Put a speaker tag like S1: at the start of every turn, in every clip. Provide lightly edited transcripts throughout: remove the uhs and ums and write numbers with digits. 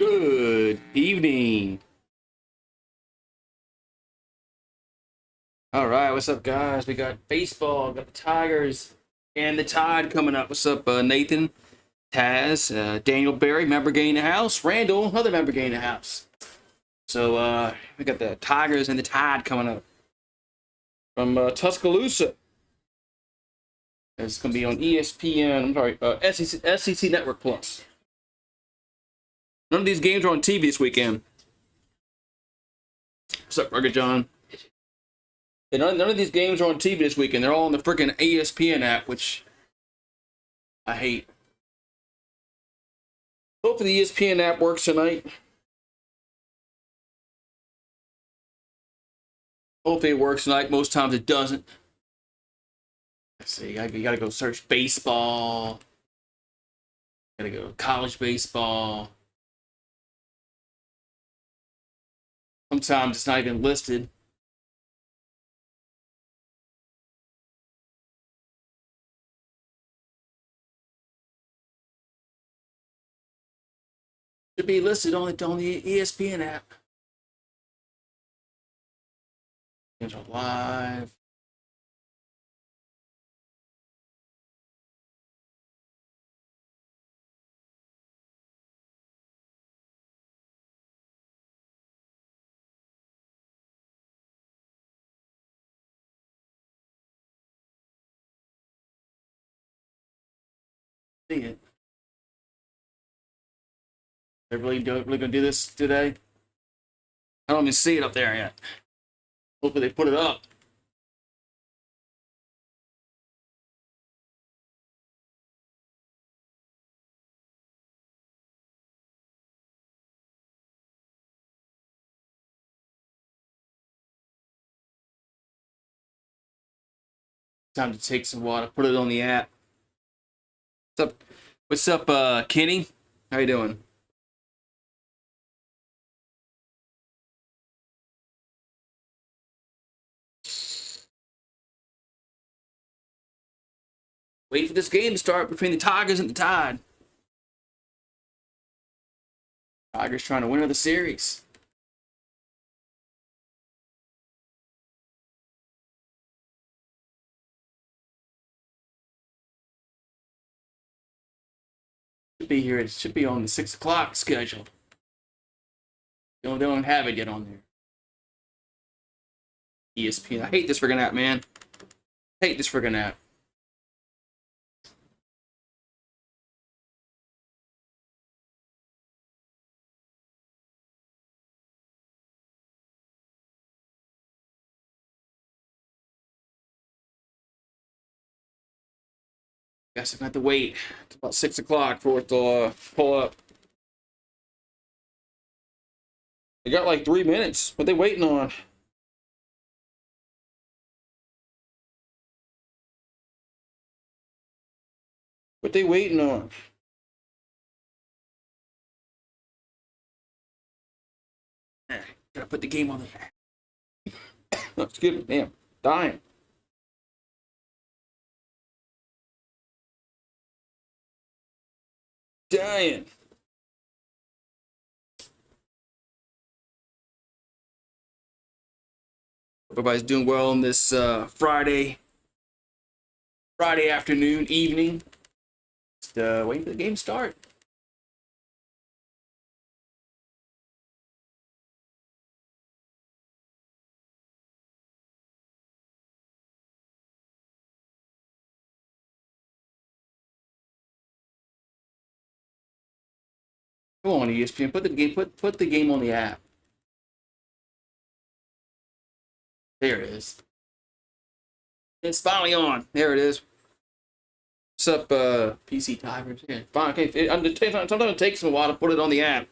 S1: Good evening. All right, what's up, guys? We got baseball, got the Tigers, and the Tide coming up. What's up, Nathan, Taz, Daniel Berry, member getting the house, Randall, another member getting the house. So we got the Tigers and the Tide coming up from Tuscaloosa. It's going to be on ESPN. I'm sorry, SEC Network Plus. None of these games are on TV this weekend. What's up, Rugged John? Yeah, none of these games are on TV this weekend. They're all on the freaking ESPN app, which I hate. Hopefully the ESPN app works tonight. Hopefully it works tonight. Most times it doesn't. Let's see. You gotta go search baseball. Gotta go college baseball. Sometimes it's not even listed. Should be listed on the ESPN app. Games are live. See it. They're really gonna do this today? I don't even see it up there yet. Hopefully they put it up. Time to take some water. Put it on the app. What's up, Kenny? How you doing? Wait for this game to start between the Tigers and the Tide. Tigers trying to win the series. Should be here. It should be on the 6 o'clock schedule. They don't have it yet on there. ESPN. I hate this friggin' app, man. Hate this friggin' app. Guess I'm gonna have to wait. It's about 6 o'clock for it to pull up. They got like 3 minutes. What they waiting on? What they waiting on? Gotta put the game on the. Excuse me, damn, dying. Dying. Everybody's doing well on this Friday afternoon, evening. Just waiting for the game to start. Come on, ESPN, put the game on the app. There it is. It's finally on. There it is. What's up, PC Tigers? Yeah, fine. Okay, sometimes it takes a while to put it on the app.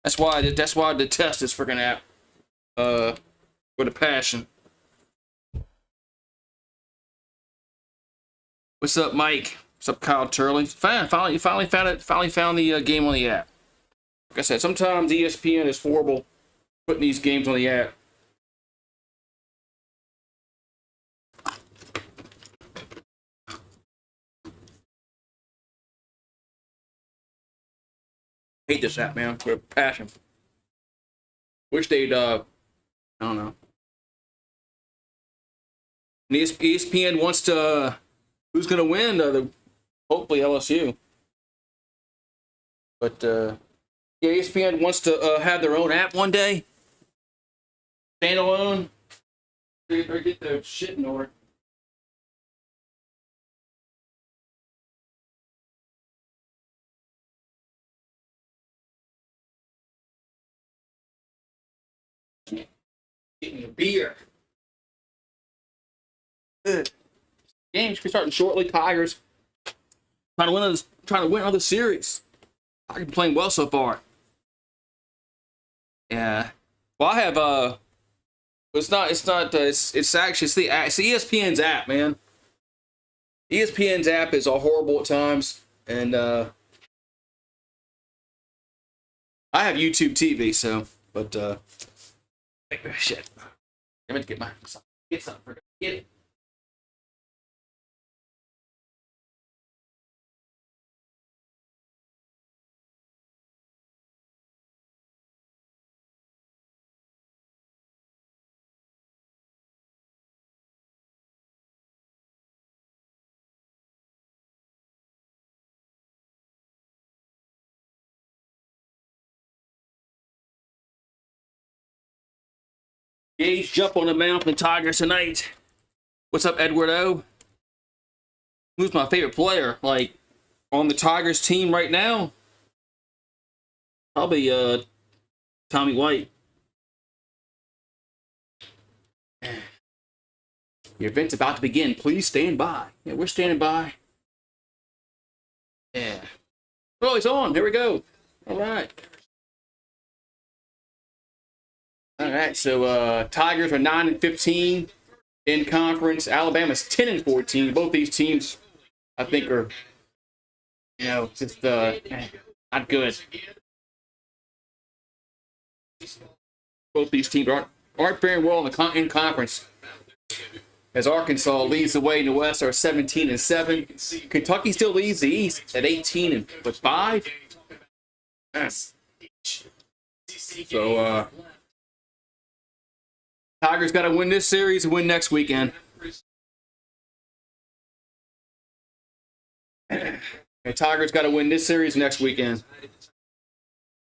S1: That's why I detest this freaking app. With a passion. What's up, Mike? What's up, Kyle Turley? Finally found it. Finally found the game on the app. Like I said, sometimes ESPN is horrible putting these games on the app. Hate this app, man. With a passion. Wish they'd, I don't know. And ESPN wants to, who's going to win? Hopefully LSU. But, yeah, ESPN wants to have their own app one day. Standalone. They better get their shit in order. Getting a beer. Good. Games be starting shortly. Tigers trying to win another series. Tigers playing well so far. Yeah. Well, I have it's ESPN's app, man. ESPN's app is all horrible at times, and I have YouTube TV, so shit. I'm gonna get something. Get it. Gage jump on the mound for the Tigers tonight. What's up, Edward O? Who's my favorite player? Like, on the Tigers team right now? Probably Tommy White. Your event's about to begin. Please stand by. Yeah, we're standing by. Yeah. Oh, it's on. Here we go. All right. All right. So Tigers are 9-15 in conference. Alabama's 10-14. Both these teams, I think, are just not good. Both these teams aren't faring well in conference. As Arkansas leads the way in the West, are 17-7. Kentucky still leads the East at 18-5. So Tigers got to win this series and win next weekend. Tigers got to win this series next weekend.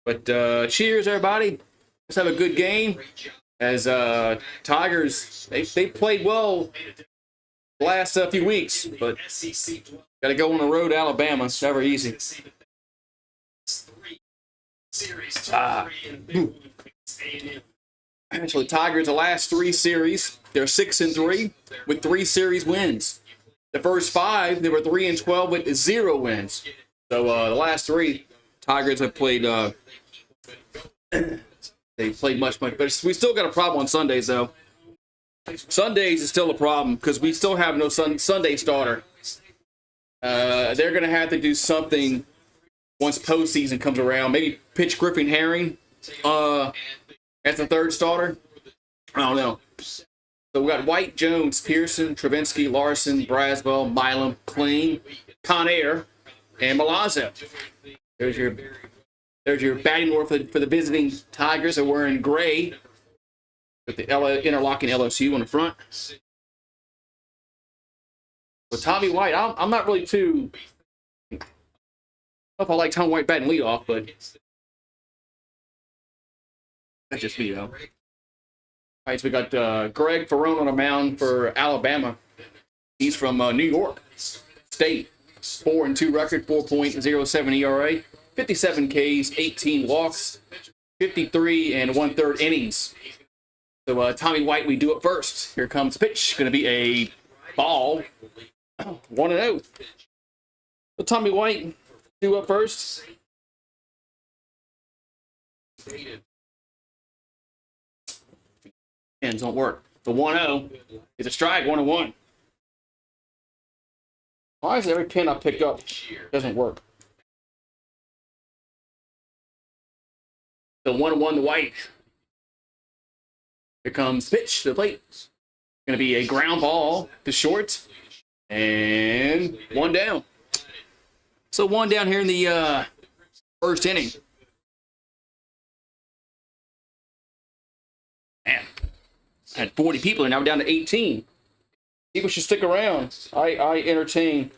S1: But cheers, everybody. Let's have a good game. As Tigers, they played well the last few weeks, but got to go on the road to Alabama. It's never easy. Actually, Tigers, the last 3 series, they're 6-3 with 3 series wins. The first 5, they were 3-12 with 0 wins. So the last 3, Tigers have played. They played much, but we still got a problem on Sundays, though. Sundays is still a problem because we still have no Sunday starter. They're going to have to do something once postseason comes around. Maybe pitch Griffin Herring as the 3rd starter. I don't know. So we got White, Jones, Pearson, Travinsky, Larson, Braswell, Milam, Kling, Conair, and Milazzo. There's your batting order for the visiting Tigers. They're wearing gray with the interlocking LSU on the front. But Tommy White, I'm not really too. I don't know if I like Tommy White batting leadoff, but that's just me, though. All right, so we got Greg Ferrone on the mound for Alabama. He's from New York State. 4-2 record, 4.07 ERA. 57 Ks, 18 walks, 53 1/3 innings. So Tommy White, we do it first. Here comes the pitch. Going to be a ball. 1-0. So Tommy White, do up first. Hands don't work. The 1-0 is a strike, 1-1. Why is every pin I pick up doesn't work? The 1-1 to White. Here comes pitch to the plate. Going to be a ground ball to short. And 1 down. So 1 down here in the first inning. Had 40 people, and now we're down to 18. People should stick around. I entertain.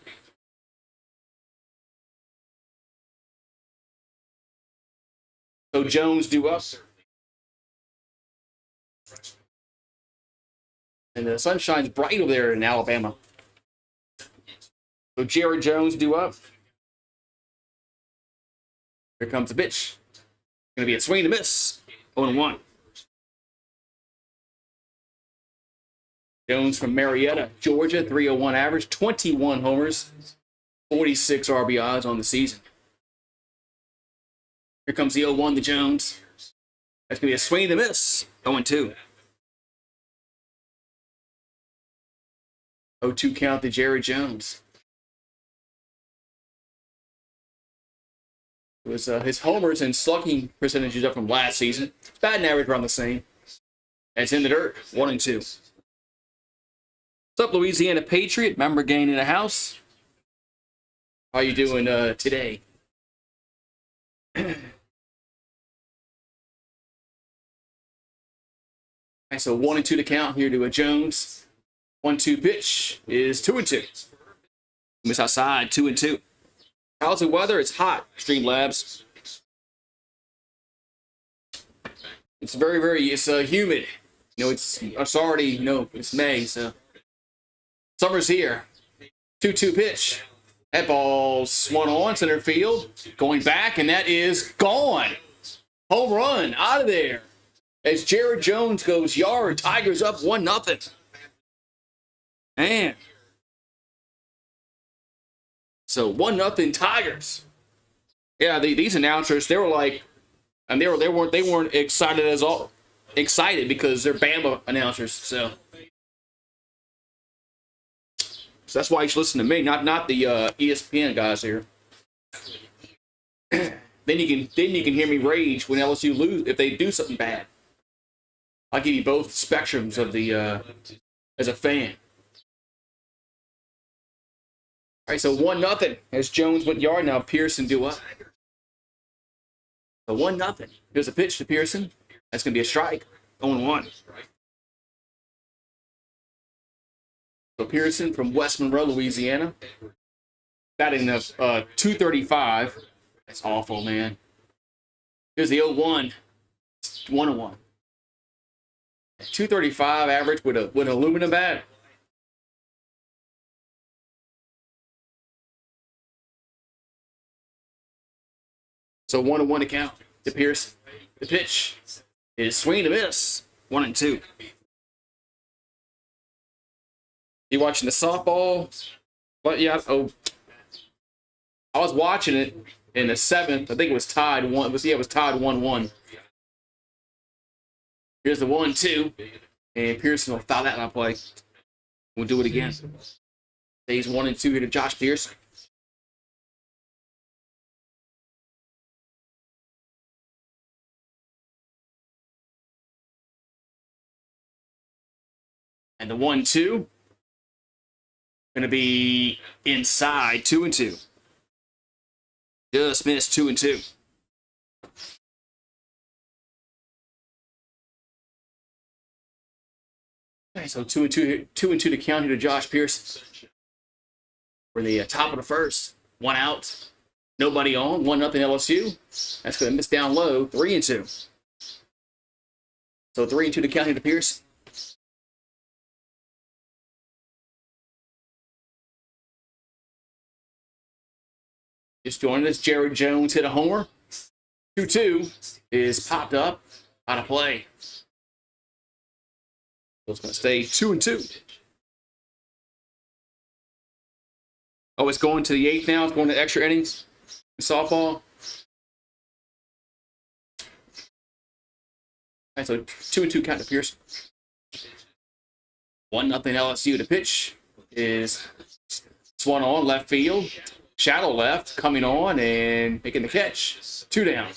S1: So Jones due up. And the sun shines bright over there in Alabama. So Jerry Jones due up. Here comes the pitch. Going to be a swing and a miss. 0-1. Jones from Marietta, Georgia, 301 average, 21 homers, 46 RBIs on the season. Here comes the 0-1 to Jones. That's going to be a swing and a miss. 0-2. 0-2 count to Jerry Jones. It was his homers and slugging percentages up from last season. Batting average around the same. And it's in the dirt, 1-2. What's up, Louisiana Patriot? Member gang in the house. How you doing today? Right, so 1-2 to count here to a Jones. 1-2 pitch is 2-2. Miss outside, 2-2. How's the weather? It's hot, Streamlabs. It's very, it's humid. You know, it's already, you know, it's May, so summer's here. 2-2 pitch. That ball's swung on center field, going back, and that is gone. Home run out of there. As Jared Jones goes yard, Tigers up 1-0. Man. So 1-0 Tigers. Yeah, these announcers, they were like, and they weren't excited because they're Bama announcers. So that's why you should listen to me, not the ESPN guys here. then you can hear me rage when LSU lose if they do something bad. I'll give you both spectrums of the as a fan. All right, so 1-0 as Jones went yard. Now Pearson due up. So 1-0. Here's a pitch to Pearson. That's going to be a strike. 0-1. So Pearson from West Monroe, Louisiana. Batting the 235. That's awful, man. Here's the 0-1. 1-1. 235 average with an aluminum bat. So 1-1 to count to Pearson. The pitch is swing and a miss. 1-2. You watching the softball? But yeah, I was watching it in the 7th. I think it was tied 1. It was tied 1-1. Here's the 1-2, and Pearson will foul that in our play. We'll do it again. Stays 1-2 here to Josh Pearson. And the 1-2 going to be inside 2-2. Just missed 2-2. Okay, so 2-2 to count here to Josh Pearson. For the top of the first, 1 out, nobody on, 1-0 LSU. That's going to miss down low, 3-2. So 3-2 to count here to Pearson. Just joining us, Jared Jones hit a homer. 2-2 is popped up out of play. So it's going to stay 2-2. Oh, it's going to the 8th now. It's going to extra innings in softball. All right, so 2-2 count to Pearson. 1-0 LSU. The pitch is swung on left field. Shadow left, coming on and making the catch. 2 down.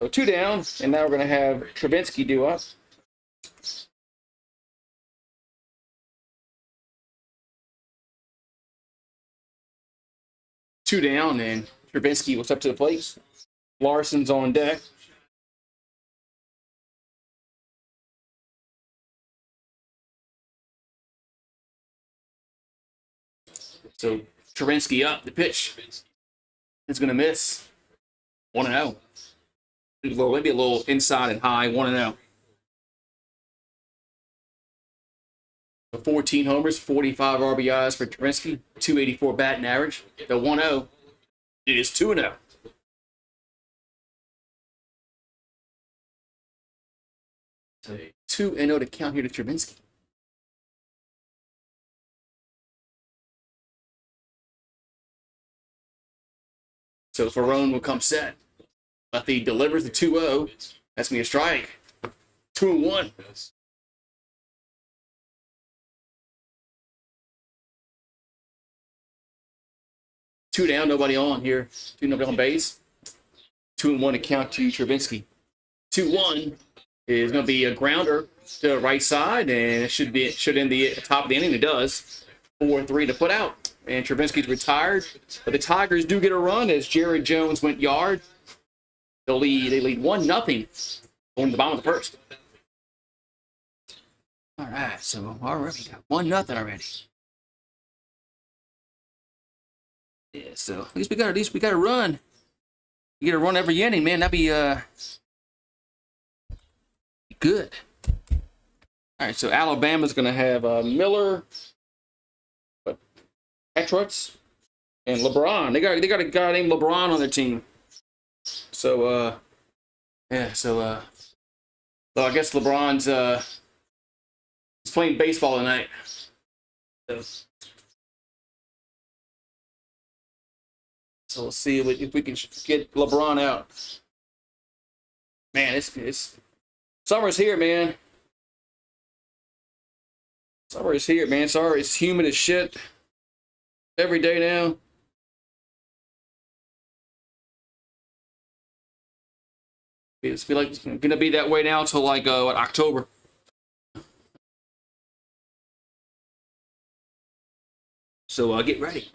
S1: So 2 down, and now we're going to have Travinsky due up. Two down, and Travinsky was up to the plate. Larson's on deck. So Trubinsky up. The pitch is going to miss. 1-0. Well, maybe a little inside and high. 1-0. 14 homers, 45 RBIs for Trubinsky, 284 batting average. The 1-0 is 2-0. So 2-0 to count here to Trubinsky. So Ferrone will come set. Lefty delivers the 2-0. That's going to be a strike. 2-1. Two down, nobody on here. Nobody on base. 2-1 to count to Trubinsky. 2-1 is going to be a grounder to the right side, and it should end the top of the inning. It does. 4-3 to put out, and Trubinsky's retired. But the Tigers do get a run as Jared Jones went yard. They lead 1-0 going to the bottom of the first. All right, so already got 1-0 already. Yeah, so at least we got a run. You get a run every inning, man. That'd be good. All right, so Alabama's gonna have Miller, Petrus, and LeBron. They got a guy named LeBron on their team. So yeah, so I guess LeBron's he's playing baseball tonight. So we'll see if we can get LeBron out. Man, it's summer's here, man. Summer is here, man. Sorry, it's humid as shit every day now. It's gonna be that way now until like October. So get ready.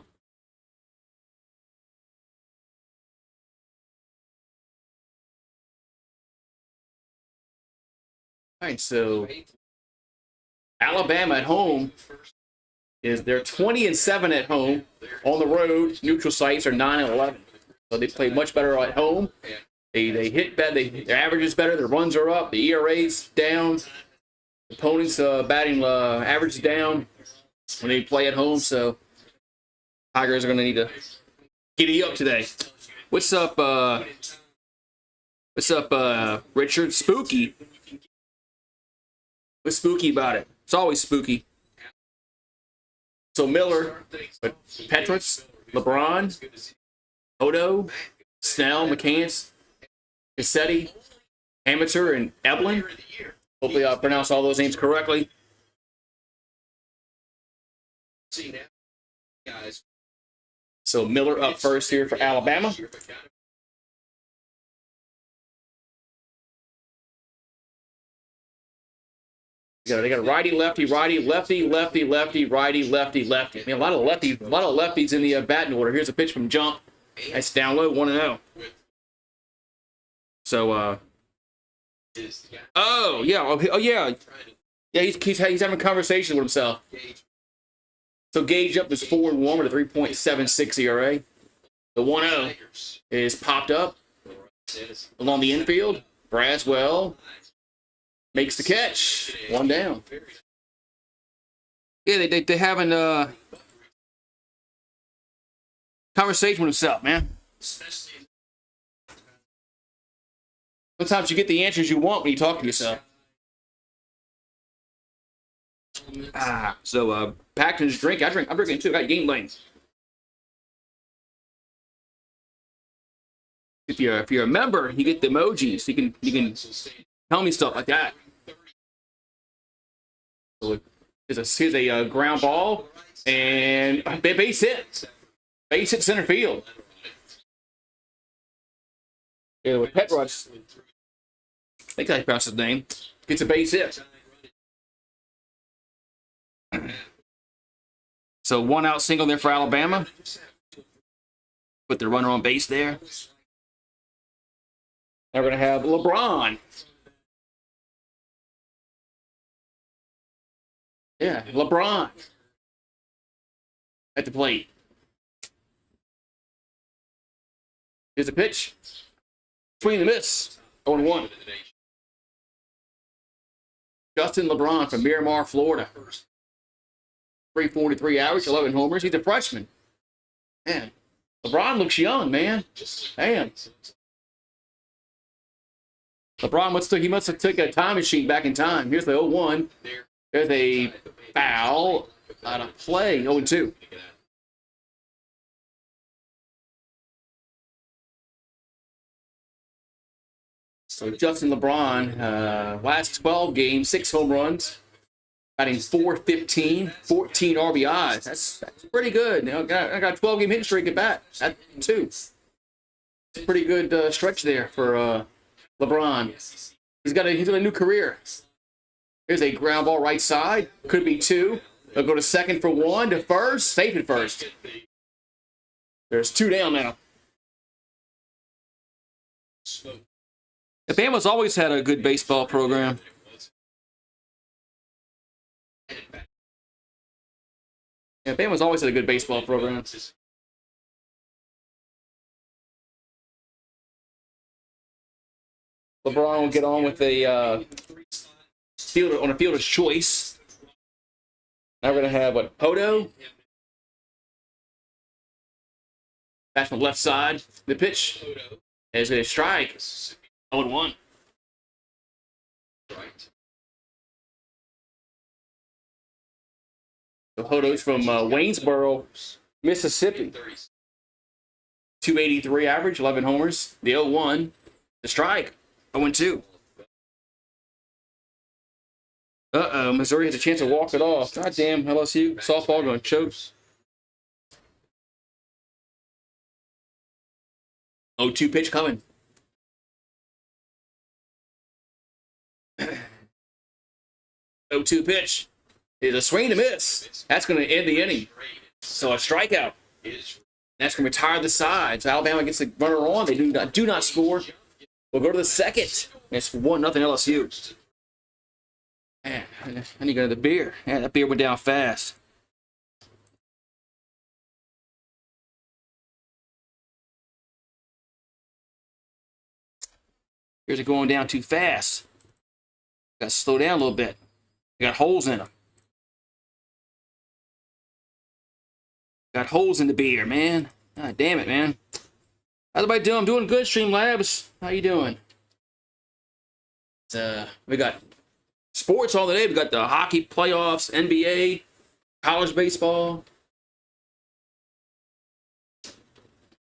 S1: All right, so Alabama at home they're 20-7 at home. On the road, neutral sites are 9-11. So they play much better at home. They hit better. Their average is better. Their runs are up. The ERA's down. Opponents' batting average is down when they play at home. So Tigers are going to need to giddy up today. What's up? Richard? Spooky. What's spooky about it? It's always spooky. So Miller, Petrus, LeBron, Odo, Snell, McCants, Cassetti, Amateur, and Eblin. Hopefully I pronounced all those names correctly. So Miller up first here for Alabama. They got a righty, lefty, righty, lefty, lefty, lefty, righty, lefty, lefty. I mean, a lot of lefties in the batting order. Here's a pitch from Jump. That's down low, 1-0. So, oh yeah, he's having a conversation with himself. So Gage up is 4-1 with a 3.76 ERA. The 1-0 is popped up along the infield. Braswell makes the catch. One down. Yeah, they having a conversation with himself, man. Sometimes you get the answers you want when you talk to yourself. So Paxton's drink. I'm drinking too. I got Game Lane. If you're a member, you get the emojis. You can tell me stuff like that. So here's a ground ball and a base hit. Base hit center field. Yeah, with Petrus, I think I pronounced his name. Gets a base hit. So 1 out single there for Alabama. Put the runner on base there. Now we're going to have LeBron. Yeah, LeBron at the plate. Here's a pitch. Swing and miss. 0-1. Justin LeBron from Miramar, Florida. 343 average, 11 homers. He's a freshman. Man, LeBron looks young, man. Damn. LeBron must have took a time machine back in time. Here's the 0-1. There's a foul out of play. 0-2. So Justin LeBron, last 12 games, 6 home runs, batting .415, 14 RBIs. That's pretty good. I got a 12-game hitting streak at bat. That's 2. It's a pretty good stretch there for LeBron. He's got a new career. Here's a ground ball right side. Could be 2. They'll go to second for 1, to first. Safe at first. There's 2 down now. Bama's always had a good baseball program. Yeah, Bama's always had a good baseball program. LeBron will get on with a fielder's choice. Now we're going to have Poto. That's from the left side. The pitch is a strike. 0-1. So Hoto's from Waynesboro, Mississippi. 283 average, 11 homers. The 0-1. The strike. 0-2. Missouri has a chance to walk it off. Goddamn, LSU. Softball going to choke. 0-2 pitch coming. 0-2 pitch. It's a swing and a miss. That's going to end the inning. So a strikeout. That's going to retire the side. So Alabama gets the runner on. They do not score. We'll go to the second. It's 1-0 LSU. Man, I need to go to the beer. Yeah, that beer went down fast. Here's it going down too fast. Got to slow down a little bit. Got holes in them. Got holes in the beer, man. God damn it, man. How's everybody doing? I'm doing good, Streamlabs. How you doing? We got sports all day. We got the hockey playoffs, NBA, college baseball,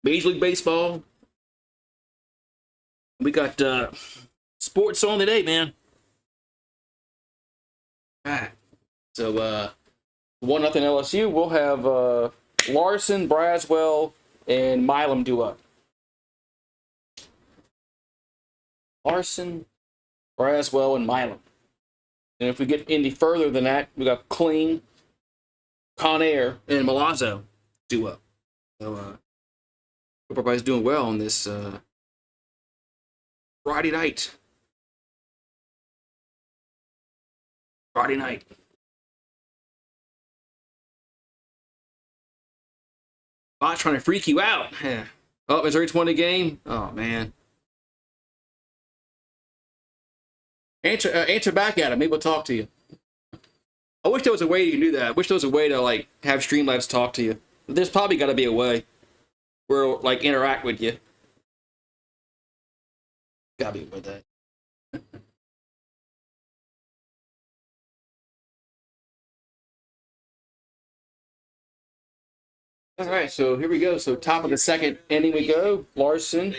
S1: Major League Baseball. We got sports on today, man. All right. So 1-0 LSU. We'll have Larson, Braswell, and Milam do up. Larson, Braswell, and Milam. And if we get any further than that, we got Kling, Conair, and Milazzo do up. So hope everybody's doing well on this Friday night. Friday night. Bot's trying to freak you out. Yeah. Oh, Missouri's won the game. Oh, man. Answer back at him. Maybe we'll talk to you. I wish there was a way you can do that. I wish there was a way to, like, have Streamlabs talk to you. There's probably got to be a way where it'll, like, interact with you. Gotta be with that. All right, so here we go. So top of the second inning we go. Larson,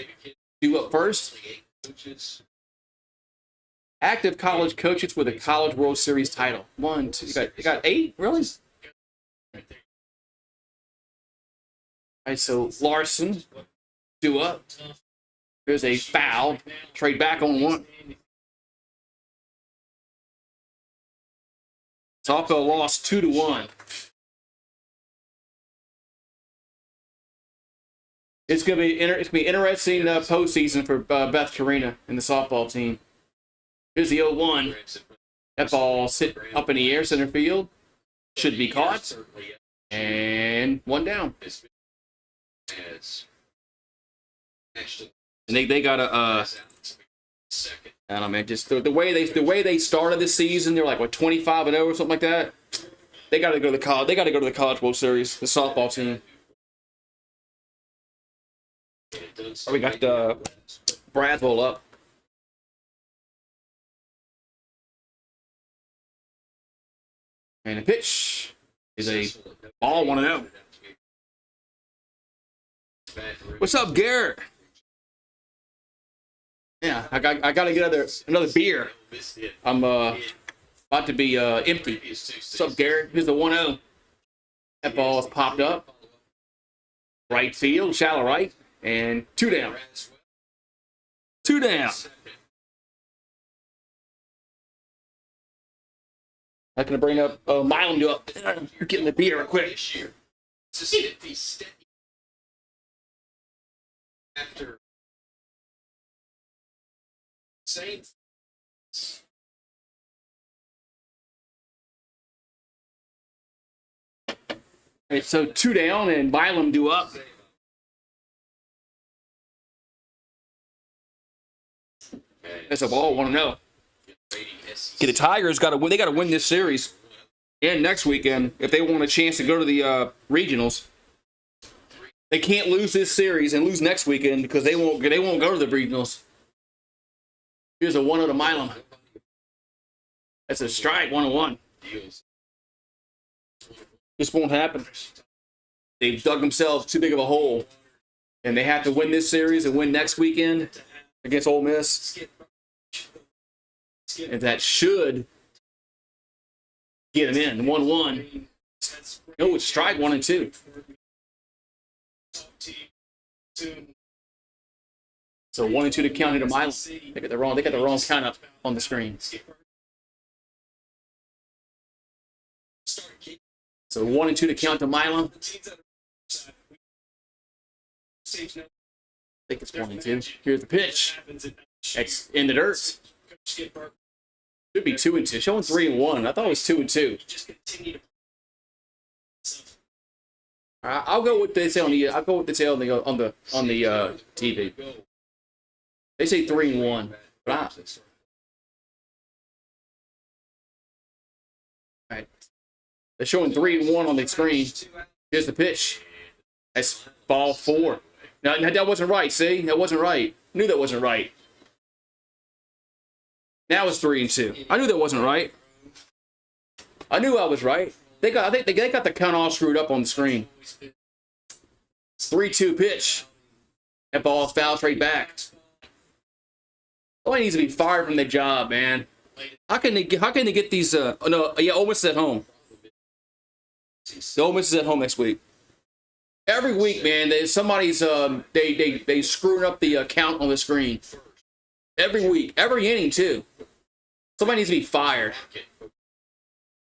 S1: due up first. Active college coaches with a College World Series title. 1, 2, you got 8? Really? All right, so Larson, due up. There's a foul. Trade back on 1. Softball lost 2-1. It's gonna be interesting postseason for Beth Carina and the softball team. Here's the 0-1. That ball sit up in the air, center field. Should be caught. And 1 down. And they got a I don't know, man. Just the way they started the season, they're like what 25-0 or something like that. They got to go to the college. They got to go to the College World Series. The softball team. Oh, we got the Bradwell up. And the pitch is a ball 1-0. What's up, Garrett? Yeah, I got to get another beer. I'm about to be empty. What's up, Garrett? Here's the 1-0. That ball's popped up. Right field, shallow right, and 2 down. 2 down. I'm going to bring up Milam up. You're getting the beer real quick. After same. Right, so 2 down and Milam do up. That's a ball 1-0. Okay, the Tigers got to win. They got to win this series and next weekend if they want a chance to go to the regionals. They can't lose this series and lose next weekend because they won't go to the regionals. Here's a 1-0 to Milam. That's a strike, 1-1. This won't happen. They've dug themselves too big of a hole, and they have to win this series and win next weekend against Ole Miss. And that should get them in 1-1. No, it's strike 1 and 2. So 1 and 2 to count into Milam. They got the wrong count up on the screen. So 1 and 2 to count to Milam. I think it's 1 and 2. Here's the pitch. It's in the dirt. Should be 2 and 2. Showing 3 and 1. I thought it was 2 and 2. I'll go with they say on the. I'll go with the tail on the TV. They say 3 and 1, but right. They're showing 3 and 1 on the screen. Here's the pitch. That's ball 4. No, that wasn't right. See, that wasn't right. Knew that wasn't right. Now it's 3 and 2. I knew that wasn't right. I knew I was right. I think they got the count all screwed up on the screen. 3-2 pitch. That ball fouled straight back. Somebody needs to be fired from their job, man. How can they get these? Oh no, yeah, Ole Miss is at home. The Ole Miss is at home next week. Every week, man, somebody's they screwing up the count on the screen. Every week, every inning too. Somebody needs to be fired.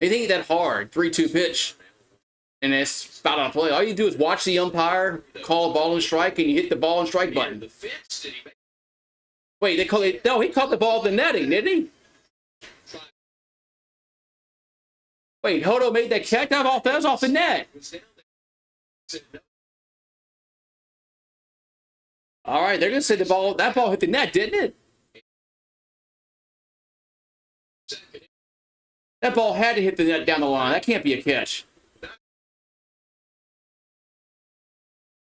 S1: They think that hard. 3-2 pitch, and it's foul on play. All you do is watch the umpire call a ball and strike, and you hit the ball and strike button. Wait, they call it? No, he caught the ball at the netting, didn't he? Wait, Hodo made that catch. That was off the net. All right, they're gonna say that ball hit the net, didn't it? That ball had to hit the net down the line. That can't be a catch.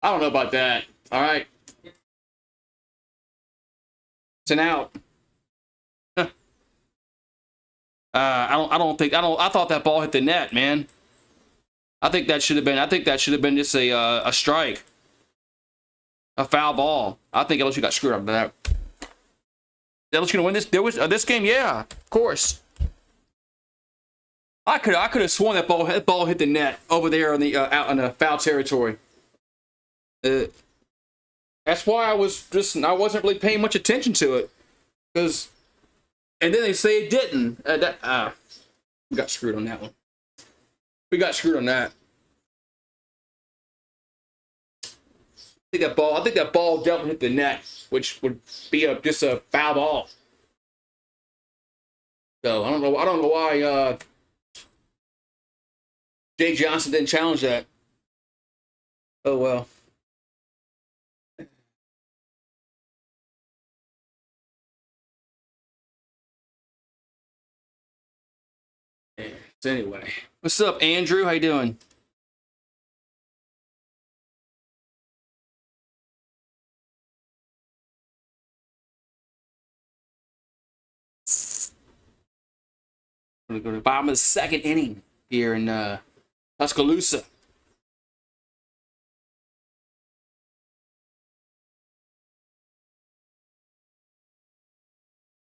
S1: I don't know about that. All right. It's an out. I thought that ball hit the net, man. I think that should have been just a strike. A foul ball. I think LSU got screwed up by that. LSU gonna win this game? Yeah, of course. I could have sworn that ball hit the net over there on the out in the foul territory. That's why I wasn't really paying much attention to it, and then they say it didn't. We got screwed on that one. We got screwed on that. I think that ball definitely hit the net, which would be just a foul ball. So I don't know why Jay Johnson didn't challenge that. Oh well. So anyway, what's up, Andrew? How you doing? We're going to go to the bottom of the second inning here in Tuscaloosa.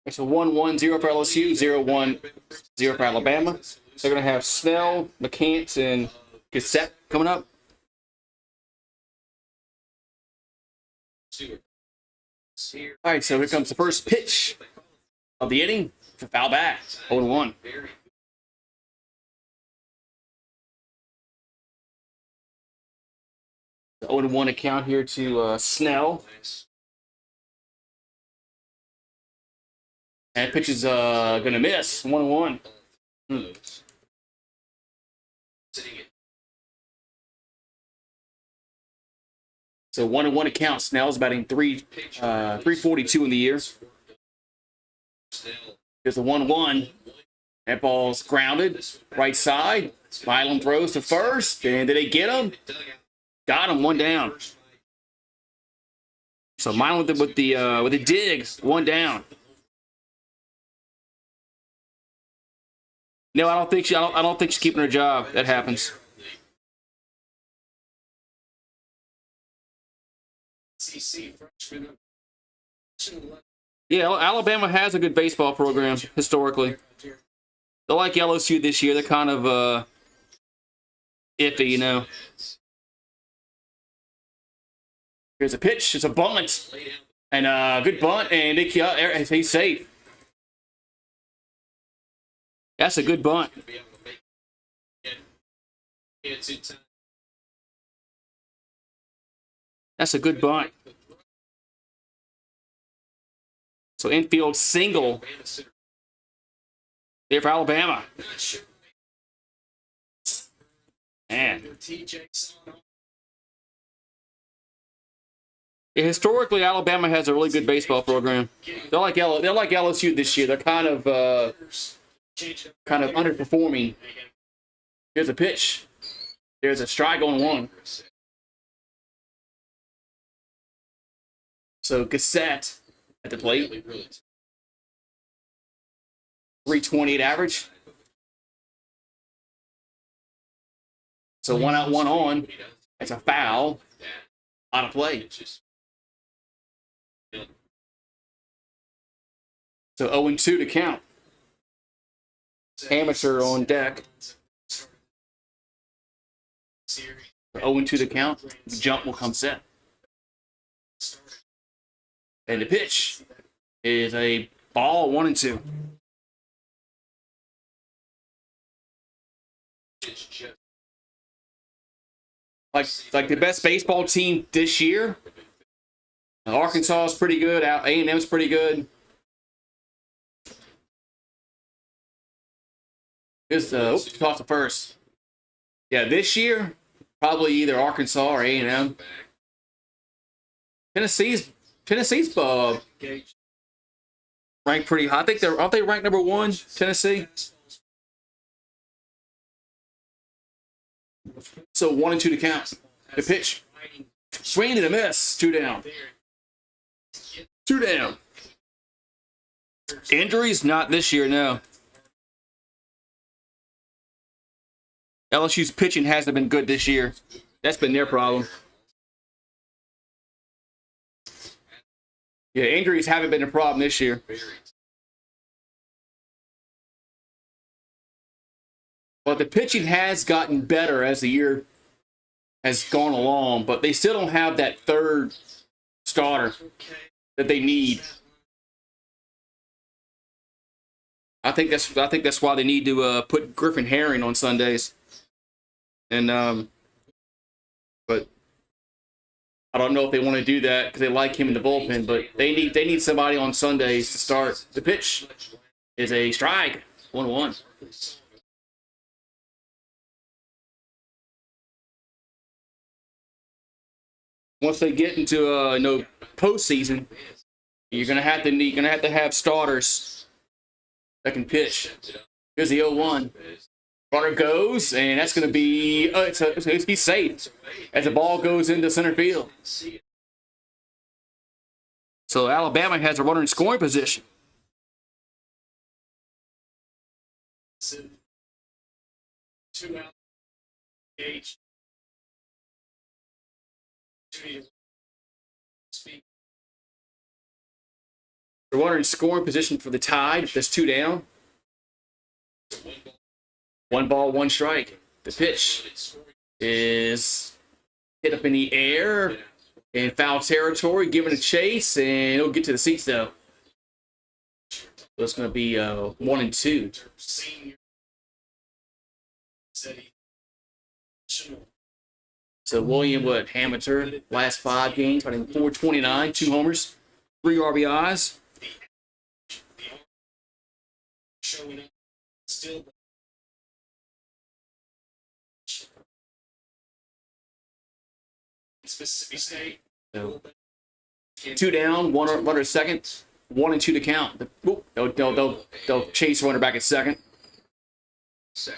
S1: It's a 1-1-0 for LSU, 0-1-0 for Alabama. They're going to have Snell, McCants, and Cassette coming up. All right, so here comes the first pitch of the inning for foul back, 0-1. The 0-1 account here to Snell. And pitch is going to miss, 1-1. So 1-1 account. Snell's batting 342 in the year. There's a 1-1. That ball's grounded, right side. Milam throws to first, and did they get him? Got him, one down. So Milam with the dig, one down. No, I don't think she's keeping her job. That happens. Yeah, Alabama has a good baseball program historically. They're like LSU this year. They're kind of iffy, you know. Here's a pitch. It's a bunt, and good bunt, and he's safe. That's a good bunt. That's a good bunt. So infield single there for Alabama. Man. Yeah, historically, Alabama has a really good baseball program. They're like LSU this year. They're kind of underperforming. Here's a pitch. There's a strike on one. So Cassette at the plate. 328 average. So 1 out, 1 on. That's a foul. Out of play. So 0-2 to count. Amateur on deck. 0-2 to count. The jump will come set. And the pitch is a ball, 1-2. Like the best baseball team this year. Arkansas is pretty good. A&M's pretty good. Toss the first. Yeah, this year probably either Arkansas or A&M. Tennessee's ranked pretty high. I think aren't they ranked number 1? Tennessee. So 1-2 to count. The pitch. Swing and a miss. 2 down. 2 down. Injuries? Not this year, no. LSU's pitching hasn't been good this year. That's been their problem. Yeah, injuries haven't been a problem this year. But the pitching has gotten better as the year has gone along, but they still don't have that third starter that they need. I think that's why they need to put Griffin Herring on Sundays. And but I don't know if they want to do that because they like him in the bullpen. But they need somebody on Sundays to start. The pitch is a strike, 1-1. Once they get into postseason, you're gonna have to have starters that can pitch. Here's the 0-1. Runner goes, and that's going to be he's safe as the ball goes into center field. So Alabama has a runner in scoring position. The runner in scoring position for the Tide. That's 2 down. 1 ball, 1 strike. The pitch is hit up in the air in foul territory, giving a chase, and it'll get to the seats though. So it's going to be 1-2. So William Hamilton, last 5 games, batting .429, 2 homers, 3 RBIs. Mississippi State. So, 2 down, 1 runner second, 1-2 to count. They'll chase runner back at second. So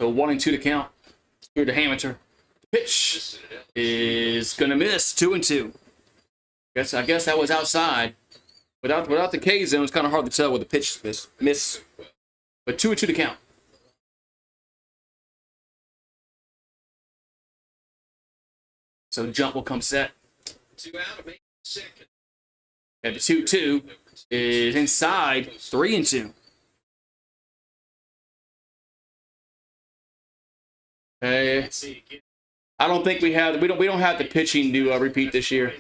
S1: So 1-2 to count. Here to Hamilton. The pitch is gonna miss. 2-2. I guess that was outside. Without the K zone, it's kind of hard to tell where the pitch miss. But 2-2 to count. So jump will come set. And the 2-2 is inside. 3-2. I don't think we don't have the pitching to repeat this year.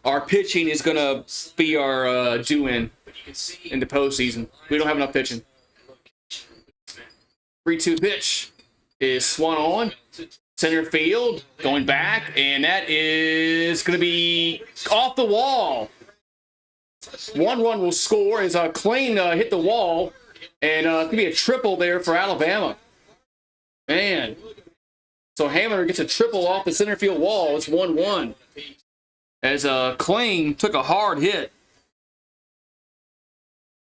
S1: Our pitching is gonna be our do-in the postseason. We don't have enough pitching. 3-2 pitch is swung on center field, going back, and that is gonna be off the wall. 1 run will score as Klein hit the wall. And it could be a triple there for Alabama. Man. So Hamilton gets a triple off the center field wall. It's 1-1. As Klein took a hard hit.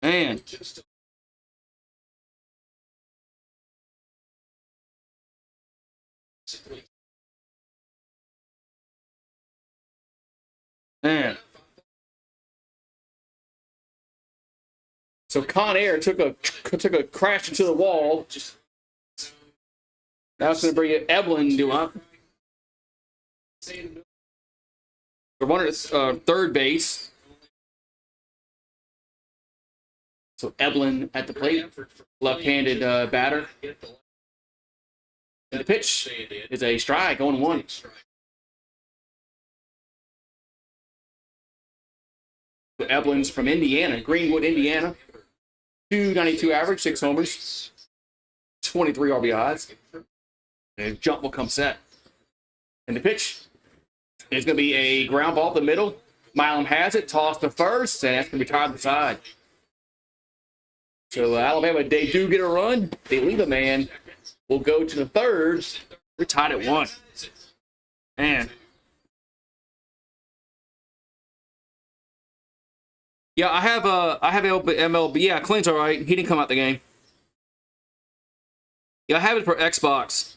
S1: Man. Man. So Con Air took a crash into the wall. Now it's going to bring Evelyn to up. The runner at third base. So Evelyn at the plate, left-handed batter. And the pitch is a strike, 0-1. So Evelyn's from Indiana, Greenwood, Indiana. 292 average, 6 homers, 23 RBIs. And jump will come set. And the pitch is going to be a ground ball up the middle. Milam has it, tossed to first, and that's going to be tied to the side. So Alabama, they do get a run. They leave a man. We'll go to the third. We're tied at 1. Man. Yeah, I have MLB. Yeah, Klein's all right. He didn't come out the game. Yeah, I have it for Xbox.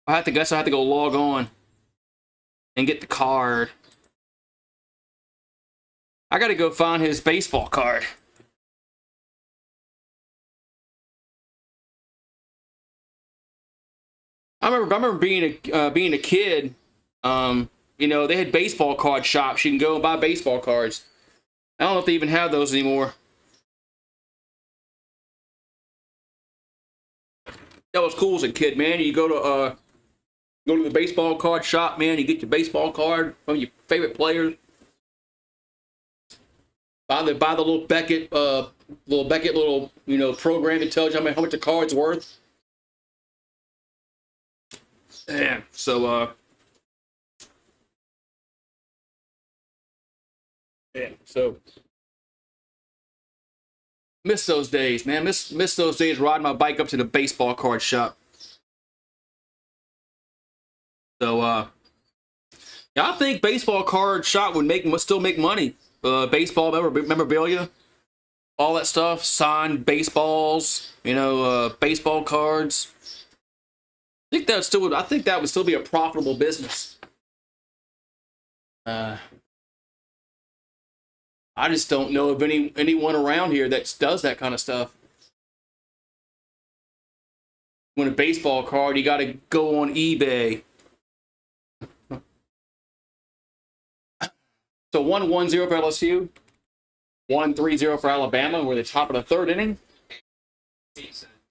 S1: I have to go log on and get the card. I got to go find his baseball card. I remember being a kid. You know, they had baseball card shops. You can go and buy baseball cards. I don't know if they even have those anymore. That was cool as a kid, man. You go to the baseball card shop, man. You get your baseball card from your favorite players. Buy the little Beckett program that tells you how much the card's worth. Yeah. So yeah. So Miss those days, man. Miss those days riding my bike up to the baseball card shop. So, yeah, I think baseball card shop would still make money. Baseball memorabilia, all that stuff, signed baseballs, baseball cards. I think that would still be a profitable business. I just don't know of anyone around here that does that kind of stuff. When a baseball card, you got to go on eBay. So 1-1-0 for LSU, 1-3-0 for Alabama. We're the top of the third inning.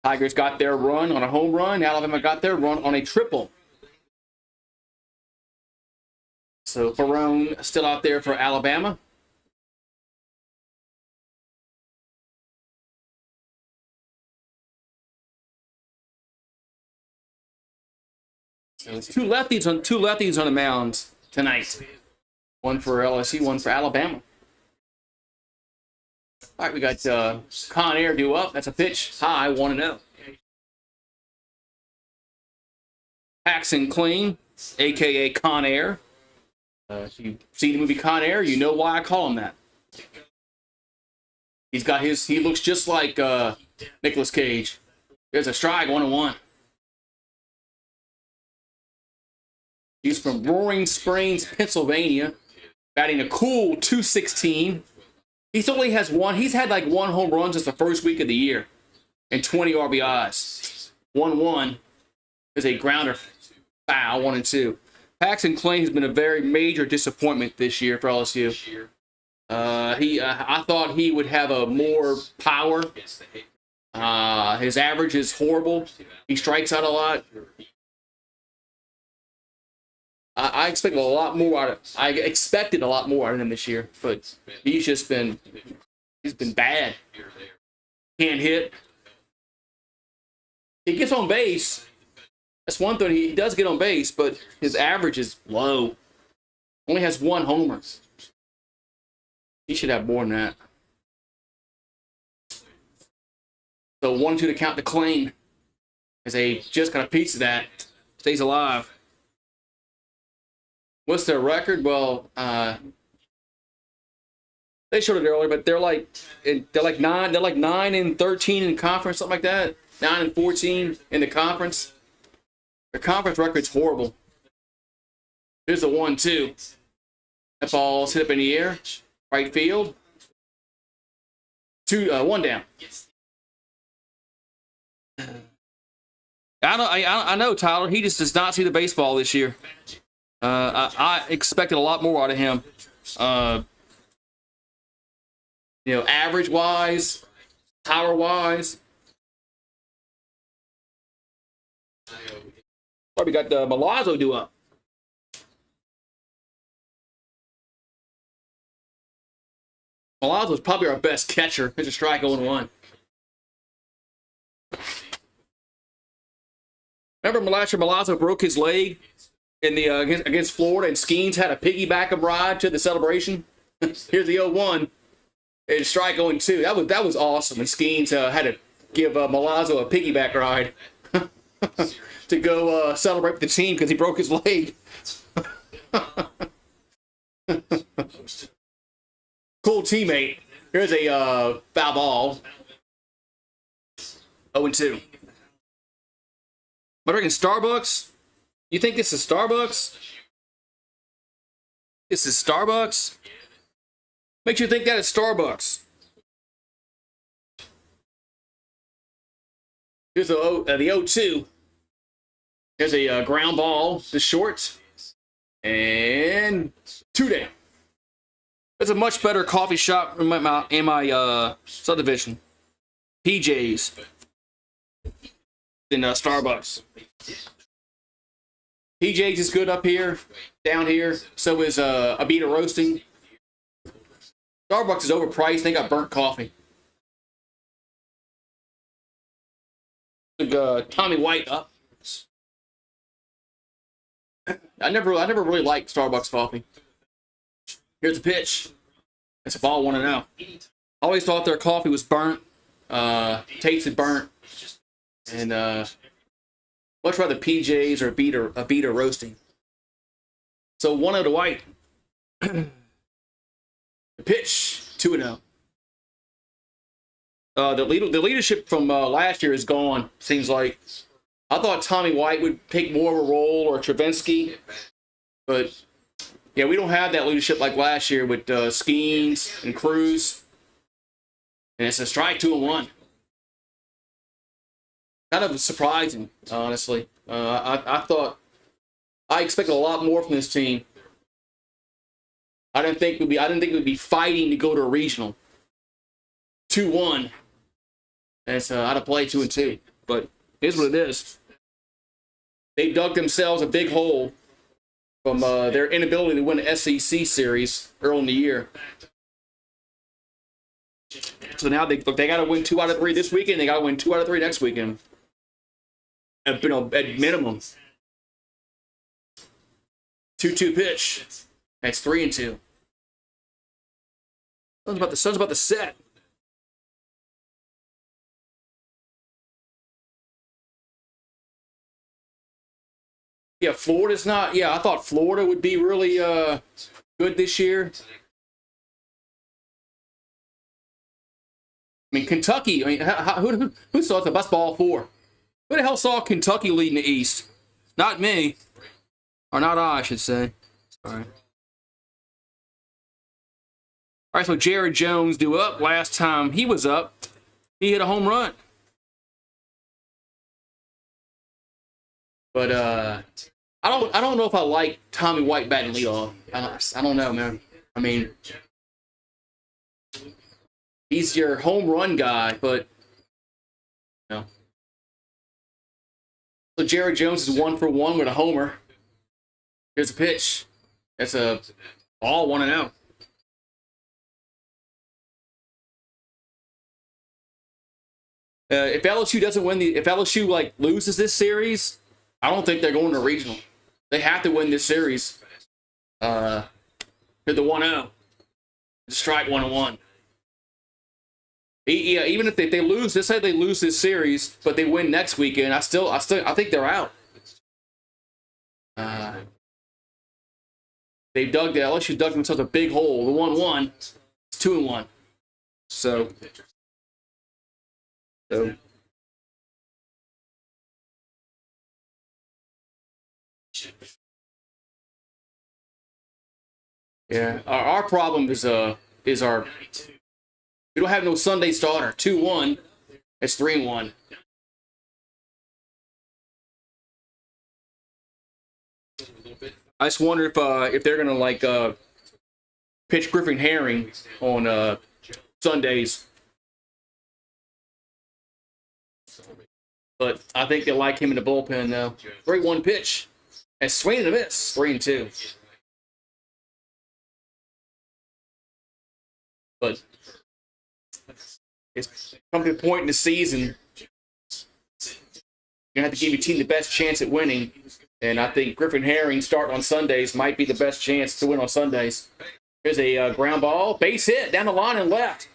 S1: Tigers got their run on a home run. Alabama got their run on a triple. So Ferrone still out there for Alabama. So two lefties on the mound tonight. One for LSU, one for Alabama. All right, we got Con Air due up. That's a pitch. High, 1-0. Paxton Clean, a.k.a. Con Air. If you've seen the movie Con Air, you know why I call him that. He looks just like Nicolas Cage. There's a strike, 1-1. He's from Roaring Springs, Pennsylvania, batting a cool .216. He's had like one home run since the first week of the year and 20 RBIs. 1-1 is a grounder foul, 1-2. Paxton Clean has been a very major disappointment this year for LSU. I thought he would have a more power. His average is horrible. He strikes out a lot. I expected a lot more out of him this year, but he's been bad. Can't hit. He gets on base. That's one thing. He does get on base, but his average is low. Only has one homer. He should have more than that. So 1-2 to count to Clean. As they just got a piece of that. Stays alive. What's their record? Well, they showed it earlier, but they're like 9-13 in conference, something like that. 9-14 in the conference. Their conference record's horrible. Here's the 1-2. That ball's hit up in the air, right field. 1 down. I know, Tyler. He just does not see the baseball this year. I expected a lot more out of him. Average-wise, power-wise. Probably got Milazzo due up. Milazzo's probably our best catcher. It's a strike, 0-1. Remember Milazzo broke his leg in the against Florida, and Skeens had a piggyback ride to the celebration. Here's the 0-1. And strike 0-2. That was awesome. And Skeens had to give Milazzo a piggyback ride to go celebrate with the team because he broke his leg. Cool teammate. Here's a foul ball. 0-2. But I reckon Starbucks. You think this is Starbucks? This is Starbucks? Makes you think that it's Starbucks. Here's the 0-2. Here's a ground ball to short. And 2 down. That's a much better coffee shop in my subdivision. PJ's. Than Starbucks. PJ's is good up here, down here. So is Abita Roasting. Starbucks is overpriced. They got burnt coffee. Tommy White up. I never really liked Starbucks coffee. Here's a pitch. It's a ball, 1-0. I always thought their coffee was burnt. tasted burnt, and much rather PJs or a beater roasting. So 1-0 to White. The pitch 2-0. The leadership from last year is gone. Seems like I thought Tommy White would take more of a role, or Travinsky, but yeah, we don't have that leadership like last year with Skeens and Cruz. And it's a strike 2-1. Kind of surprising, honestly. I expected a lot more from this team. I didn't think we'd be fighting to go to a regional. 2-1. And it's out of play 2-2. But here's what it is. They dug themselves a big hole from their inability to win the SEC series early in the year. So now they got to win 2 out of 3 this weekend. They got to win 2 out of 3 next weekend. At minimum. 2-2 pitch. That's 3-2. Sun's about to set. Yeah, Florida's not. Yeah, I thought Florida would be really good this year. I mean, Kentucky. I mean, who saw the best ball for? Who the hell saw Kentucky leading the East? Not me, or not I should say. Sorry. All right, so Jared Jones due up. Last time he was up, he hit a home run. But I don't know if I like Tommy White batting leadoff. I don't know, man. I mean, he's your home run guy, but you know. So Jared Jones is 1 for 1 with a homer. Here's a pitch. That's a ball 1-0. If LSU doesn't win if LSU loses this series, I don't think they're going to regional. They have to win this series. To the 1-0. Strike 1-1. Yeah, even if they lose, let's say they lose this series, but they win next weekend, I think they're out. LSU dug themselves a big hole. The 1-1, it's 2-1. So yeah, our problem is our we don't have no Sunday starter. 2-1, it's 3-1. I just wonder if they're gonna pitch Griffin Herring on Sundays. But I think they like him in the bullpen now. 3-1 pitch. And swing and a miss. 3-2. But it's come to a point in the season, you're going to have to give your team the best chance at winning. And I think Griffin Herring starting on Sundays might be the best chance to win on Sundays. Here's a ground ball. Base hit down the line and left.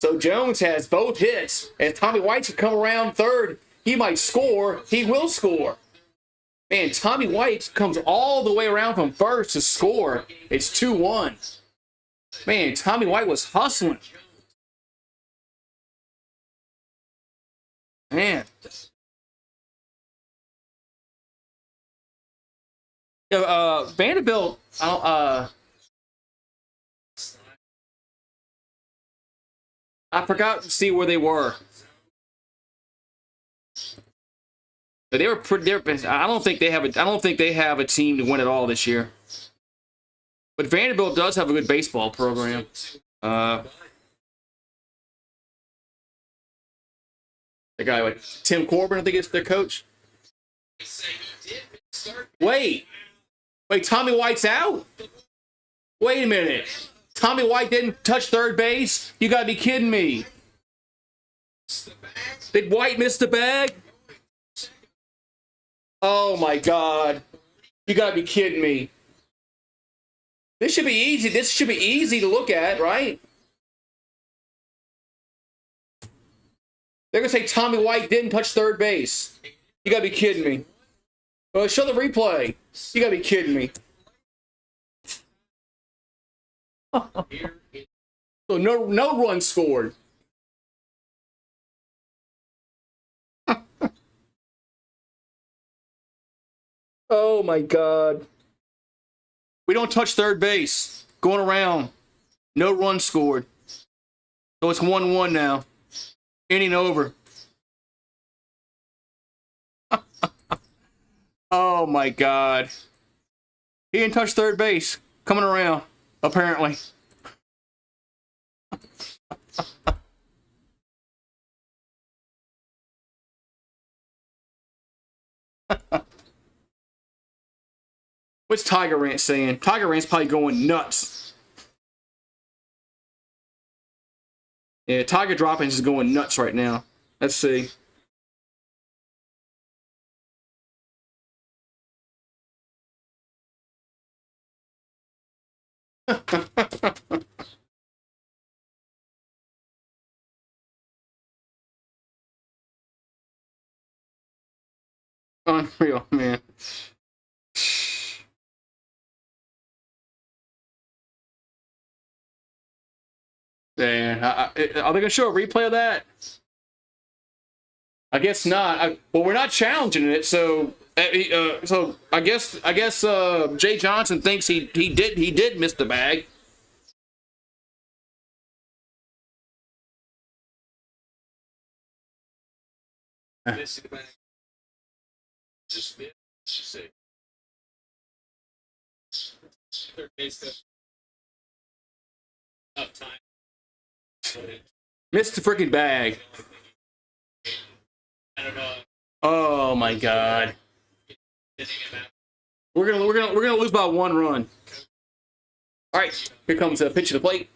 S1: So Jones has both hits. And Tommy White should come around third. He might score. He will score. Man, Tommy White comes all the way around from first to score. It's 2-1. Man, Tommy White was hustling. Man. Vanderbilt, I forgot to see where they were. They were pretty. I don't think they have a team to win it all this year. But Vanderbilt does have a good baseball program. The guy like Tim Corbin, I think is their coach. Wait, Tommy White's out? Wait a minute. Tommy White didn't touch third base? You gotta be kidding me. Did White miss the bag? Oh my God. You gotta be kidding me. This should be easy. This should be easy to look at, right? They're going to say Tommy White didn't touch third base. You got to be kidding me. Well, show the replay. You got to be kidding me. So no runs scored. Oh, my God. We don't touch third base. Going around. No runs scored. So it's 1-1 now. Inning over. Oh, my God. He didn't touch third base. Coming around, apparently. What's Tiger Rant saying? Tiger Rant's probably going nuts. Yeah, Tiger Droppings is going nuts right now. Let's see. Unreal, man. Man, are they going to show a replay of that? I guess not. Well, we're not challenging it, so I guess Jay Johnson thinks he did miss the bag. Missed the freaking bag. Oh my God. We're gonna lose by 1 run. All right, here comes a pitch to the plate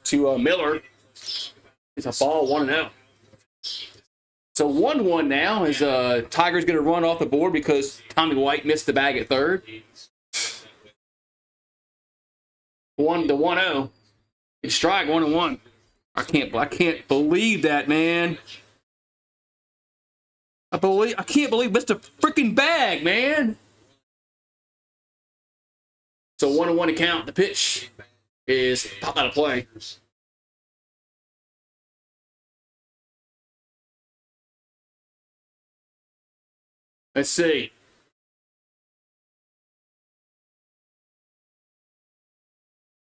S1: to Miller. It's a ball, 1-0. So 1-1 now is Tiger's gonna run off the board because Tommy White missed the bag at third. 1-0. It's strike 1-1. I can't believe that, man. I can't believe Mr. Freaking Bag, man. So 1-1 to count. The pitch is popped out of play. Let's see.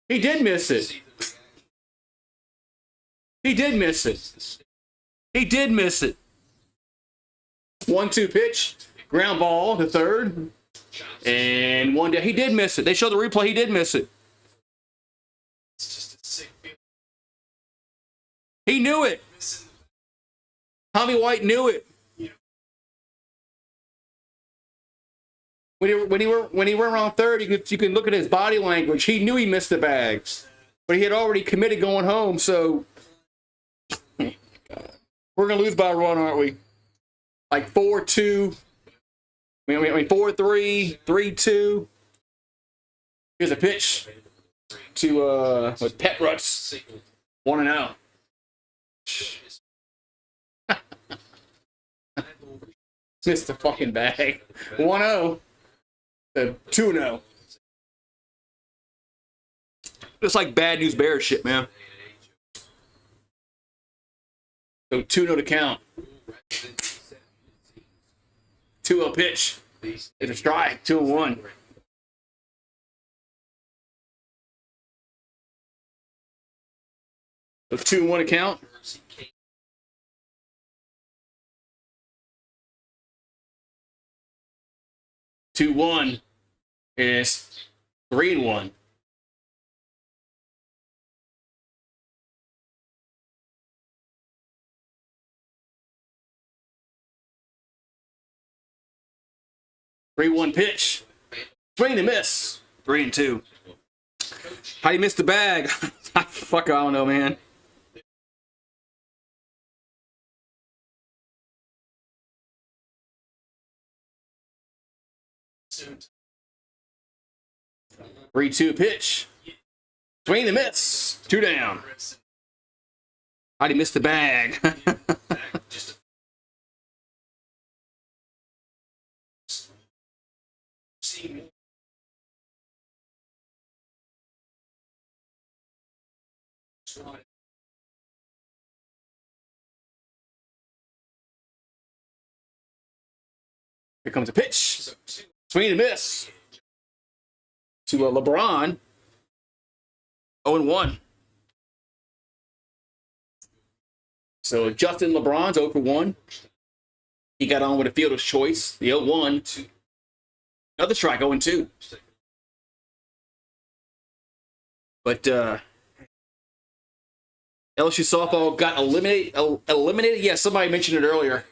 S1: He did miss it. He did miss it. He did miss it. 1-2 pitch. Ground ball to third. And one day he did miss it. They showed the replay. He did miss it. He knew it. Tommy White knew it. When he went around third, you can look at his body language. He knew he missed the bags, but he had already committed going home. So we're gonna lose by a run, aren't we? Like 4-2. I mean 4-3, 3-2. Here's a pitch to with Pet Ruts. 1-0. Missed the fucking bag. 1-0. 2-0. It's like bad news bear shit, man. So 2-0 to count. 2-0 pitch. It's a strike. 2-1. So 2-1 to count. 2-1 is 3-1. Three-one pitch. Swing and miss. 3-2. How do you miss the bag? Fuck, I don't know, man. Three-two pitch. Swing and miss. 2 down. How do you miss the bag? Here comes a pitch. Swing and miss. To LeBron. 0-1. So Justin LeBron's 0 for 1. He got on with a fielder's choice. The 0-1. Another strike, 0-2. But LSU softball got eliminated. Yeah, somebody mentioned it earlier.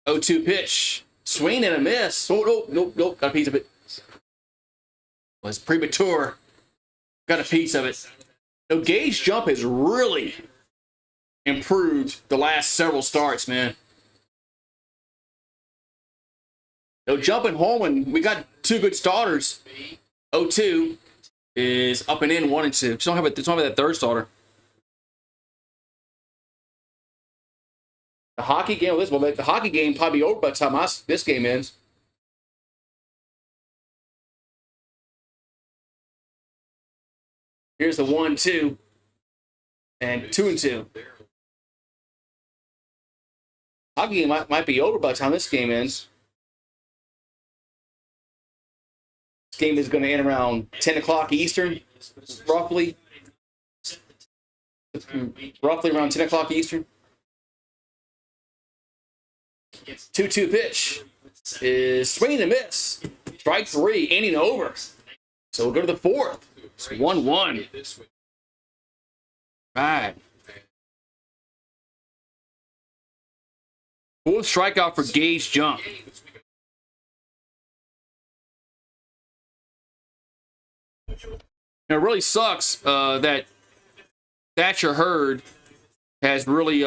S1: 0-2 pitch. Swing and a miss. Oh, nope. Got a piece of it. Was premature. Got a piece of it. No, Gage jump has really improved the last several starts, man. No, jumping home, and we got 2 good starters. 0-2 is up and in 1 and 2. Just don't have that third starter. The hockey game, the hockey game probably over by the time this game ends. Here's the 1-2 and 2-2. Hockey game might be over by the time this game ends. This game is going to end around 10 o'clock Eastern, roughly. Roughly around 10 o'clock Eastern. 2-2 pitch is swing and miss. Strike 3, inning over. So we'll go to the 4th. It's 1-1. Right. 4th strikeout for Gage jump. It really sucks that Thatcher Hurd has really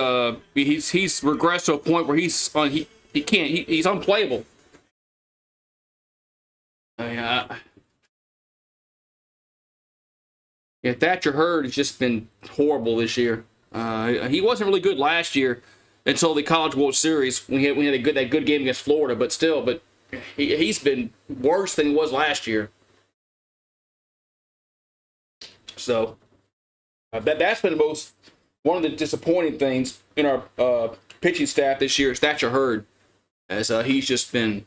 S1: he's regressed to a point where he's unplayable. Yeah, Thatcher Hurd has just been horrible this year. He wasn't really good last year until the College World Series when we had that good game against Florida. But he's been worse than he was last year. So that's been one of the disappointing things in our pitching staff this year is Thatcher Hurd, as he's been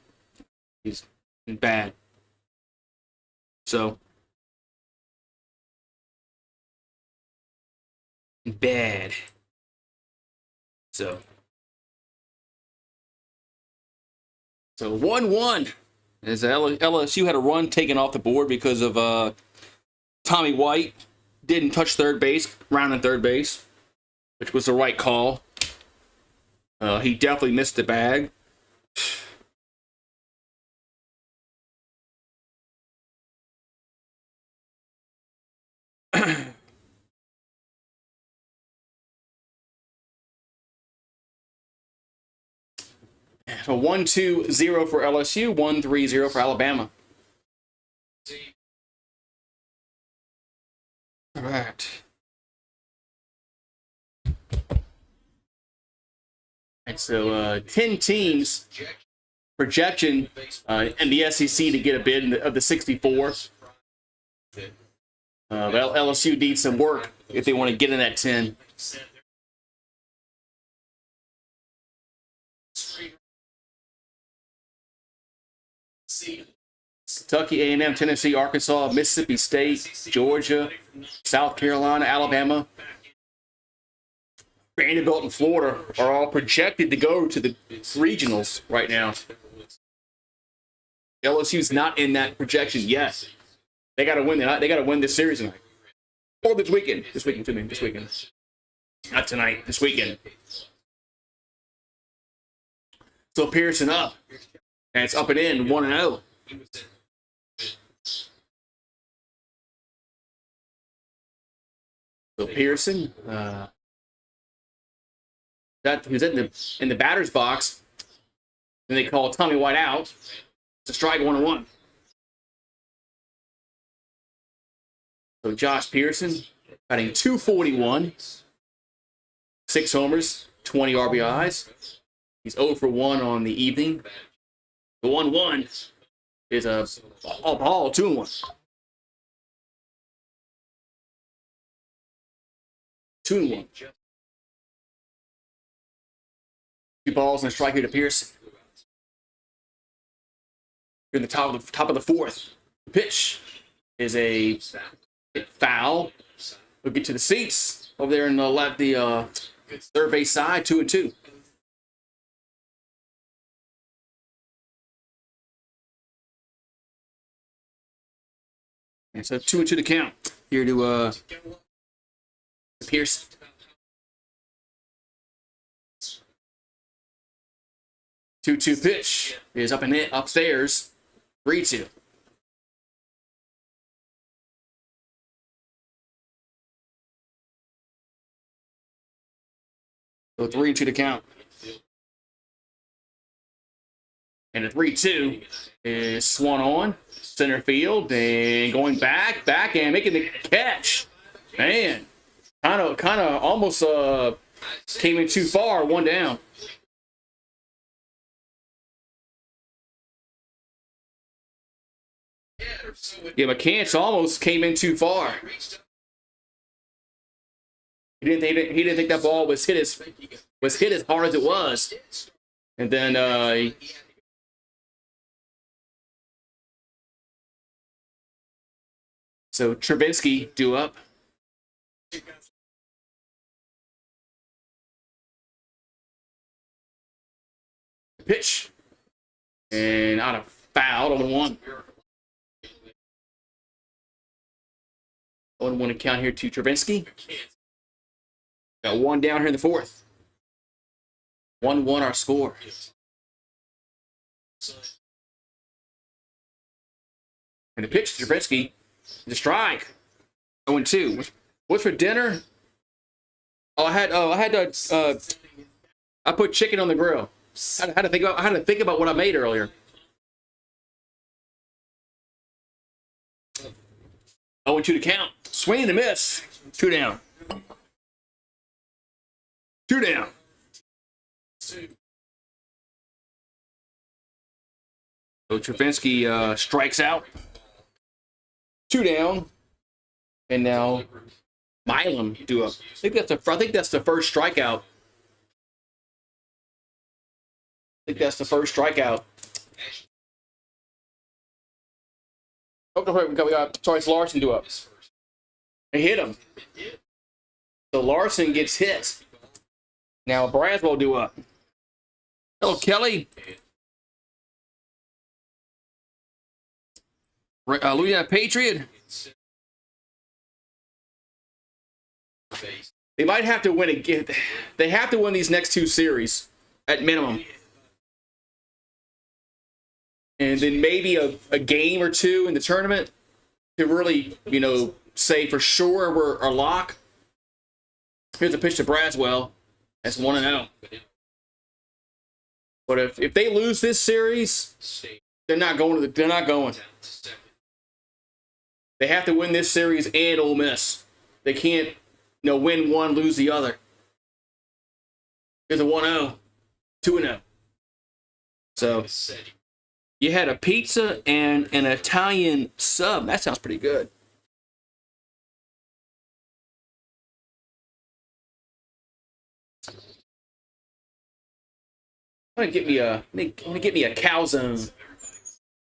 S1: bad. So bad. So 1-1 as LSU had a run taken off the board because of Tommy White didn't touch third base, rounding third base, which was the right call. He definitely missed the bag. So 1-2-0 for LSU, 1-3-0 for Alabama. All right. And so 10 teams projection in the SEC to get a bid of the 64. LSU needs some work if they want to get in that 10. Kentucky, A&M, Tennessee, Arkansas, Mississippi State, Georgia, South Carolina, Alabama, Vanderbilt, and Florida are all projected to go to the regionals right now. LSU's not in that projection yet. They got to win. They got to win this series tonight, or this weekend. This weekend, not tonight. This weekend. So Pearson up, and it's up and in 1-0. So Pearson, who's in the batter's box. Then they call Tommy White out. It's a strike, 1-1. So Josh Pearson batting .241, 6 homers, 20 RBIs. He's 0 for 1 on the evening. The 1-1 is a ball, 2-1. 2-1. 2 balls and a strike here to Pearson. In the top of the 4th. The pitch is a foul. We'll get to the seats over there in the left, the third base side, 2-2. And so 2-2 to count here to Pearson. 2-2 pitch is up and in, upstairs. 3-2. So 3-2 to count. And the 3-2 is swung on center field and going back and making the catch. Man, kind of almost came in too far. 1 down. Yeah, McCants almost came in too far. He didn't think that ball was hit as hard as it was, and then so Travinsky due up. Pitch and out of foul on 1. 1-1 to count here to Travinsky. Got 1 down here in the 4th. 1-1 our score. And the pitch to Travinsky. The strike. 0-2. What's for dinner? I put chicken on the grill. I had to think about what I made earlier. 0-2 to count. Swing and a miss. 2 down. 2 down. So Travinsky strikes out. 2 down. And now Milam due up. I think that's the first strikeout. Oh, we got Torrance Larson due up. They hit him. So Larson gets hit. Now Braswell due up. Hello, Kelly. Louisiana Patriot. They might have to win again. They have to win these next 2 series at minimum. And then maybe a game or 2 in the tournament to really, say for sure we're a lock. Here's a pitch to Braswell. That's 1-0. But if they lose this series, they're not going. They have to win this series and Ole Miss. They can't, win one, lose the other. Here's a 1-0, 2-0. So you had a pizza and an Italian sub. That sounds pretty good. I'm gonna get me a calzone.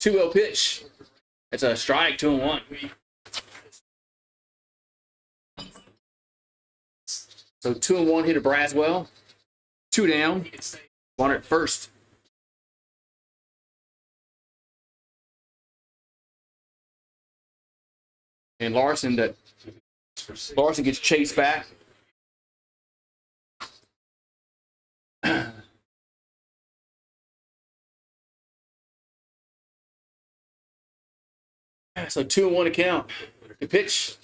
S1: 2-0 pitch. That's a strike. 2-1. So 2-1 hit to Braswell. 2 down. One at first. And Larson gets chased back. So 2-1 to count. The pitch.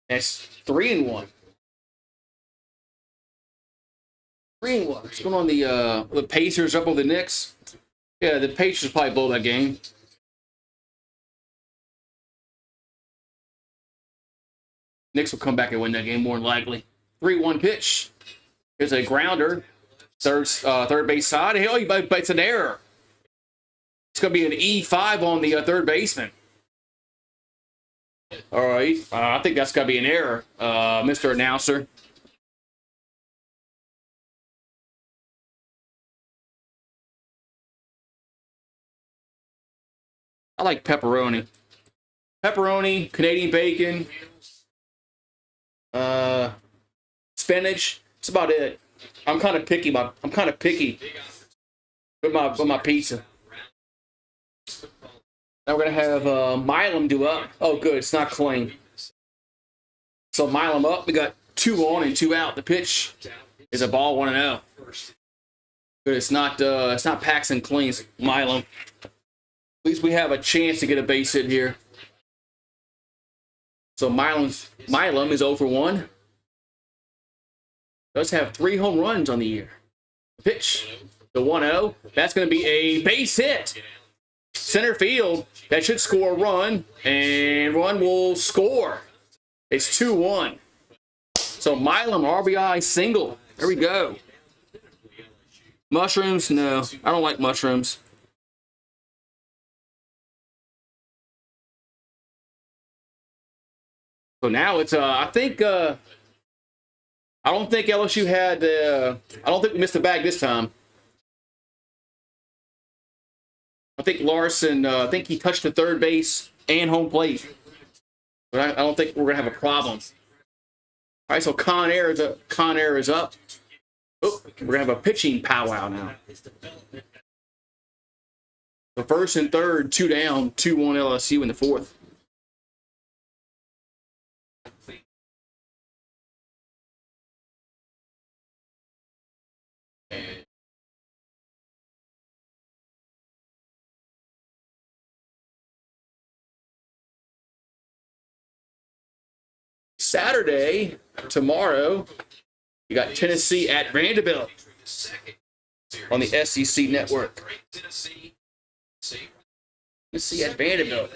S1: That's 3-1. 3-1. What's going on? The Pacers up over the Knicks. Yeah, the Pacers probably blow that game. Knicks will come back and win that game more than likely. 3-1 pitch. Here's a grounder. Third base side. Hell, but it's an error. It's going to be an E5 on the third baseman. All right. I think that's got to be an error, Mr. Announcer. I like pepperoni. Pepperoni, Canadian bacon, spinach. That's about it. I'm kind of picky. With my pizza. Now we're gonna have Milam do up. Oh, good. It's not clean. So Milam up. We got 2 on and 2 out. The pitch is a ball 1-0. But it's not Paxton Clean's Milam. At least we have a chance to get a base hit here. So Milam is 0 for 1. Does have 3 home runs on the year. Pitch, the 1-0. That's going to be a base hit. Center field. That should score a run, and run will score. It's 2-1. So Milam RBI single. There we go. Mushrooms? No, I don't like mushrooms. So now it's I don't think LSU had I don't think we missed the bag this time. I think Larson I think he touched the third base and home plate. But I don't think we're gonna have a problem. All right, so Con Air is up. Oh, we're gonna have a pitching powwow now. The first and third, 2 down, 2-1 LSU in the 4th. Saturday, tomorrow, you got Tennessee at Vanderbilt on the SEC network. Tennessee at Vanderbilt.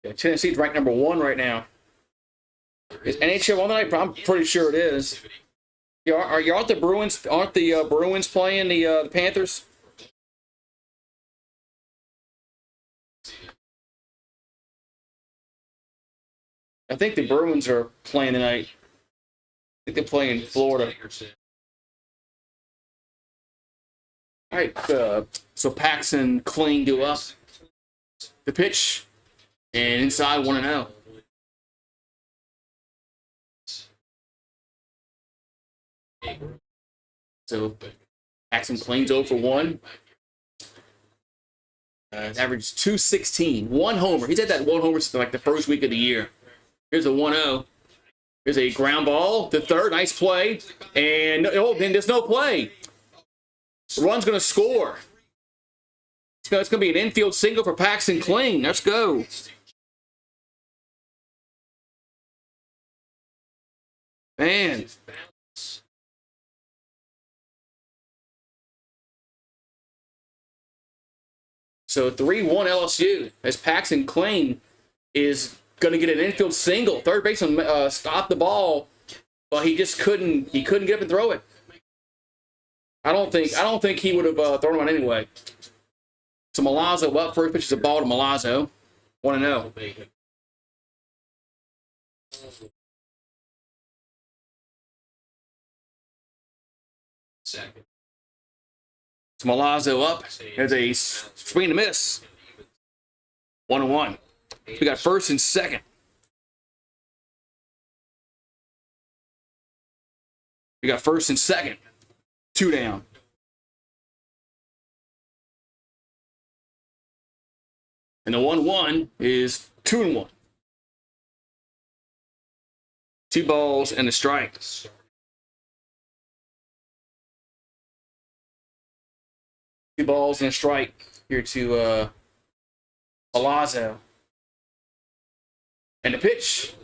S1: Yeah, Tennessee's ranked number 1 right now. Is NHL on tonight? I'm pretty sure it is. Aren't the Bruins playing the Panthers? I think the Bruins are playing tonight. I think they're playing in Florida. All right, so Paxton Clean do up. The pitch, and inside 1-0. So Paxton Clean's 0 for 1. Average 216, 1 homer. He's had that 1 homer since like the first week of the year. Here's a 1-0. Here's a ground ball. The third, nice play. And then there's no play. The run's going to score. It's going to be an infield single for Paxton Clean. Let's go. Man. So 3-1 LSU as Paxton Clean is going to get an infield single. Third baseman stopped the ball, but he just couldn't. He couldn't get up and throw it. I don't think he would have thrown one anyway. So Milazzo up. First pitch is a ball to Milazzo. 1-0. Second. So Milazzo up. There's a swing and a miss. 1-1. We got first and second. We got first and second. 2 down. And the 1-1 is 2-1. 2 balls and a strike. 2 balls and a strike here to Milazzo. And the pitch,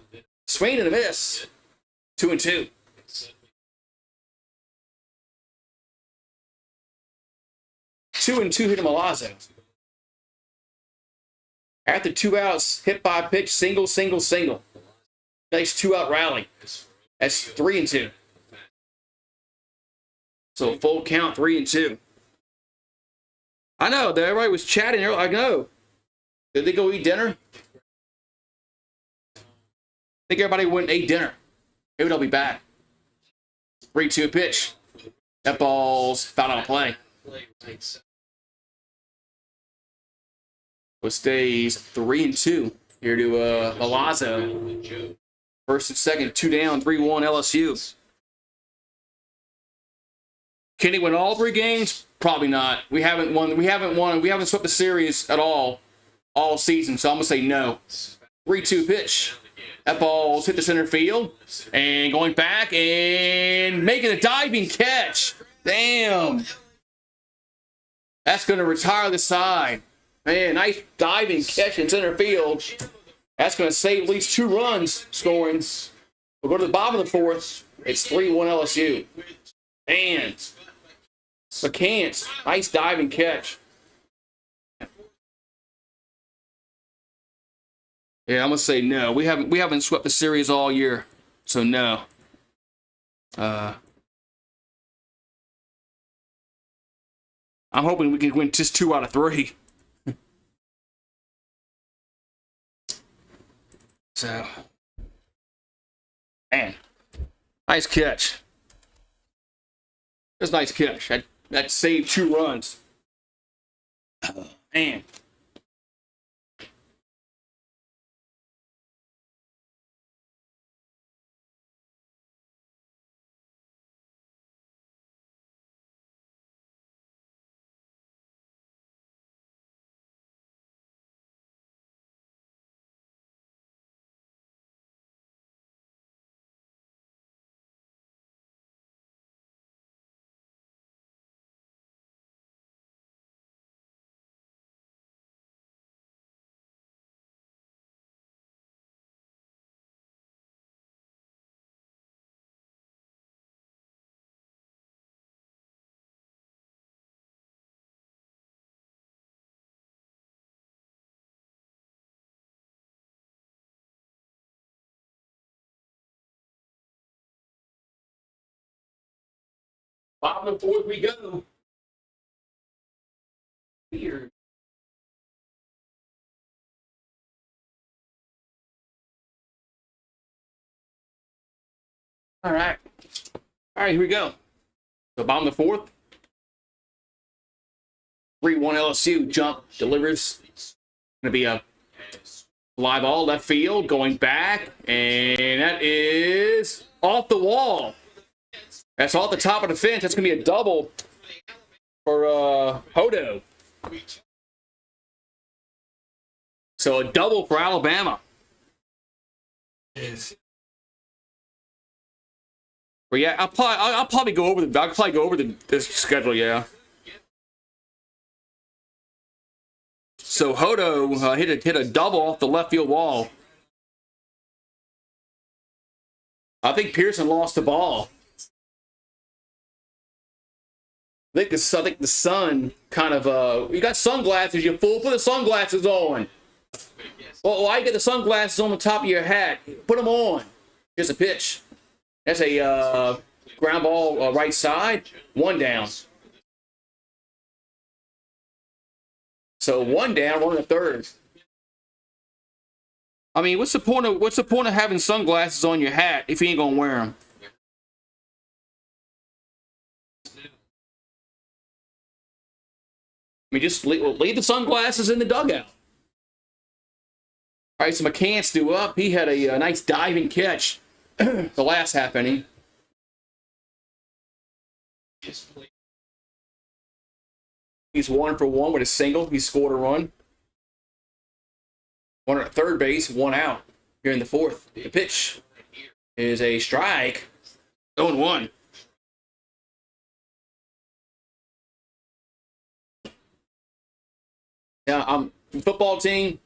S1: swing and a miss. 2-2. Two and two hit to Milazzo. After 2 outs, hit by pitch, single. Nice 2-out rally. That's 3-2. So full count, 3-2. I know, everybody was chatting. I know. Did they go eat dinner? I think everybody went and ate dinner. Maybe they'll be back. 3-2 pitch. That ball's foul out of play. It stays 3-2 here to Milazzo. First and second, 2 down, 3-1 LSU. Can he win all 3 games? Probably not. We haven't swept the series at all season, so I'm going to say no. 3-2 pitch. That ball's hit the center field. And going back and making a diving catch. Damn. That's going to retire the side. Man, nice diving catch in center field. That's going to save at least 2 runs scoring. We'll go to the bottom of the 4th. It's 3-1 LSU. Man. McCants, nice diving catch. Yeah, I'm gonna say no. We haven't swept the series all year, so no. I'm hoping we can win just 2 out of 3. So, man, nice catch. That's a nice catch. That saved 2 runs. Man. Bottom of the 4th we go. Weird. All right, here we go. So bottom of the 4th. 3-1 LSU. Jump, delivers. Going to be a live ball, left field, going back. And that is off the wall. That's off the top of the fence. That's going to be a double for Hodo. So a double for Alabama. But yeah, I'll probably go over the schedule. Yeah. So Hodo hit a double off the left field wall. I think Pearson lost the ball. I think the sun kind of, you got sunglasses, you fool. Put the sunglasses on. Well, why you get the sunglasses on the top of your hat? Put them on. Here's a pitch. That's a ground ball right side. 1 down. So 1 down, 1 1/3. I mean, what's the point of having sunglasses on your hat if you ain't gonna wear them? I mean, just leave the sunglasses in the dugout. All right, so McCants due up. He had a nice diving catch the last half inning. He's 1 for 1 with a single. He scored a run. 1 at third base, 1 out here in the 4th. The pitch is a strike. 0-1. Yeah, football team.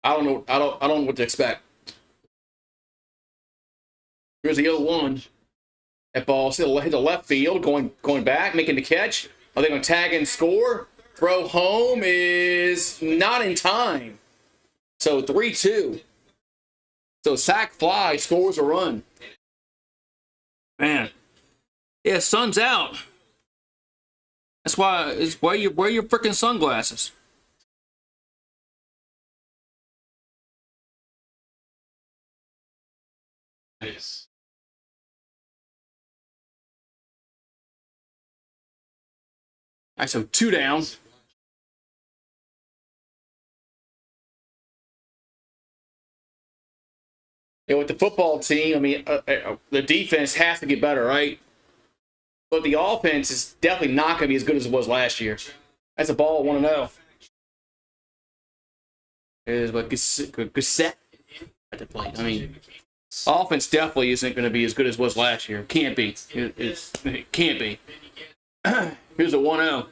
S1: I don't know. I don't know what to expect. Here's the 0-1. That ball still hit the left field, going back, making the catch. Are they going to tag and score? Throw home is not in time. So 3-2. So sack fly scores a run. Man, yeah, sun's out. That's why you wear your freaking sunglasses. Yes. right, so 2 down. And with the football team, I mean, the defense has to get better, right? But the offense is definitely not going to be as good as it was last year. That's a ball 1-0. Is what Gusset at the plate. I mean, offense definitely isn't going to be as good as it was last year. Can't be. It can't be. Here's a 1-0.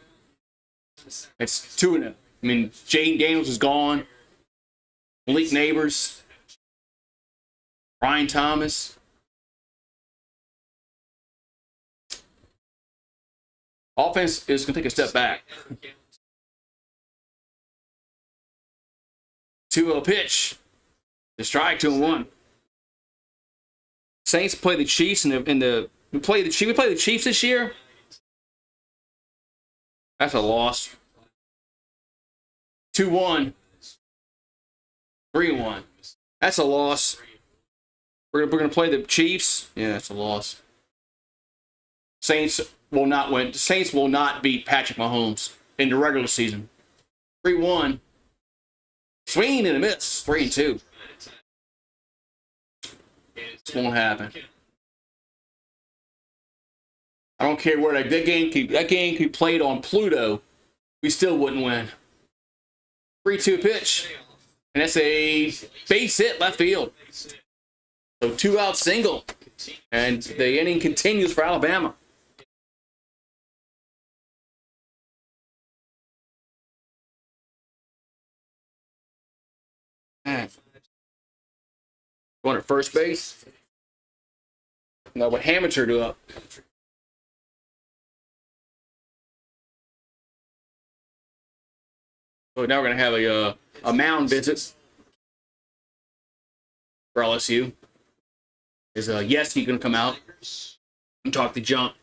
S1: It's 2-0. I mean, Jaden Daniels is gone. Malik Neighbors. Ryan Thomas. Offense is going to take a step back. 2-0 pitch. The strike, 2-1. Saints play the Chiefs we play the Chiefs this year. That's a loss. 2-1. 3-1. That's a loss. We're gonna play the Chiefs. Yeah, that's a loss. Saints will not win. The Saints will not beat Patrick Mahomes in the regular season. 3-1. Swing and a miss. 3-2. This won't happen. I don't care where that game could be played on Pluto. We still wouldn't win. 3-2 pitch. And that's a base hit left field. So 2-out single. And the inning continues for Alabama. Going to first base. Now what Hamilton do up? So now we're going to have a mound visit for LSU. Is Yesty going to come out and talk the jump?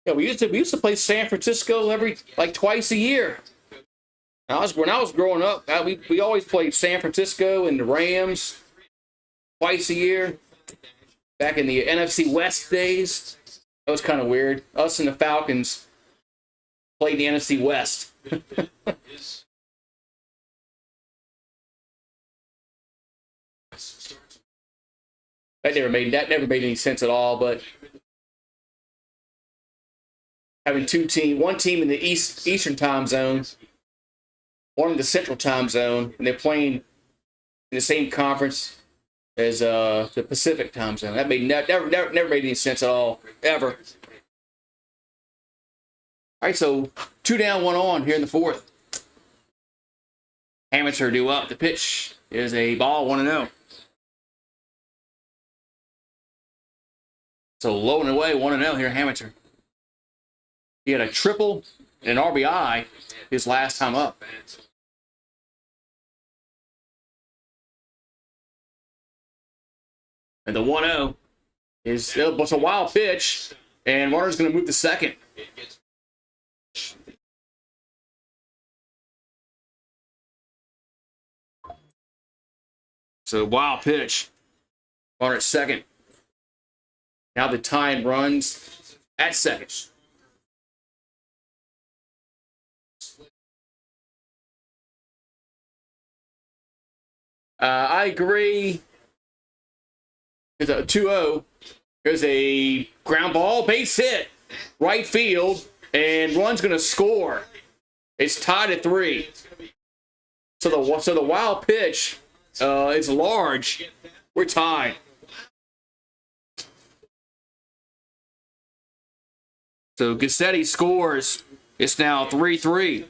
S1: Yeah, we used to play San Francisco twice a year. When I was growing up, we always played San Francisco and the Rams twice a year. Back in the NFC West days, that was kind of weird. Us and the Falcons played the NFC West. That never made any sense at all. But having one team in the Eastern time zone, one in the Central time zone, and they're playing in the same conference as the Pacific time zone. That never made any sense at all, ever. All right, so 2 down, 1 on here in the fourth. Amateur due up. The pitch is a ball, 1-0. So low and away, 1-0 here, Amateur. He had a triple and an RBI his last time up. And the 1-0 is it's a wild pitch, and runner's going to move to second. So wild pitch. Runner at second. Now the time runs at second. I agree. There's a 2-0. There's a ground ball, base hit, right field, and run's going to score. It's tied at 3. So the wild pitch is large. We're tied. So Gassetti scores. It's now 3-3.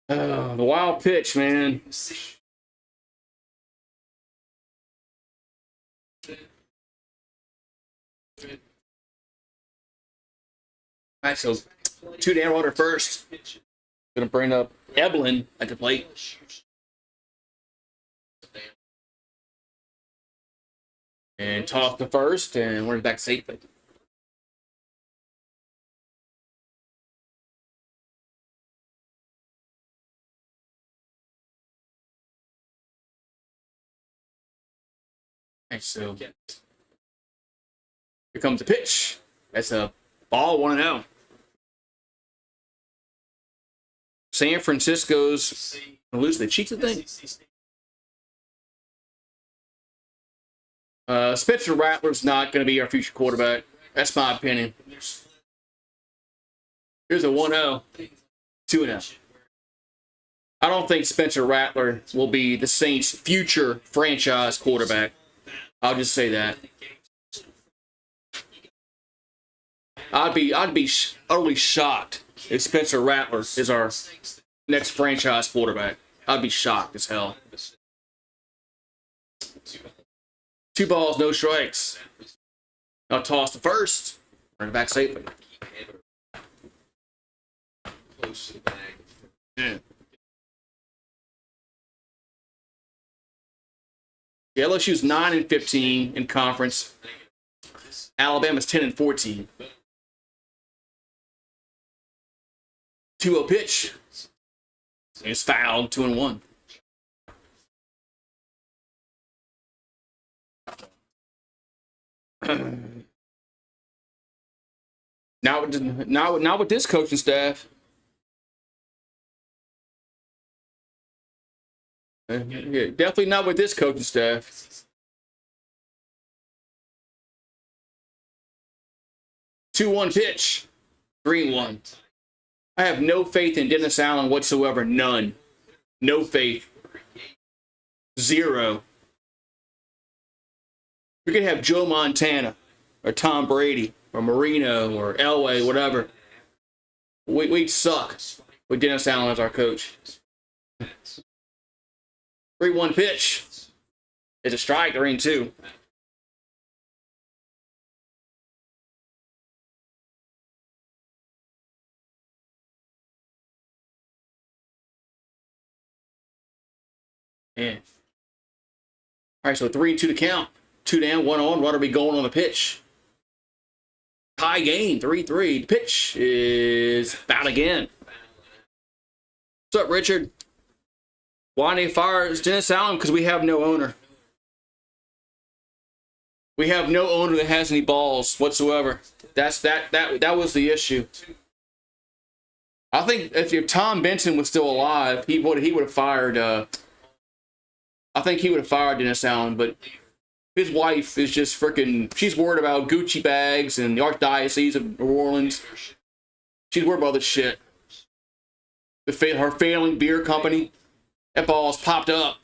S1: The wild pitch, man. All right, so 2 down, runner first. Going to bring up Eblin at the plate. And toss to first, and we're back safely. right, so here comes the pitch. That's a ball 1-0. San Francisco's lose the Chiefs, I think. Spencer Rattler's not going to be our future quarterback. That's my opinion. Here's a 1-0, 2-0. I don't think Spencer Rattler will be the Saints' future franchise quarterback. I'll just say that. I'd be utterly shocked if Spencer Rattler is our next franchise quarterback. I'd be shocked as hell. 2 balls, no strikes. I'll toss the first. Run it back safely. Yeah. LSU's 9-15 in conference. Alabama's 10-14. 2-0 pitch. It's fouled. 2-1. Not with this coaching staff. Yeah, definitely not with this coaching staff. 2-1 pitch. 3-1. I have no faith in Dennis Allen whatsoever. None. No faith. 0. We could have Joe Montana or Tom Brady or Marino or Elway, whatever. We'd suck with Dennis Allen as our coach. 3-1 pitch. It's a strike. They're in 2. Yeah. All right, so 3-2 to count. 2 down, 1 on. Runner be going on the pitch. Tie game, 3-3. The pitch is foul again. What's up, Richard? Why they fire Dennis Allen? Because we have no owner. We have no owner that has any balls whatsoever. That was the issue. I think if Tom Benson was still alive, he would have fired. I think he would have fired Dennis Allen, but his wife is just freaking. She's worried about Gucci bags and the Archdiocese of New Orleans. She's worried about this shit. Her failing beer company. That ball's popped up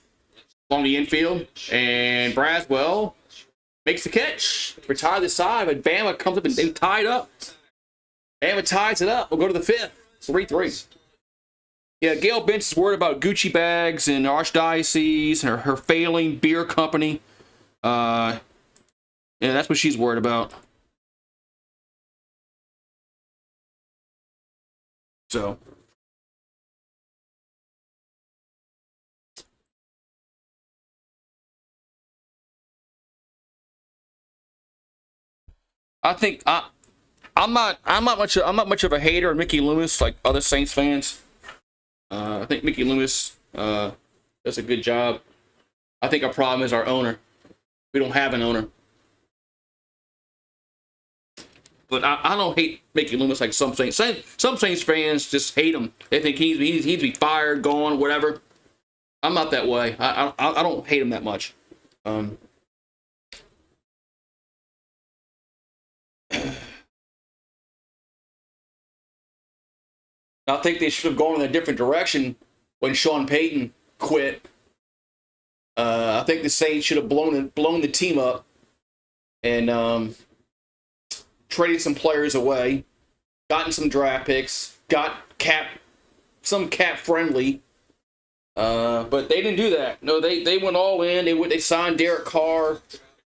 S1: along the infield, and Braswell makes the catch. We're tied the side, but Bama comes up and they tied up. Bama ties it up. We'll go to the 5th. 3-3. Yeah, Gail Bench is worried about Gucci bags and Archdiocese and her failing beer company. Yeah, that's what she's worried about. So. I think I'm not much of a hater of Mickey Loomis like other Saints fans. I think Mickey Loomis does a good job. I think our problem is our owner. We don't have an owner. But I don't hate Mickey Loomis like some Saints. Some Saints fans just hate him. They think he needs to be fired, gone, whatever. I'm not that way. I don't hate him that much. I think they should have gone in a different direction when Sean Payton quit. I think the Saints should have blown the team up and traded some players away, gotten some draft picks, got some cap friendly. But they didn't do that. No, they went all in. They signed Derek Carr.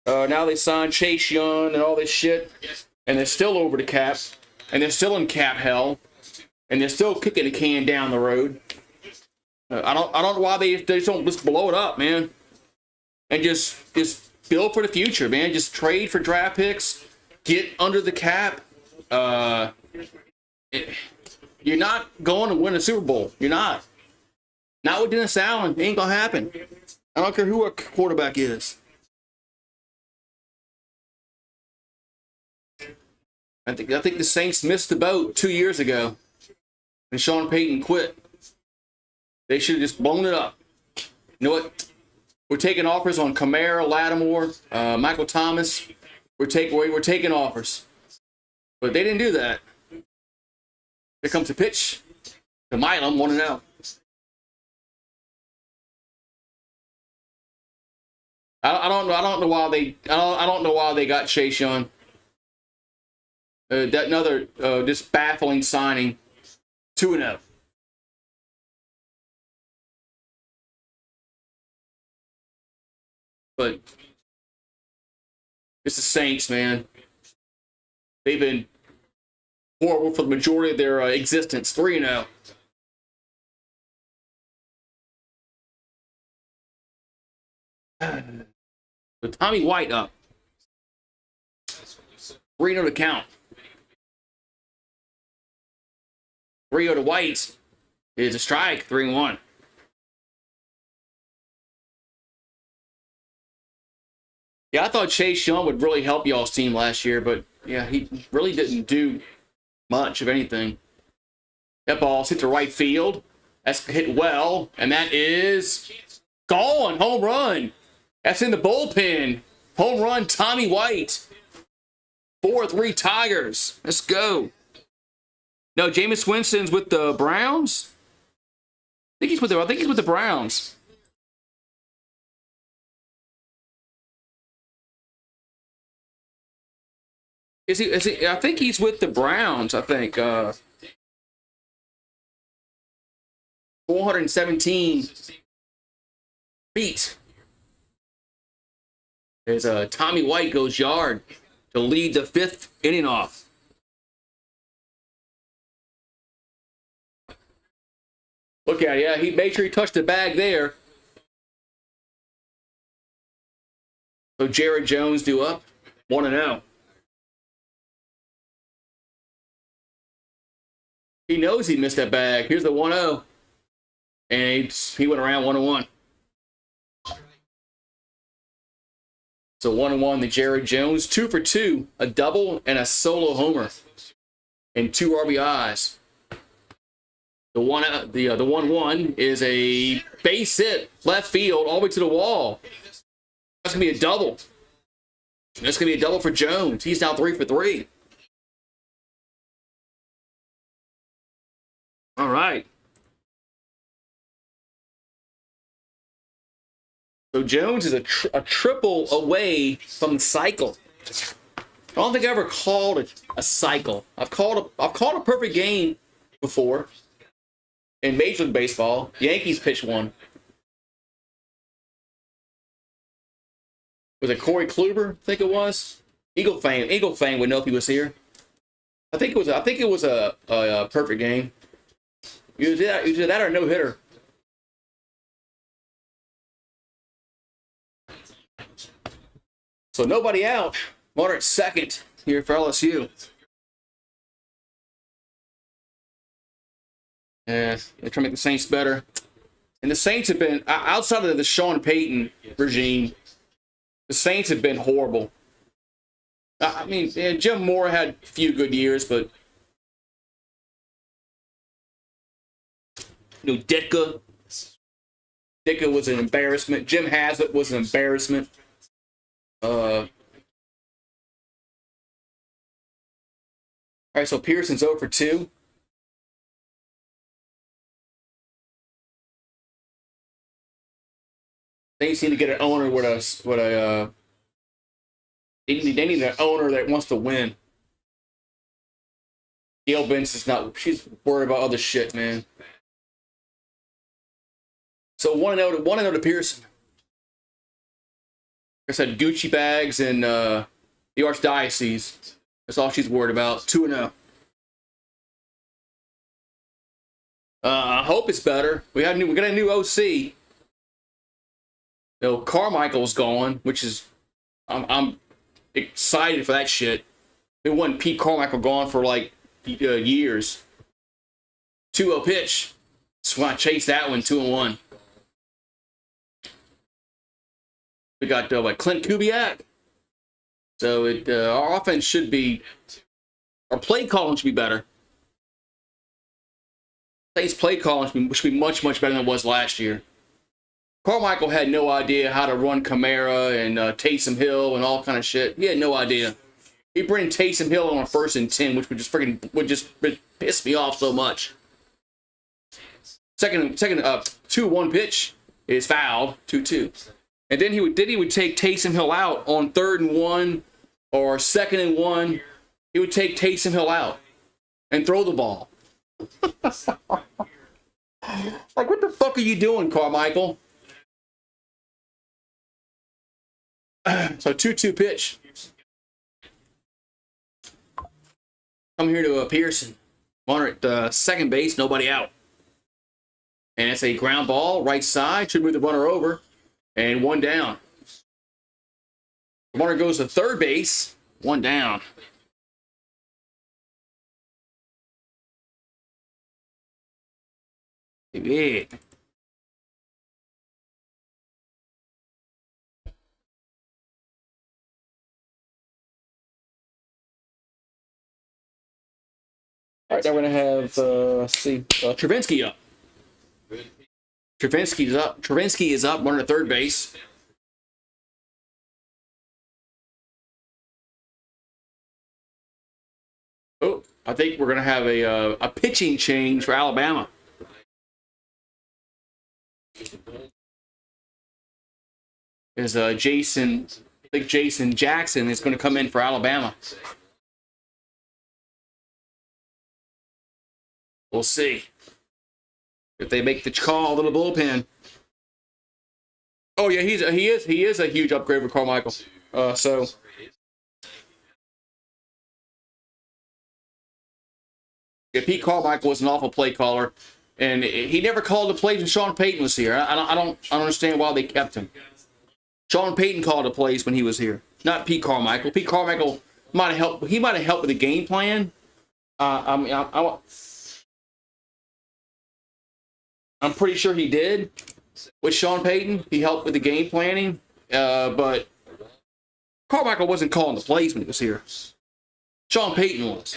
S1: Now they signed Chase Young and all this shit, and they're still over the cap, and they're still in cap hell. And they're still kicking the can down the road. I don't know why they don't just blow it up, man. And just build for the future, man. Just trade for draft picks. Get under the cap. You're not going to win a Super Bowl. You're not. Not with Dennis Allen. It ain't going to happen. I don't care who our quarterback is. I think the Saints missed the boat 2 years ago, and Sean Payton quit. They should have just blown it up. You know what? We're taking offers on Kamara, Lattimore, Michael Thomas. We're taking offers, but they didn't do that. Here comes the pitch. The Milam 1-0. I don't know why they got Chase Young. That another just baffling signing. 2-0. But it's the Saints, man. They've been horrible for the majority of their existence. 3-0. With Tommy White up. 3-0 to count. 3-0 to White is a strike. 3-1. Yeah, I thought Chase Young would really help y'all's team last year, but yeah, he really didn't do much of anything. That ball's hit to right field. That's hit well, and that is gone. Home run. That's in the bullpen. Home run, Tommy White. 4-3 Tigers. Let's go. No, Jameis Winston's with the Browns. I think he's with the Browns. Is he? I think he's with the Browns. I think 417 feet. There's Tommy White goes yard to lead the 5th inning off. Look at it. Yeah, he made sure he touched the bag there. So Jared Jones due up 1-0. He knows he missed that bag. Here's the 1-0. And he went around 1-1. So 1-1 to Jared Jones. 2 for 2. A double and a solo homer. And 2 RBIs. The 1-1 is a base hit left field all the way to the wall. That's going to be a double. That's going to be a double for Jones. He's now 3 for 3. All right. So Jones is a triple away from the cycle. I don't think I ever called a cycle. I've called a perfect game before in Major League Baseball. Yankees pitched one. Was it Corey Kluber? I think it was. Eagle fan would know if he was here. I think it was a perfect game. Either that or no hitter. So nobody out. Runner at second here for LSU. Yeah, they're trying to make the Saints better. And the Saints have been, outside of the Sean Payton regime, the Saints have been horrible. I mean, yeah, Jim Moore had a few good years, but Ditka was an embarrassment. Jim Haslett was an embarrassment. All right, so Pearson's 0 for 2. They need to get an owner they need an owner that wants to win. Gail Benson's not. She's worried about other shit, man. So 1-0 to Pearson. I said Gucci bags and the Archdiocese. That's all she's worried about. 2-0. I hope it's better. We got a new OC. Carmichael's gone, which is I'm excited for that shit. It wasn't Pete Carmichael gone for like years. 2-0 pitch. Just want to chase that one. 2-1. We got Clint Kubiak. So our offense should be Our play calling should be better. Saints play calling should be much, much better than it was last year. Carmichael had no idea how to run Kamara and Taysom Hill and all kind of shit. He had no idea. He bring Taysom Hill on a 1st and 10, which would just piss me off so much. Second 2-1 pitch is fouled, 2-2. And then he would take Taysom Hill out on 3rd and 1 or 2nd and 1. He would take Taysom Hill out and throw the ball. Like, what the fuck are you doing, Carmichael? So 2-2 pitch. Come here to Pearson. Runner at second base, nobody out. And it's a ground ball, right side. Should move the runner over. And 1 down. The runner goes to third base. 1 down. Yeah. All right, now we're going to have, Travinsky up. Travinsky is up, running to third base. Oh, I think we're going to have a pitching change for Alabama. Is Jason Jackson is going to come in for Alabama. We'll see if they make the call to the bullpen. Oh yeah, he is a huge upgrade for Carmichael. So yeah, Pete Carmichael was an awful play caller, and he never called the plays when Sean Payton was here. I don't understand why they kept him. Sean Payton called the plays when he was here, not Pete Carmichael. Pete Carmichael might have helped. He might have helped with the game plan. I'm pretty sure he did with Sean Payton. He helped with the game planning, but Carmichael wasn't calling the plays when he was here. Sean Payton was.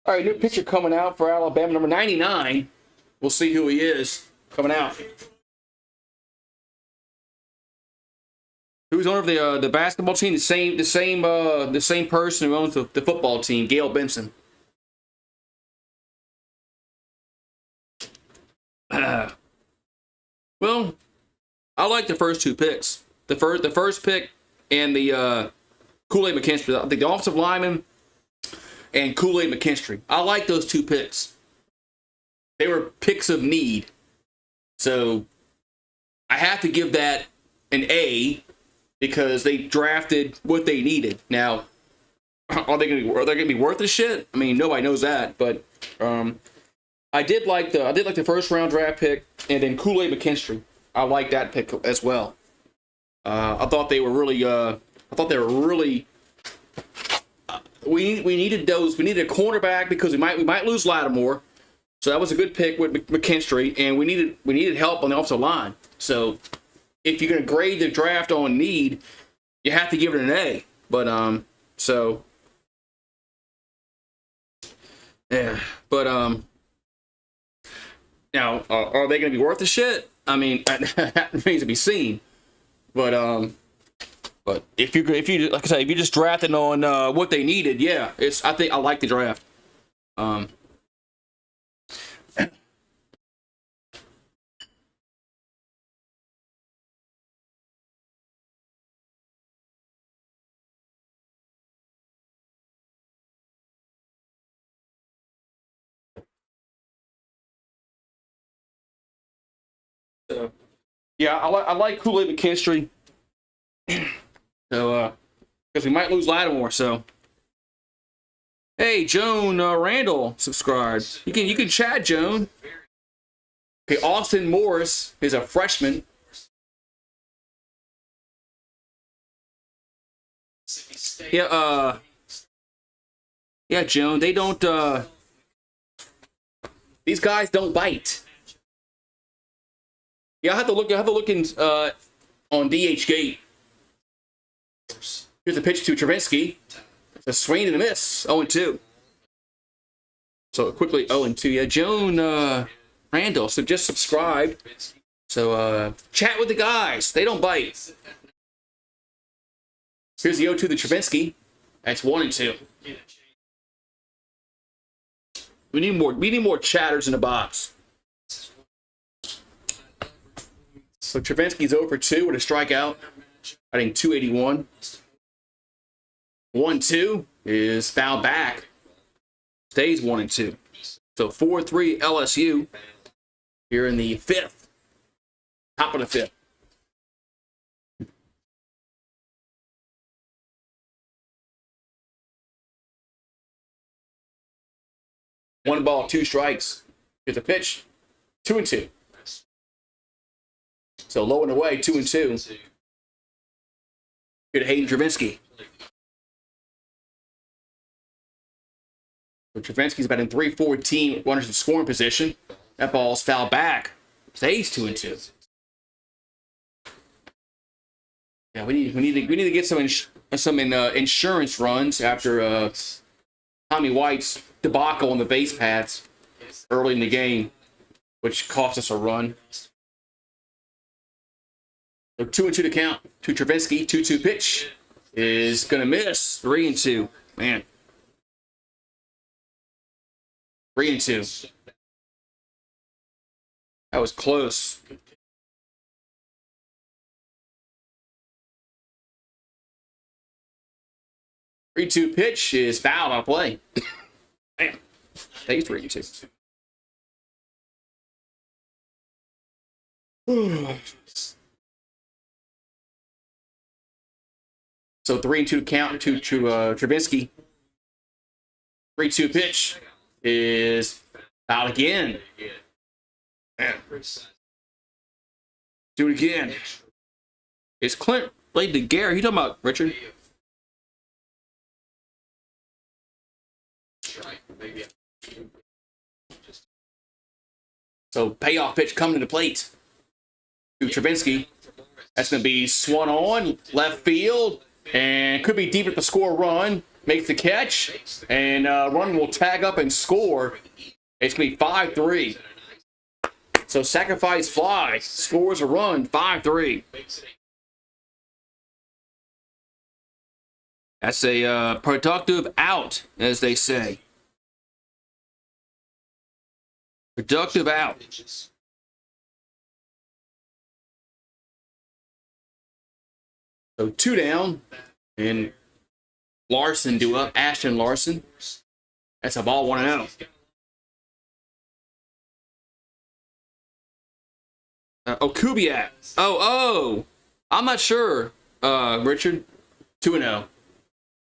S1: All right, new pitcher coming out for Alabama, number 99. We'll see who he is coming out. Who's owner of the basketball team? The same person who owns the football team, Gail Benson. Well, I like the first 2 picks. The first pick and the Kool-Aid McKinstry. I think the offensive lineman and Kool-Aid McKinstry. I like those 2 picks. They were picks of need. So I have to give that an A because they drafted what they needed. Now, are they gonna be worth the shit? I mean, nobody knows that, but I did like the first round draft pick, and then Kool-Aid McKinstry. I like that pick as well. I thought they were really. We needed those. We needed a cornerback because we might lose Lattimore, so that was a good pick with McKinstry, and we needed help on the offensive line. So if you're gonna grade the draft on need, you have to give it an A. But yeah. But now are they gonna be worth the shit? I mean, that remains to be seen. But if you like I say, if you just drafted on what they needed, yeah, I think I like the draft. So, yeah, I like Kool-Aid McKinstry. So, because we might lose Lattimore. So, hey, Joan Randall subscribed. You can chat, Joan. Okay, Austin Morris is a freshman. Yeah, yeah, Joan. They don't. These guys don't bite. Yeah, I have to look. I have to look in on DH Gate. Here's a pitch to Travinsky. It's a swing and a miss. 0-2. So quickly 0-2. Yeah, Joan Randall. So just subscribe. So chat with the guys. They don't bite. Here's the 0-2 to Travinsky. That's 1-2. We need more. We need more chatters in the box. So Travinsky's 0-2 with a strikeout. I think 281. 1-2 is foul back. Stays 1-2. So 4-3 LSU here in the fifth. Top of the fifth. One ball, two strikes. Here's a pitch. 2-2. So low and away, 2-2. Good Hayden Travinsky. So Travinsky's batting .314, runners in scoring position. That ball's fouled back. Stays 2-2. Yeah, we need to get some insurance runs after Tommy White's debacle on the base paths early in the game, which cost us a run. So 2-2 to count to Travinsky. 2-2 pitch is going to miss. 3-2. Man. 3-2. That was close. Three-two pitch is fouled on play. Man. Stays 3-2. So 3-2 count to Travinsky. 3-2 pitch is fouled again. Man. Do it again. Is Clint played to Gary? You talking about Richard? So payoff pitch coming to the plate to Travinsky. That's going to be swung on left field and could be deep at the score run. Makes the catch and run will tag up and score. It's going to be 5-3. So sacrifice fly scores a run 5-3. That's a productive out, as they say. Productive out. So 2 down, and Larson due up. Ashton Larson. That's a ball 1-0. Kubiak. I'm not sure, Richard. 2-0.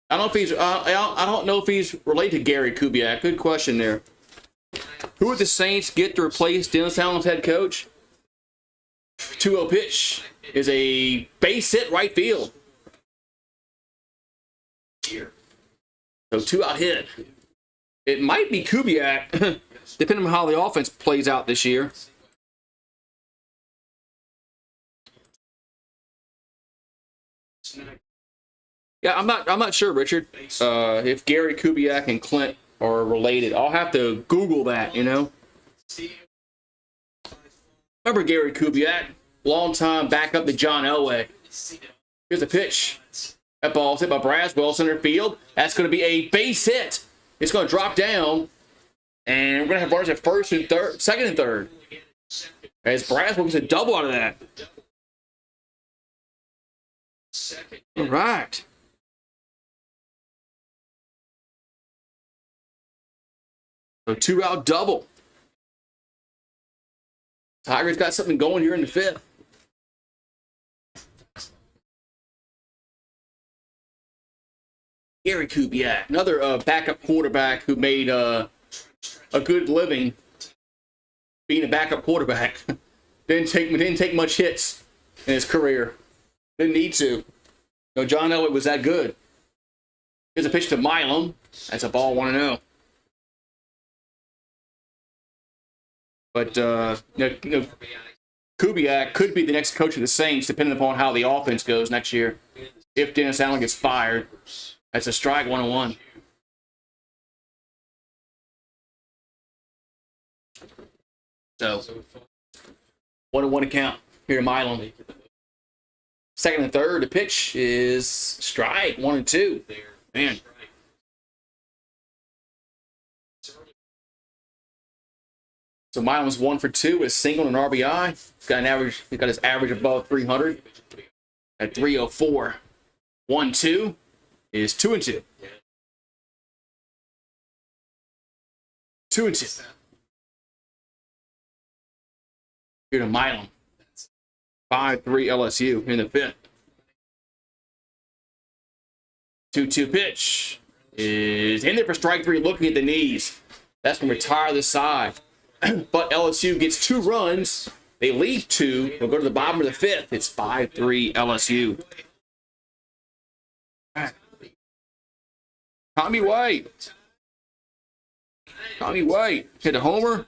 S1: I don't know if he's. I don't know if he's related to Gary Kubiak. Good question there. Who would the Saints get to replace Dennis Allen's head coach? 2-0 pitch is a base hit right field. So 2-out hit. It might be Kubiak, depending on how the offense plays out this year. Yeah, I'm not sure, Richard, if Gary Kubiak and Clint are related. I'll have to Google that, you know. Remember Gary Kubiak, long-time backup to John Elway. Here's a pitch. That ball's hit by Braswell, center field. That's going to be a base hit. It's going to drop down, and we're going to have runners at first and third, second and third. As Braswell gets a double out of that. All right. So 2-out double. Tigers got something going here in the fifth. Gary Kubiak, another backup quarterback who made a good living being a backup quarterback. didn't take much hits in his career. Didn't need to. No, John Elway was that good. Here's a pitch to Milam. That's a ball 1-0. But Kubiak could be the next coach of the Saints, depending upon how the offense goes next year. If Dennis Allen gets fired, that's a strike 101. So 1-1 account here to Milan. Second and third, the pitch is strike 1-2. Man. So Milan's 1 for 2 with a single and an RBI. He got his average above 300 at 304. 1-2 is 2-2. 2-2. Here to Milan. 5-3 LSU in the fifth. 2-2 pitch is in there for strike 3, looking at the knees. That's going to retire the side. But LSU gets 2 runs. They leave 2. We'll go to the bottom of the fifth. It's 5-3 LSU. Tommy White. Tommy White hit a homer.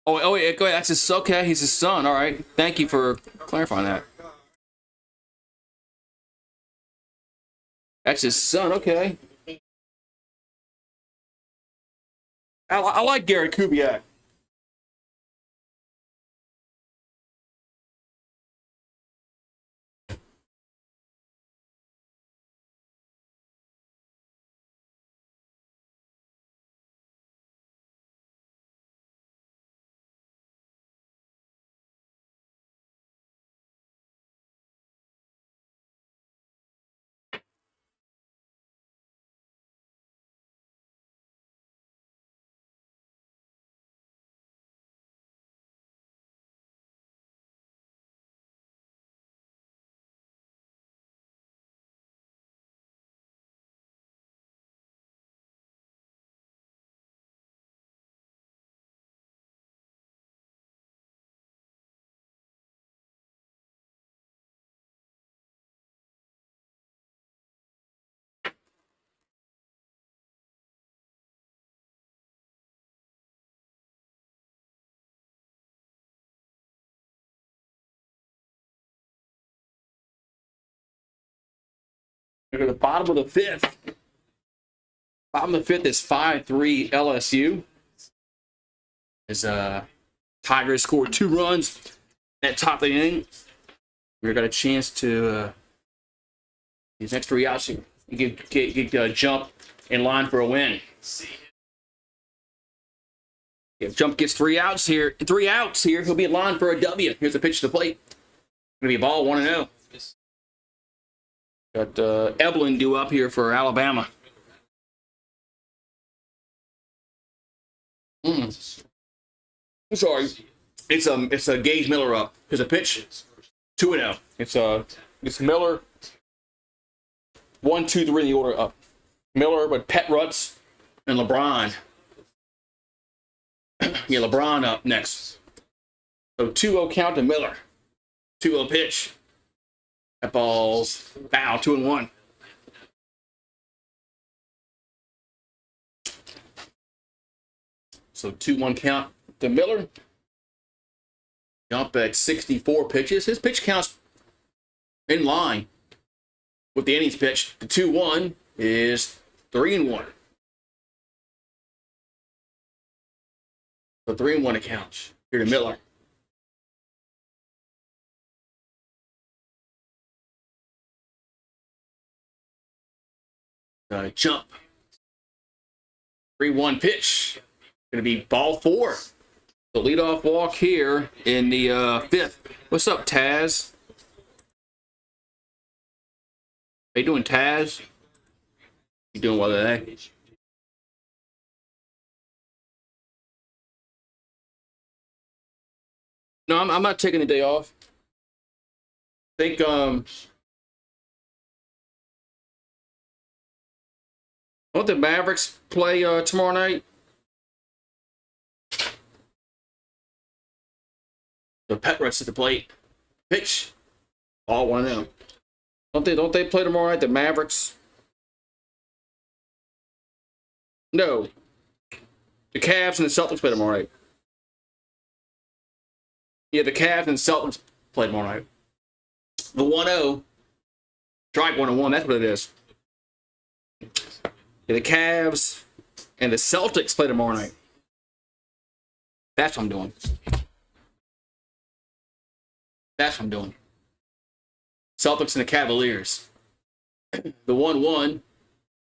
S1: Oh, yeah, go ahead. That's his. Okay, he's his son. All right. Thank you for clarifying that. That's his son. Okay. I like Gary Kubiak. We're at the bottom of the fifth. Bottom of the fifth is 5-3 LSU. As Tigers scored 2 runs at top of the inning. We've got a chance to these next 3 outs here. You get jump in line for a win. If Jump gets 3 outs here, he'll be in line for a W. Here's a pitch to the plate. Gonna be a ball 1-0. Got Evelyn due up here for Alabama. I'm sorry. It's a Gage Miller up. Here's a pitch. 2-0. It's Miller. 1, 2, 3 in the order up. Miller with Pet Rutz and LeBron. Yeah, LeBron up next. So 2-0 count to Miller. 2-0 pitch. That ball's foul, 2-1. So 2-1 count to Miller. Jump at 64 pitches. His pitch count's in line with the innings pitch. The 2-1 is 3-1. So 3-1 accounts. Here to Miller. Jump. 3-1 pitch. Going to be ball 4. The leadoff walk here in the fifth. What's up, Taz? How you doing, Taz? You doing well today? No, I'm not taking the day off. I think don't the Mavericks play tomorrow night? The Pet Rutz at the plate. Pitch. All 1-0. Don't they play tomorrow night? The Mavericks? No. The Cavs and the Celtics play tomorrow night. Yeah, the Cavs and Celtics play tomorrow night. The 1-0. Strike 1-1. That's what it is. Yeah, the Cavs and the Celtics play tomorrow night. That's what I'm doing. That's what I'm doing. Celtics and the Cavaliers. The 1-1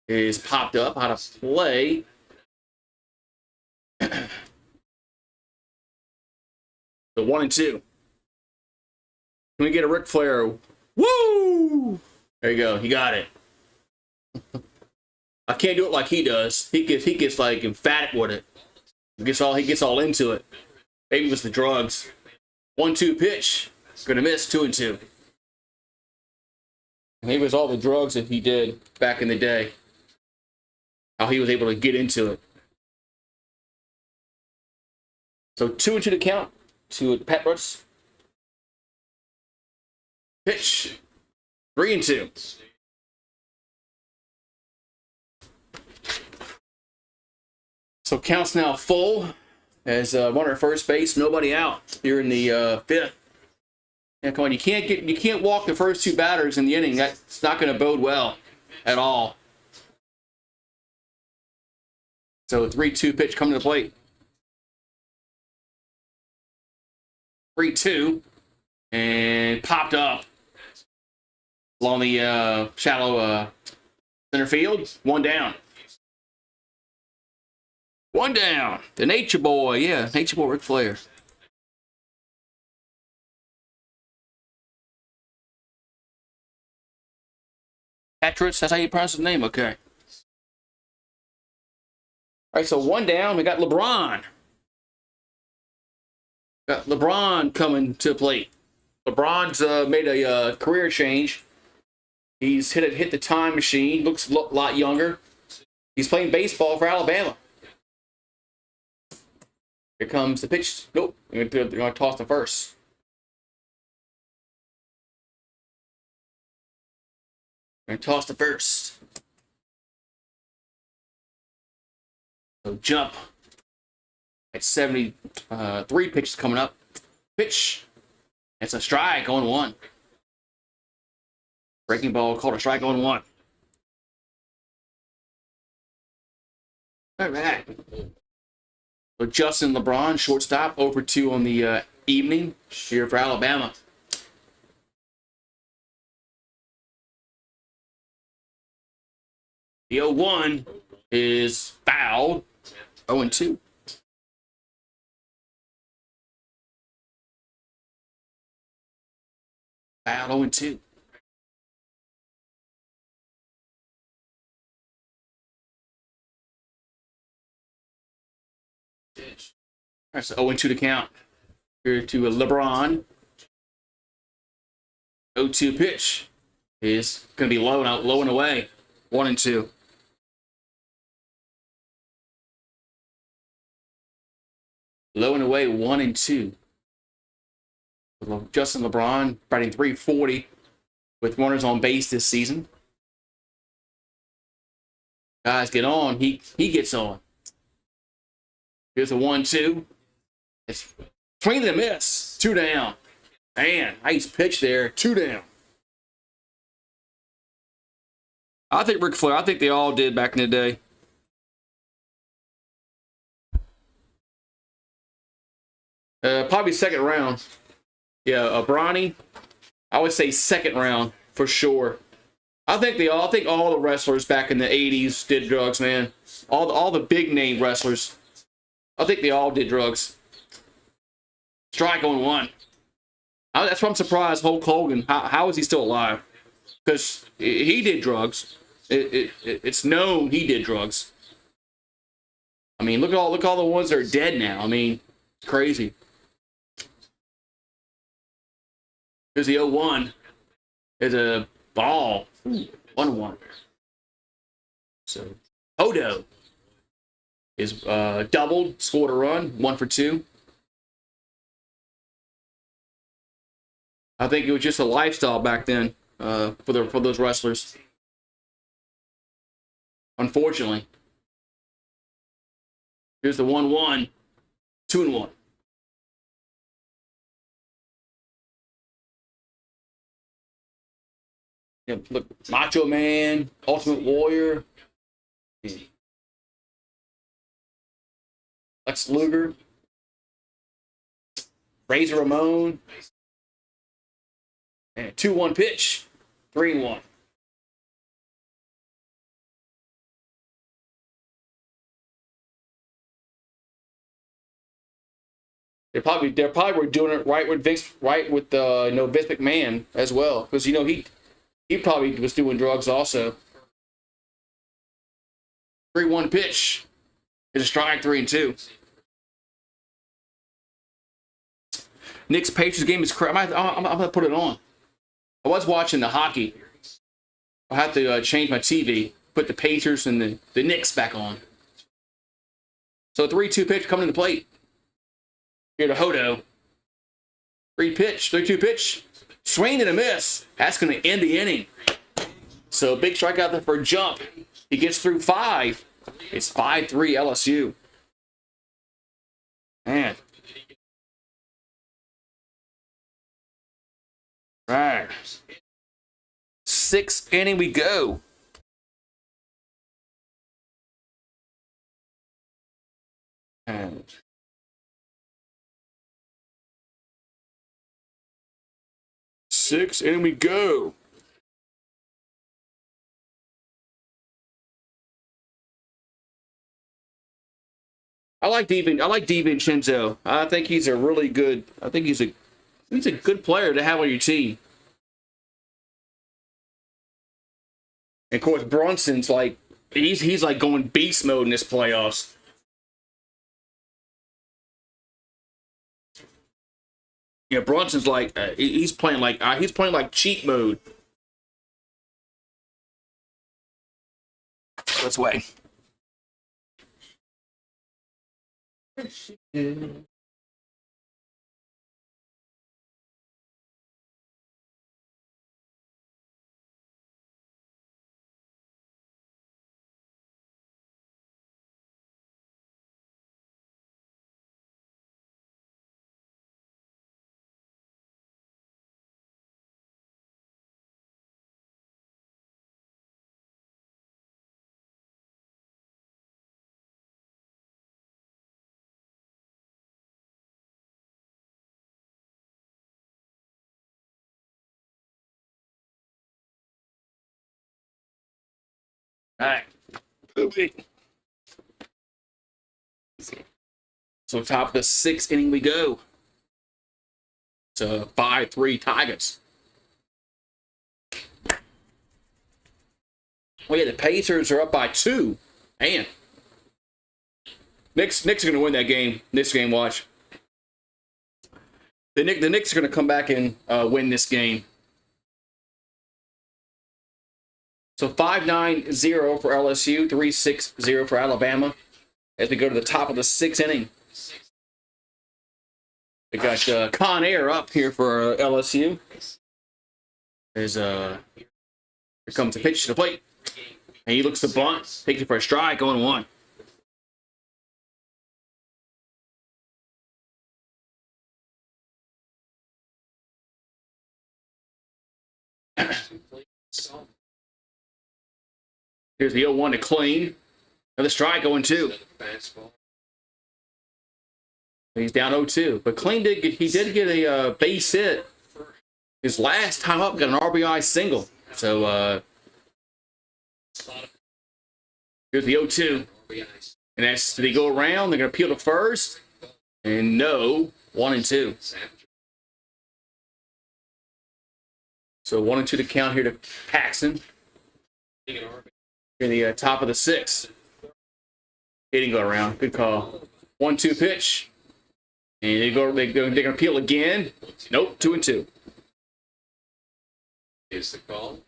S1: is popped up. How to play. The 1-2. Can we get a Ric Flair? Woo! There you go. He got it. I can't do it like he does. He gets like emphatic with it. He gets all into it. Maybe it was the drugs. 1-2 pitch. Gonna miss 2-2. Maybe it was all the drugs that he did back in the day. How he was able to get into it. So 2-2 to count to Petrus. Pitch. 3-2. So counts now full as runner at first base, nobody out here in the fifth. Yeah, come on, you can't walk the first two batters in the inning. That's not going to bode well at all. So 3-2 pitch coming to the plate. 3-2 and popped up along the shallow center field. One down. One down. The Nature Boy. Yeah, Nature Boy Ric Flair. Petrus, that's how you pronounce his name. Okay. All right, so one down. We got LeBron. Got LeBron coming to the plate. LeBron's made a career change. He's hit the time machine. Looks a lot younger. He's playing baseball for Alabama. Here comes the pitch. Nope. They're going to toss the first. They're going to toss the first. So jump. At 73 pitches coming up. Pitch. It's a strike on 1. Breaking ball called a strike on 1. All right. So Justin LeBron, shortstop, over 2 on the evening here for Alabama. The 0-1 is fouled. 0-2. Foul 0-2. All right, so 0-2 to count. Here to LeBron. 0-2 pitch is going to be low and away. 1-2. Low and away, 1-2. Justin LeBron batting .340 with runners on base this season. Guys, get on. He gets on. Here's a 1-2. It's swing and a miss. 2 down. Man, nice pitch there. 2 down. I think Ric Flair. I think they all did back in the day. Probably second round. Yeah, Bronny, I would say second round for sure. I think all the wrestlers back in the 80s did drugs, man. All the big name wrestlers. I think they all did drugs. Strike on 1. That's why I'm surprised Hulk Hogan. How is he still alive? Because he did drugs. It's known he did drugs. I mean, look at all the ones that are dead now. I mean, it's crazy. Here's the 0-1. There's a ball. 1-1. So, Odo is doubled, scored a run, 1 for 2. I think it was just a lifestyle back then for those wrestlers. Unfortunately. Here's the 1-1, 2-1. Yeah, look, Macho Man, Ultimate Warrior, Lex Luger, Razor Ramon, and a 2-1 pitch, 3-1. They probably were doing it right with Vince Vince McMahon as well, because he probably was doing drugs also. 3-1 pitch is a strike, 3-2. Knicks Patriots game is crazy. I'm gonna put it on. I was watching the hockey. I have to change my TV, put the Patriots and the Knicks back on. So 3-2 pitch coming to the plate. Here to Hodo. 3-2 pitch. Swing and a miss. That's going to end the inning. So big strikeout there for a jump. He gets through 5. It's 5-3 LSU. Man. All right. 6th inning we go. And 6th inning we go. I like DiVincenzo. I think he's a really good. I think he's a good player to have on your team. And of course, Brunson's like he's like going beast mode in this playoffs. Yeah, Brunson's like he's playing like cheat mode. Let's wait. All right. So top of the 6th inning we go. It's a 5-3 Tigers. Oh yeah, the Pacers are up by 2. Man. Knicks are going to win that game. This game, watch. The Knicks are going to come back and win this game. So 5-9-0 for LSU, 3-6-0 for Alabama. As we go to the top of the 6th inning. We got Con Air up here for LSU. Here comes the pitch to the plate. And he looks to bunt, takes it for a strike, going 1. Here's the 0-1 to Clean. Another strike, going 2. He's down 0-2. But Clean did get a base hit. His last time up, got an RBI single. So here's the 0-2. And that's, they go around, they're going to peel to first. And no, 1-2. So 1-2 to count here to Paxton. In the top of the 6th. He didn't go around. Good call. 1-2 pitch. And they're going to peel again. Nope, 2-2. Is the call.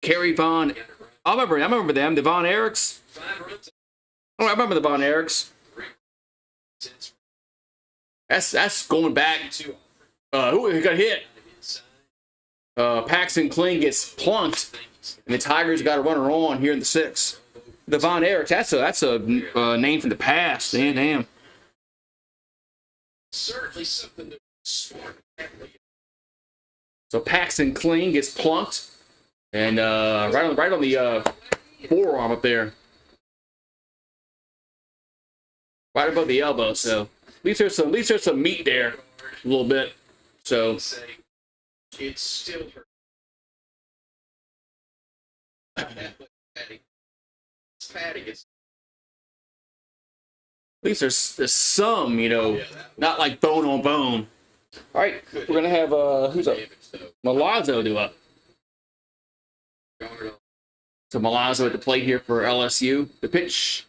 S1: Kerry Von. I remember them. The Von Erichs. Oh, I remember the Von Erichs. That's going back to who got hit? Paxton Kling gets plunked, and the Tigers got a runner on here in the 6th. The Von Erichs, that's a name from the past. Damn. Certainly something to smart. So Paxton Kling gets plunked, and right on the forearm up there, right above the elbow. So at least there's some meat there, a little bit. So it's still hurt. At least there's some, not like bone on bone. All right, we're gonna have who's up? Milazzo do up. So Milazzo at the plate here for LSU. The pitch,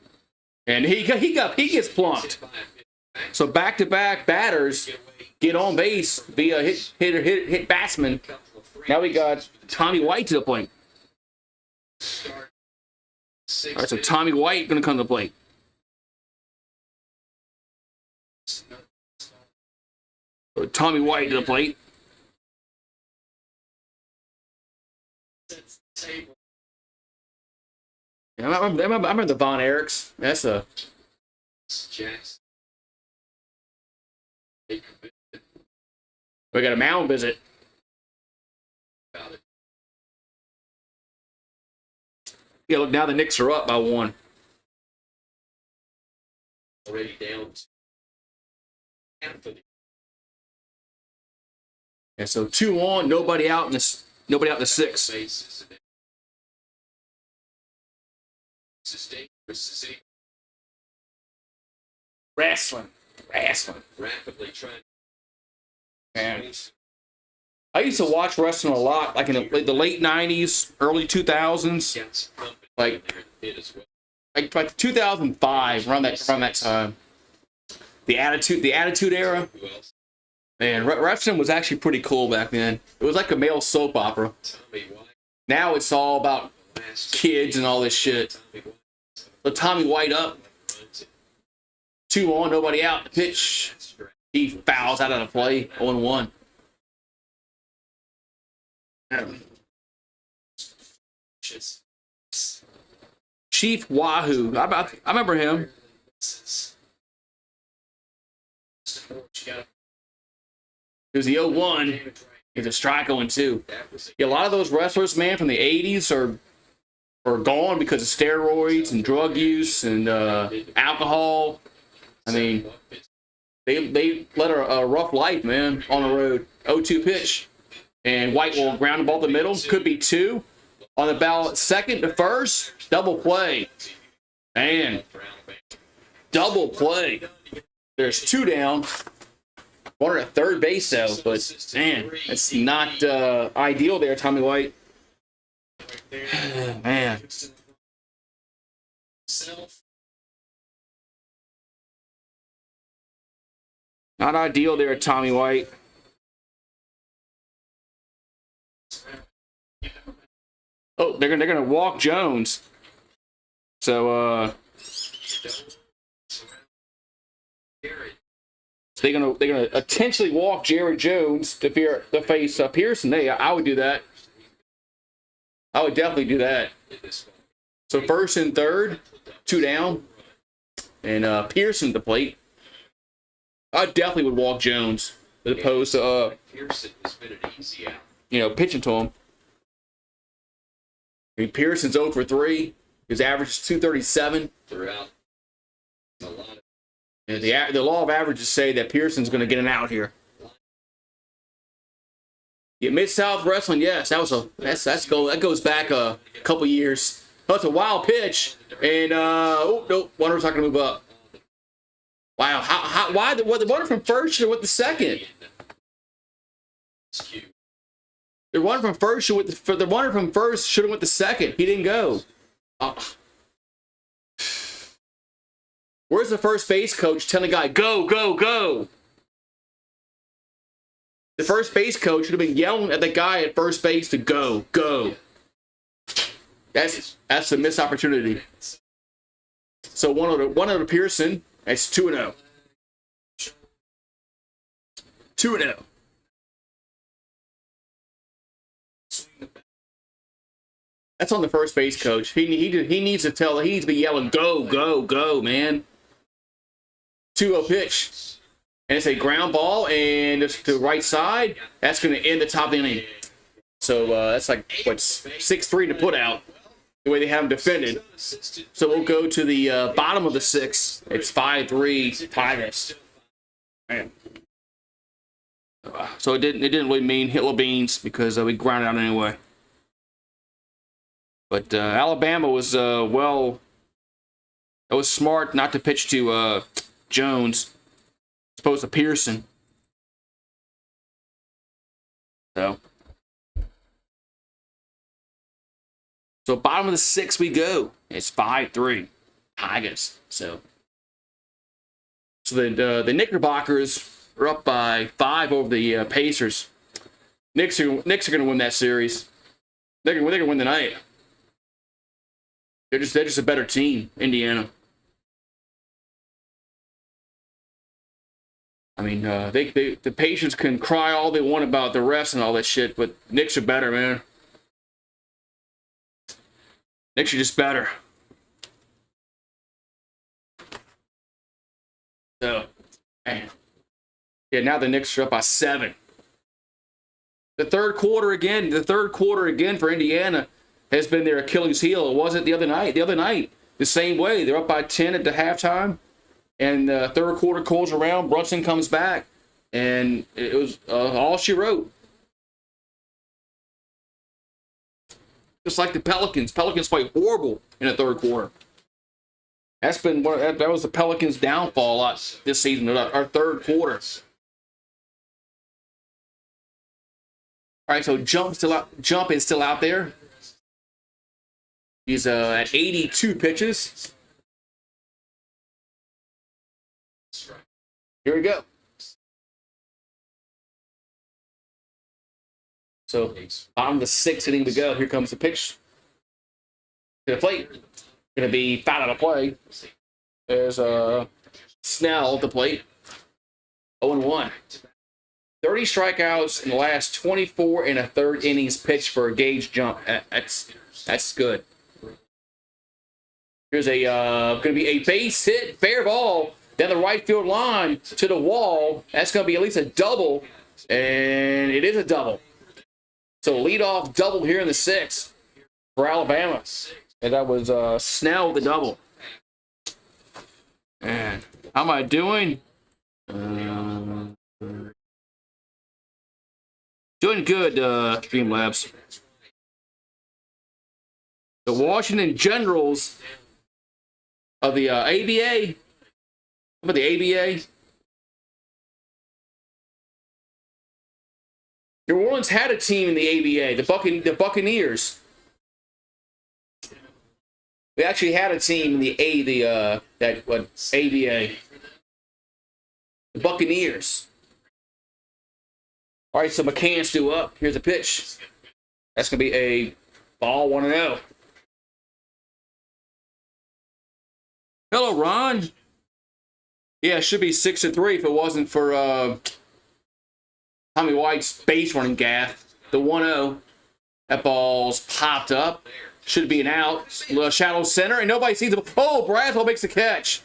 S1: and he gets plunked. So back-to-back batters get on base via hit batsman. Now we got Tommy White to the plate. All right, so Tommy White gonna come to the plate. So Tommy White to the plate. Yeah, I remember the Von Erichs. That's a. We got a mound visit. Yeah, look, now the Knicks are up by 1. Already down. And so 2 on, nobody out in the 6th. Wrestling. Rapidly trying. Man, I used to watch wrestling a lot, like in the late 90s, early 2000s, like 2005, around that time. The Attitude Era. Man, wrestling was actually pretty cool back then. It was like a male soap opera. Now it's all about kids and all this shit. So Tommy White up. 2 on, nobody out. The pitch. He fouls out of the play. 0-1. Chief Wahoo. I remember him. There's the 0-1. He's a strike 0-2. Yeah, a lot of those wrestlers, man, from the 80s are gone because of steroids and drug use and alcohol. I mean, they led a rough life, man, on the road. 0-2 pitch. And White will ground the ball to the middle. Could be 2. On the ballot, 2nd to 1st. Double play. Man. Double play. There's 2 down. Runner at third base, though. But, man, that's not ideal there, Tommy White. Man. Not ideal there, Tommy White. Oh, they're gonna walk Jones. So they're gonna intentionally walk Jerry Jones to face Pearson. Hey, I would do that. I would definitely do that. So 1st and 3rd, 2 down, and Pearson at the plate. I definitely would walk Jones as opposed to pitching to him. I mean, Pearson's 0 for 3. His average is 237. Throughout. The law of averages say that Pearson's going to get an out here. Yeah, Mid-South Wrestling, yes, that goes back a couple years. That's a wild pitch, and nope, runner's not going to move up. Wow, why the runner from first should have went the second? The runner from first should have went the second. He didn't go. Where's the first base coach telling the guy, go, go, go? The first base coach should have been yelling at the guy at first base to go, go. That's a missed opportunity. So 1-0 to Pearson. That's 2-0. 2-0. That's on the first base coach. He needs to tell. He needs to be yelling, "Go, go, go, man!" 2-0 pitch, and it's a ground ball, and it's to the right side. That's going to end the top of the inning. So that's like what 6-3 to put out. The way they have them defended. So we'll go to the bottom of the 6th. It's 5-3 Tigers. Man. So it didn't really mean Hitler beans because we grounded out anyway. But Alabama was it was smart not to pitch to Jones, as opposed to Pearson. So bottom of the 6th we go. It's 5-3 Tigers. So the Knickerbockers are up by 5 over the Pacers. Knicks are going to win that series. They're going to win the night. They're just a better team, Indiana. I mean, the Pacers can cry all they want about the refs and all that shit, but Knicks are better, man. Knicks are just better. So, man. Yeah, now the Knicks are up by 7. The third quarter again for Indiana has been their Achilles heel. It wasn't the other night. The other night, the same way. They're up by 10 at the halftime, and the third quarter comes around. Brunson comes back, and it was all she wrote. Just like the Pelicans. Pelicans played horrible in the third quarter. That was the Pelicans' downfall a lot this season, our third quarter. All right, so Jump is still out there. He's at 82 pitches. Here we go. So, bottom of the 6th inning we go. Here comes the pitch to the plate. Going to be foul out of play. There's Snell at the plate. 0-1. 30 strikeouts in the last 24 and a third innings pitched for a Gage Jump. That's good. Here's going to be a base hit, fair ball down the right field line to the wall. That's going to be at least a double, and it is a double. So leadoff double here in the 6th for Alabama. And that was Snell with the double. And how am I doing? Doing good, Streamlabs. The Washington Generals of the ABA. How about the ABA? New Orleans had a team in the ABA, the Buccaneers. We actually had a team in the ABA. The Buccaneers. All right, so McCann's due up. Here's a pitch. That's going to be a ball 1-0. Hello, Ron. Yeah, it should be 6-3 if it wasn't for Tommy White's base running gaff. The 1-0. That ball's popped up. Should be an out. Shallow center, and nobody sees the ball. Oh, Braswell makes the catch.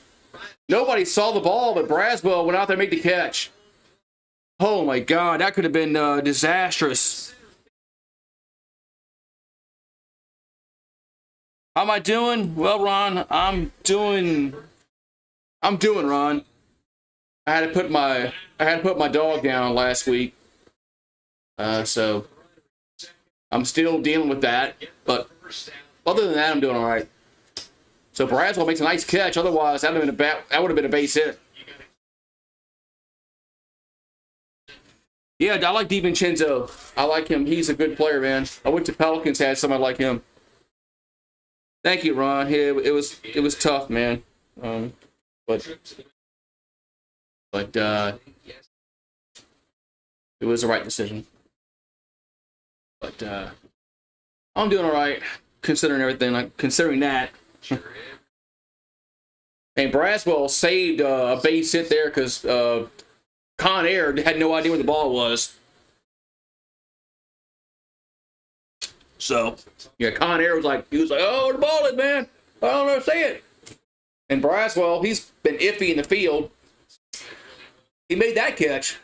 S1: Nobody saw the ball, but Braswell went out there and made the catch. Oh, my God. That could have been disastrous. How am I doing? Well, Ron, I'm doing, Ron. I had to put my dog down last week. So I'm still dealing with that, but other than that, I'm doing all right. So Braswell makes a nice catch. Otherwise, that would have been a base hit. Yeah, I like DiVincenzo. I like him. He's a good player, man. I went to Pelicans, had somebody like him. Thank you, Ron. Yeah, it was tough, man. But it was the right decision. But I'm doing all right, considering everything. Considering that. And Braswell saved a base hit there because Con Air had no idea where the ball was. So, yeah, Con Air was like, oh, the ball is, man. I don't understand it. And Braswell, he's been iffy in the field. He made that catch.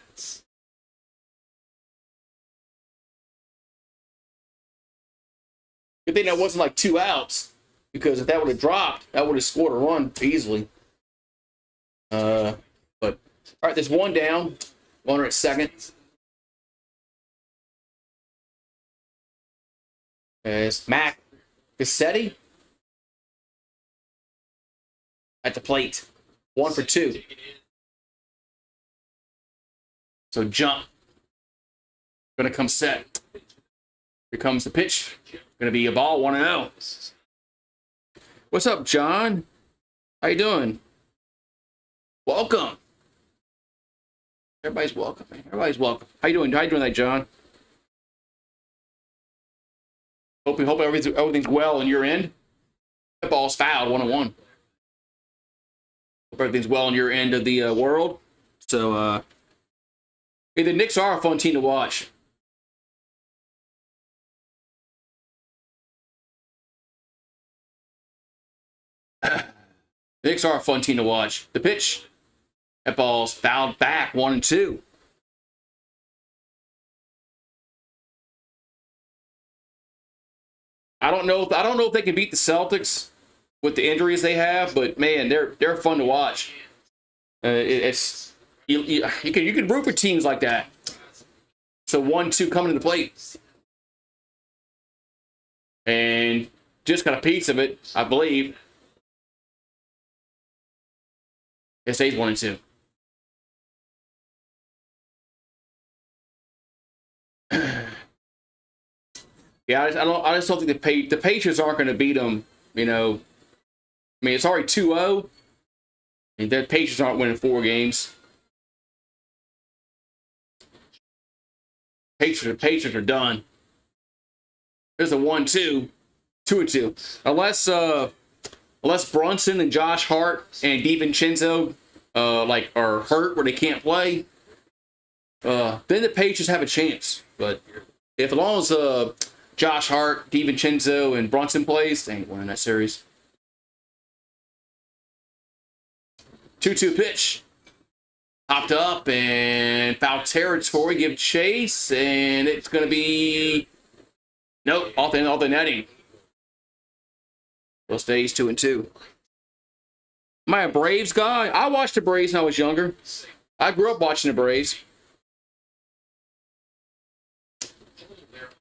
S1: Good thing that wasn't like 2 outs, because if that would have dropped, that would have scored a run easily. But all right, there's one down, runner at second. It's Mac Cassetti at the plate, 1 for 2. So jump, gonna come set. Here comes the pitch. Gonna be a ball, 1-0. What's up, John? How you doing? Welcome. Everybody's welcome, man. Everybody's welcome. How you doing? How you doing, that John? Hope everything's well on your end. That ball's fouled, 1-1. Hope everything's well on your end of the world. So, hey, the Knicks are a fun team to watch. The Knicks are a fun team to watch. The pitch, that ball's fouled back, 1-2. I don't know if they can beat the Celtics with the injuries they have, but man, they're fun to watch. You can root for teams like that. So 1-2 coming to the plate, and just got a piece of it, I believe. It stays 1-2. Yeah, I just don't think the Patriots aren't going to beat them. You know, I mean, it's already 2-0, and the Patriots aren't winning 4 games. Patriots are done. There's a 1-2, 2-2. Unless Brunson and Josh Hart and DiVincenzo are hurt where they can't play, then the Patriots have a chance. But if as long as Josh Hart, DiVincenzo, and Brunson plays, they ain't winning that series. 2-2 pitch. Popped up and foul territory. Give chase, and it's going to be nope, off the netting. Well, stays 2-2. Am I a Braves guy? I watched the Braves when I was younger. I grew up watching the Braves.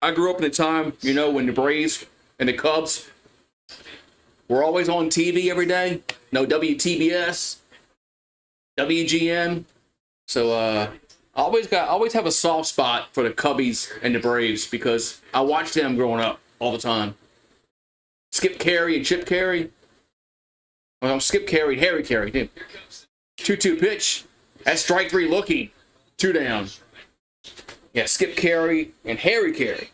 S1: I grew up in a time, when the Braves and the Cubs were always on TV every day. No WTBS, WGN. So I always have a soft spot for the Cubbies and the Braves because I watched them growing up all the time. Skip Carey and Chip Carey. Well, Skip Carey, Harry Carey. 2-2 pitch. That's strike 3 looking. 2 down. Yeah, Skip Carey and Harry Carey.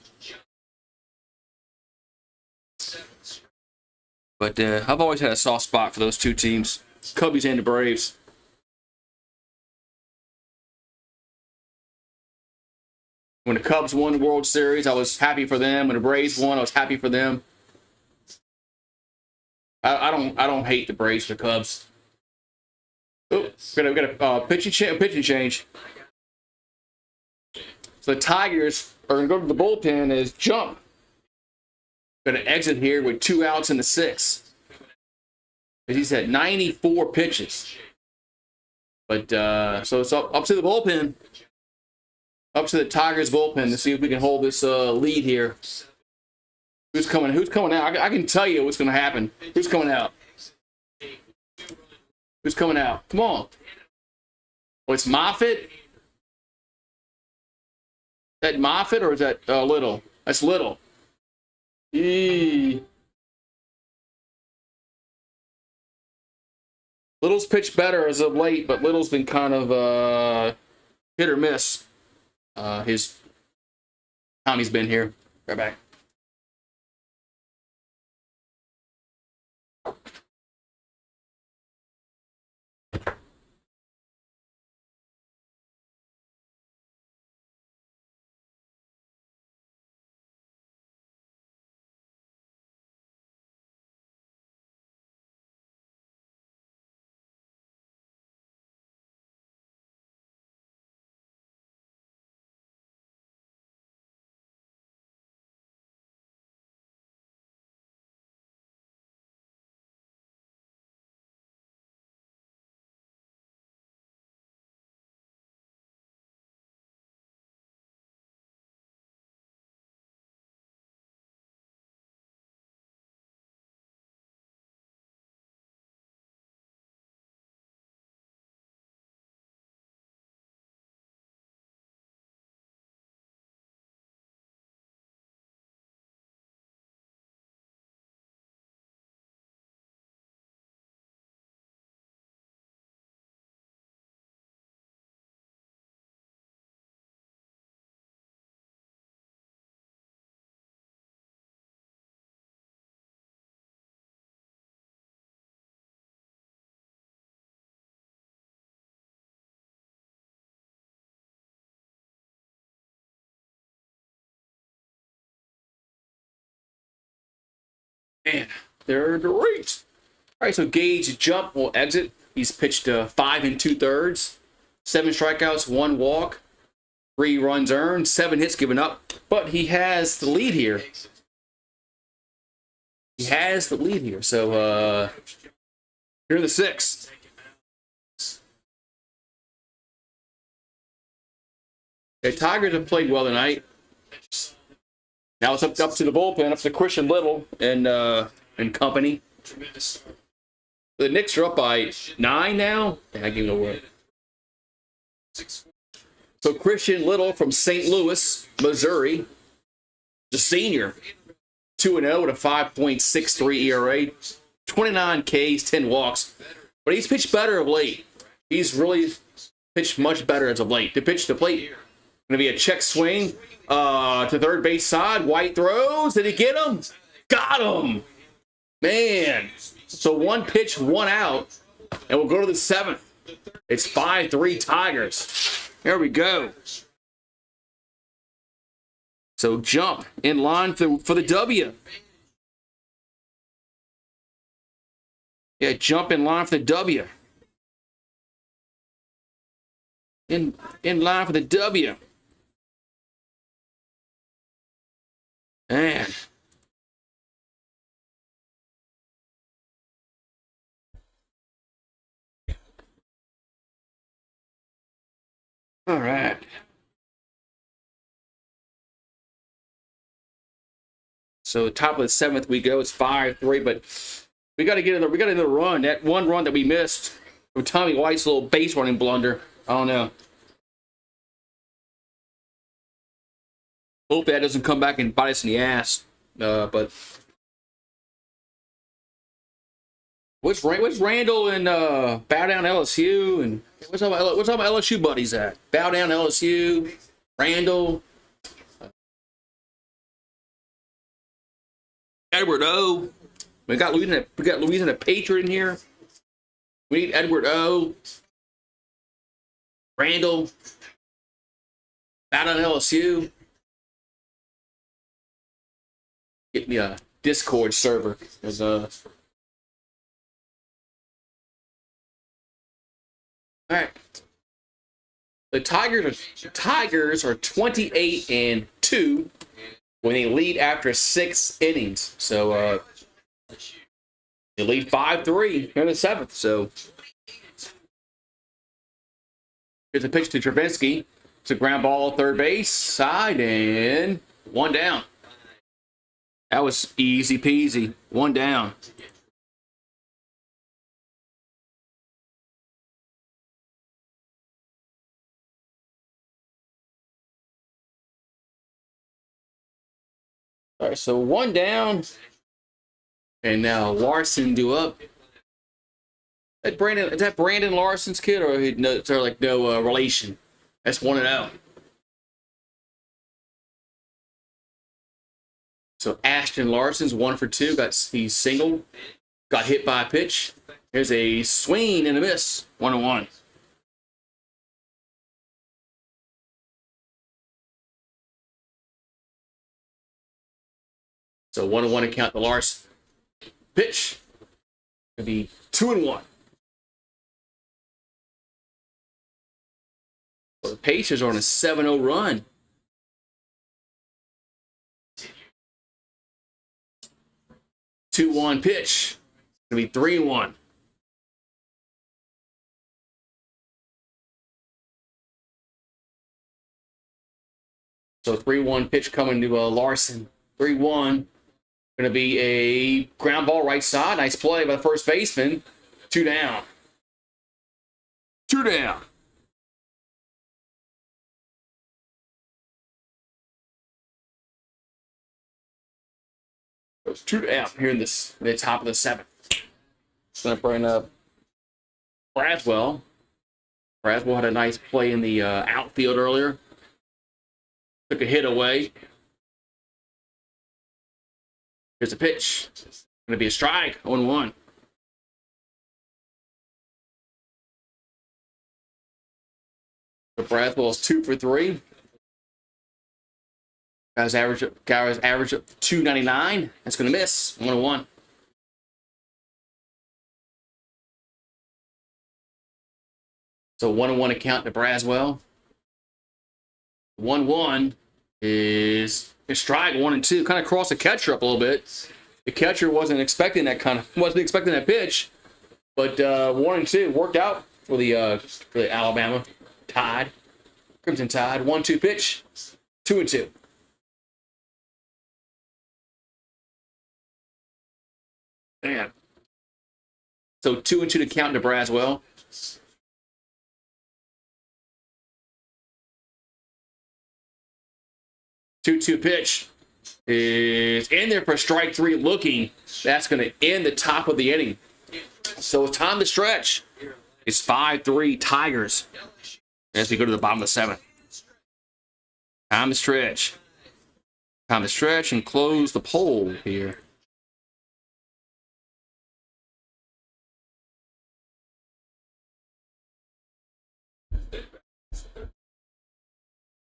S1: But I've always had a soft spot for those 2 teams, Cubbies and the Braves. When the Cubs won the World Series, I was happy for them. When the Braves won, I was happy for them. I don't hate the Braves or the Cubs. Oh, we got a pitching change. So the Tigers are going to go to the bullpen as Jump. Going to exit here with 2 outs in the 6th. He's at 94 pitches. But so it's up to the bullpen. Up to the Tigers bullpen to see if we can hold this lead here. Who's coming out? I can tell you what's going to happen. Who's coming out? Who's coming out? Come on. Oh, it's Moffitt? Is that Moffitt or is that Little? That's Little. Eee. Little's pitched better as of late, but Little's been kind of hit or miss his time he's been here. Right back. And they're great. All right, so Gage Jump will exit. He's pitched 5 2/3, 7 strikeouts, 1 walk, 3 runs earned, 7 hits given up. But he has the lead here. So here in the 6th. The Tigers have played well tonight. Now it's up to the bullpen, up to Christian Little and company. The Knicks are up by 9 now. I give no word. So Christian Little from St. Louis, Missouri, the senior, 2-0 with a 5.63 ERA, 29 Ks, 10 walks. But he's pitched better of late. He's really pitched much better as of late. To pitch the plate, going to be a check swing to third base side. White throws. Did he get him? Got him. Man. So 1 pitch, 1 out. And we'll go to the 7th. It's 5-3 Tigers. There we go. So Jump in line for the W. Yeah, Jump in line for the W. In line for the W. Man. All right. So top of the 7th we go. It's 5-3, but we got to get in the run. That one run that we missed with Tommy White's little base running blunder. I don't know. Hope that doesn't come back and bite us in the ass. But what's Randall and Bow Down LSU and what's all my LSU buddies at? Bow Down LSU, Randall, Edward O. We got Louisiana Patriot in here. We need Edward O. Randall, Bow Down LSU. Get me a Discord server. All right. The Tigers are 28-2 when they lead after 6 innings. So they lead 5-3 here in the 7th. So here's a pitch to Travinsky. It's a ground ball, third base side, and 1 down. That was easy peasy. 1 down. All right, so 1 down. And now Larson due up. Is that Brandon Larson's kid, or is there like no relation? That's 1-0. So Ashton Larson's 1 for 2. He's single. Got hit by a pitch. There's a swing and a miss. 1-1. So 1-1 to count the Larson. Pitch. It'll be 2-1. Well, the Pacers are on a 7-0 run. Two-one pitch. It'll be 3-1. So 3-1 pitch coming to Larson. 3-1. Going to be a ground ball right side. Nice play by the first baseman. 2 down. 2 down. It's 2 down here in the top of the 7th. Going to bring up Braswell. Braswell had a nice play in the outfield earlier. Took a hit away. Here's a pitch. Going to be a strike. 1-1. So Braswell's 2 for 3. Guys average up 299. That's going to miss. 1-1. So 1-1 account to Braswell. 1-1 is a strike 1-2. Kind of crossed the catcher up a little bit. The catcher wasn't expecting that pitch, but 1-2 worked out for the Alabama Tide, Crimson Tide. 1-2 pitch, 2-2. Man. So 2-2 to count to Braswell. 2-2 pitch is in there for strike 3 looking. That's going to end the top of the inning. So it's time to stretch. It's 5-3 Tigers as we go to the bottom of the 7th. Time to stretch. Time to stretch and close the poll here.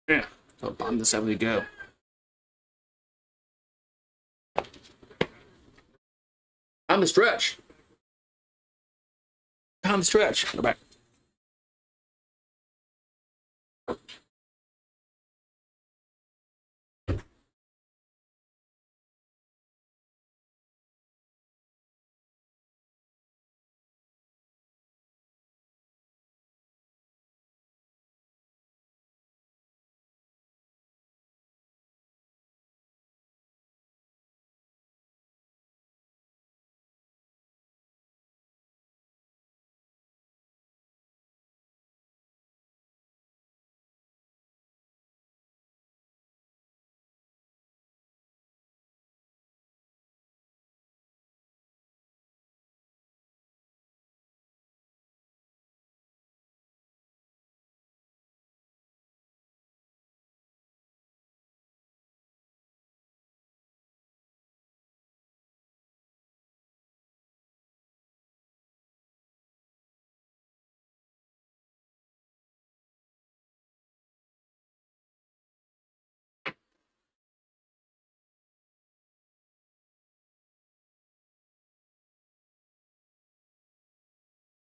S1: Yeah, so bottom of the 7th we go. Time to stretch. Time to stretch. Go back.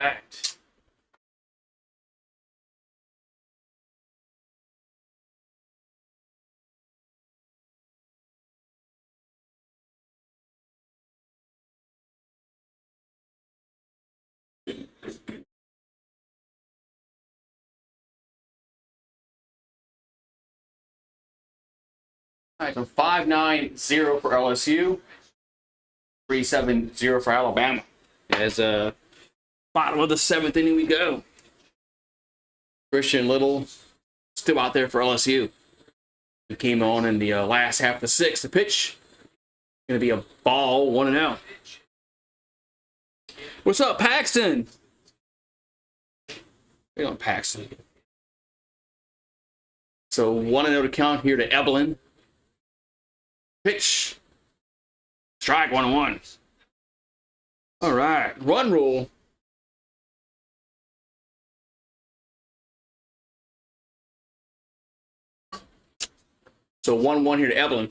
S1: Right. All right, so 5-9-0 for LSU, 3-7-0 for Alabama. As bottom of the 7th inning we go. Christian Little still out there for LSU. He came on in the last half of the 6th. The pitch going to be a ball, 1-0. What's up, Paxton? Hey on Paxton. So 1-0 to count here to Evelyn. Pitch. Strike 1-1. All right. Run rule. So 1-1 here to Evelyn.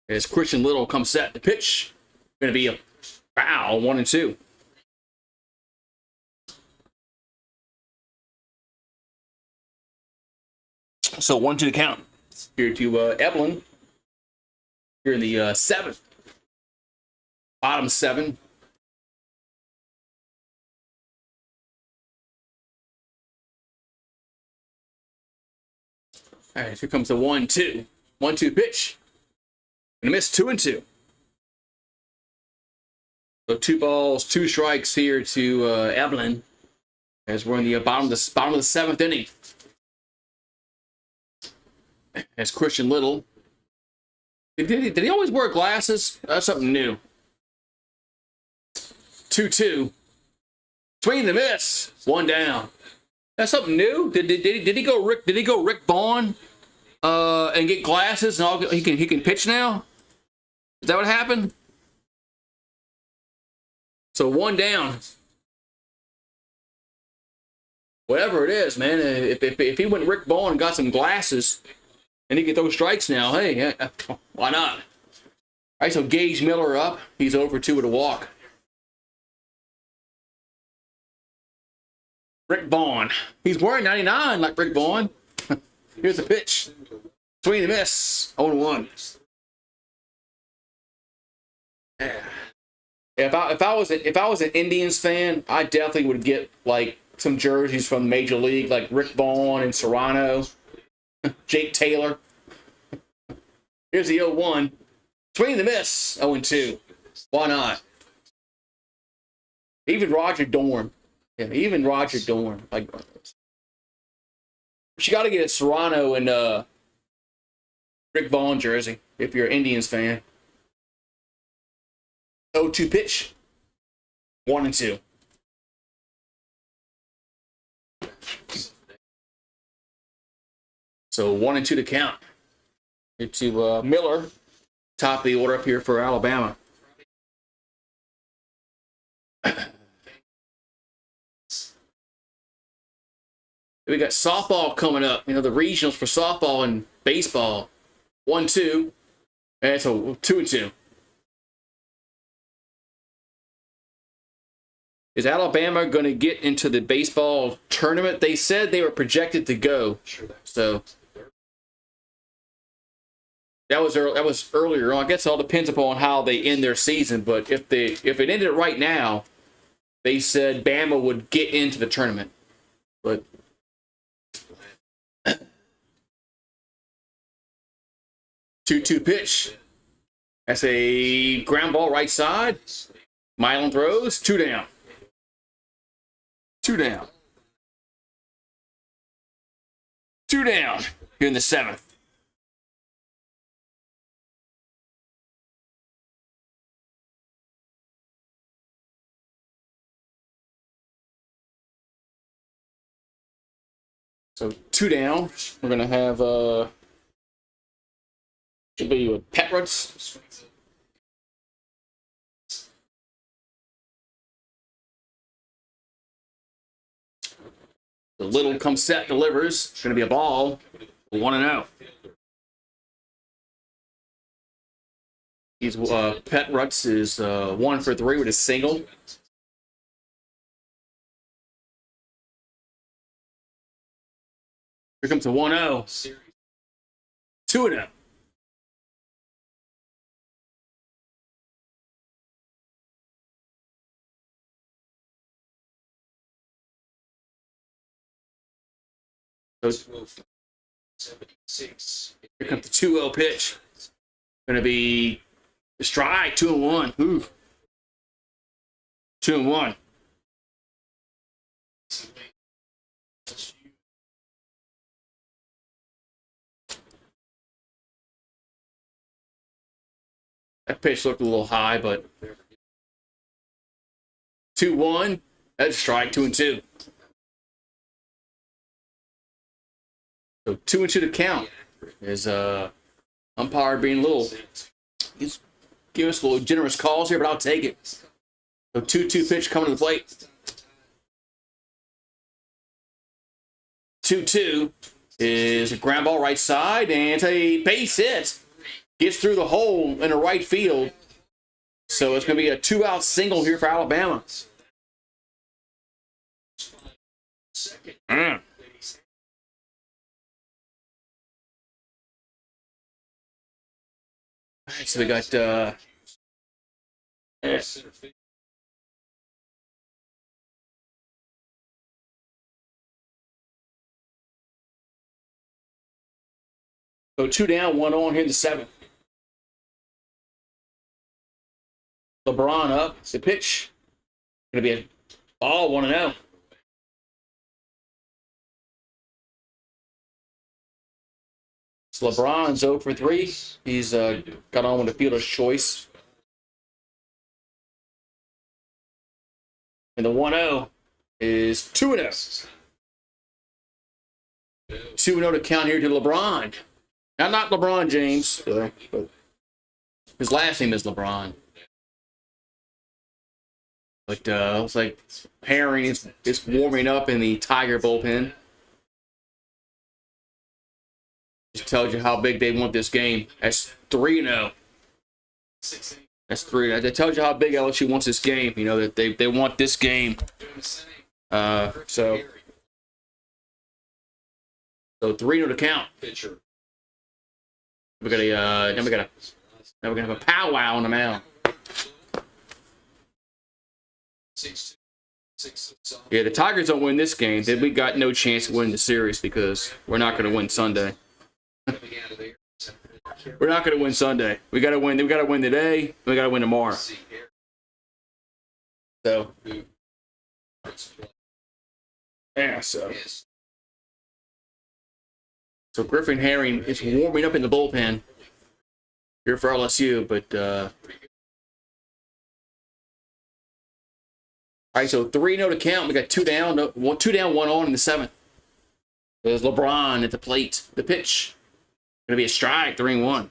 S1: As Christian Little comes set. The pitch going to be a foul, 1-2. So 1-2 to count. Here to Evelyn. Here in the 7th. Bottom 7. All right, here comes the 1-2. 1-2 pitch. Gonna miss 2-2. So 2 balls, 2 strikes here to Evelyn. As we're in the bottom of the 7th inning. As Christian Little. Did he always wear glasses? That's something new. 2-2. Swing and a miss. 1 down. That's something new. Did he go Rick Vaughn and get glasses and he can pitch now? Is that what happened? So 1 down. Whatever it is, man. If he went Rick Vaughn and got some glasses and he get those strikes now, hey, why not? All right, so Gage Miller up. He's over 2 with a walk. Rick Vaughn. He's wearing 99 like Rick Vaughn. Here's the pitch. Swing and miss. 0-1. Yeah. If I was an Indians fan, I definitely would get like some jerseys from Major League, like Rick Vaughn and Serrano, Jake Taylor. Here's the 0-1. Swing and miss. 0-2. Why not? Even Roger Dorn. Yeah, even Roger Dorn. Like, you got to get a Serrano and Rick Vaughn jersey if you're an Indians fan. 0-2 pitch. 1-2. So 1-2 to count. Here to Miller. Top of the order up here for Alabama. We got softball coming up. You know, the regionals for softball and baseball. 1-2. And it's a 2-2. Is Alabama going to get into the baseball tournament? They said they were projected to go. So that was earlier on. I guess it all depends upon how they end their season. But if it ended right now, they said Bama would get into the tournament. But 2-2 pitch. That's a ground ball right side. Milan throws. 2 down. 2 down. 2 down here in the 7th. So 2 down. We're going to have should be with Petrus. The little comes set, delivers. It's going to be a ball. 1-0. He's Petrus is 1 for 3 with a single. Here comes a 1-0. 2-0. Here comes the 2-0 pitch. Going to be a strike. 2-1. Ooh. 2-1. That pitch looked a little high, but 2-1. That's a strike. 2-2. So 2-2 to count. Is umpire being a little, he's giving us a little generous calls here, but I'll take it. So 2-2 pitch coming to the plate. 2-2 is a ground ball right side, and it's a base hit. Gets through the hole in the right field. So it's going to be a 2-out single here for Alabama. All right, so we got so 2 down, 1 on here in the 7th. LeBron up. It's the pitch. Going to be a ball, 1-0. So LeBron's 0 for 3. He's got on with the fielder's choice. And the 1-0 is 2-0. 2-0 to count here to LeBron. Now, not LeBron James, but his last name is LeBron. But it's like Herring is warming up in the Tiger bullpen. Just tells you how big they want this game. That's 3-0. That's 3. That tells you how big LSU wants this game. You know that they want this game. So So 3-0 to count. We got a now we're gonna have a powwow on the mound. Yeah, the Tigers don't win this game, then we got no chance of winning the series because we're not going to win Sunday. We're not going to win Sunday. We got to win. We got to win today. We got to win tomorrow. So, yeah. So Griffin Herring is warming up in the bullpen here for LSU, but. All right, so 3-0 to count. We got 2 down, 1 on in the 7th. There's LeBron at the plate. The pitch. Going to be a strike, 3-1.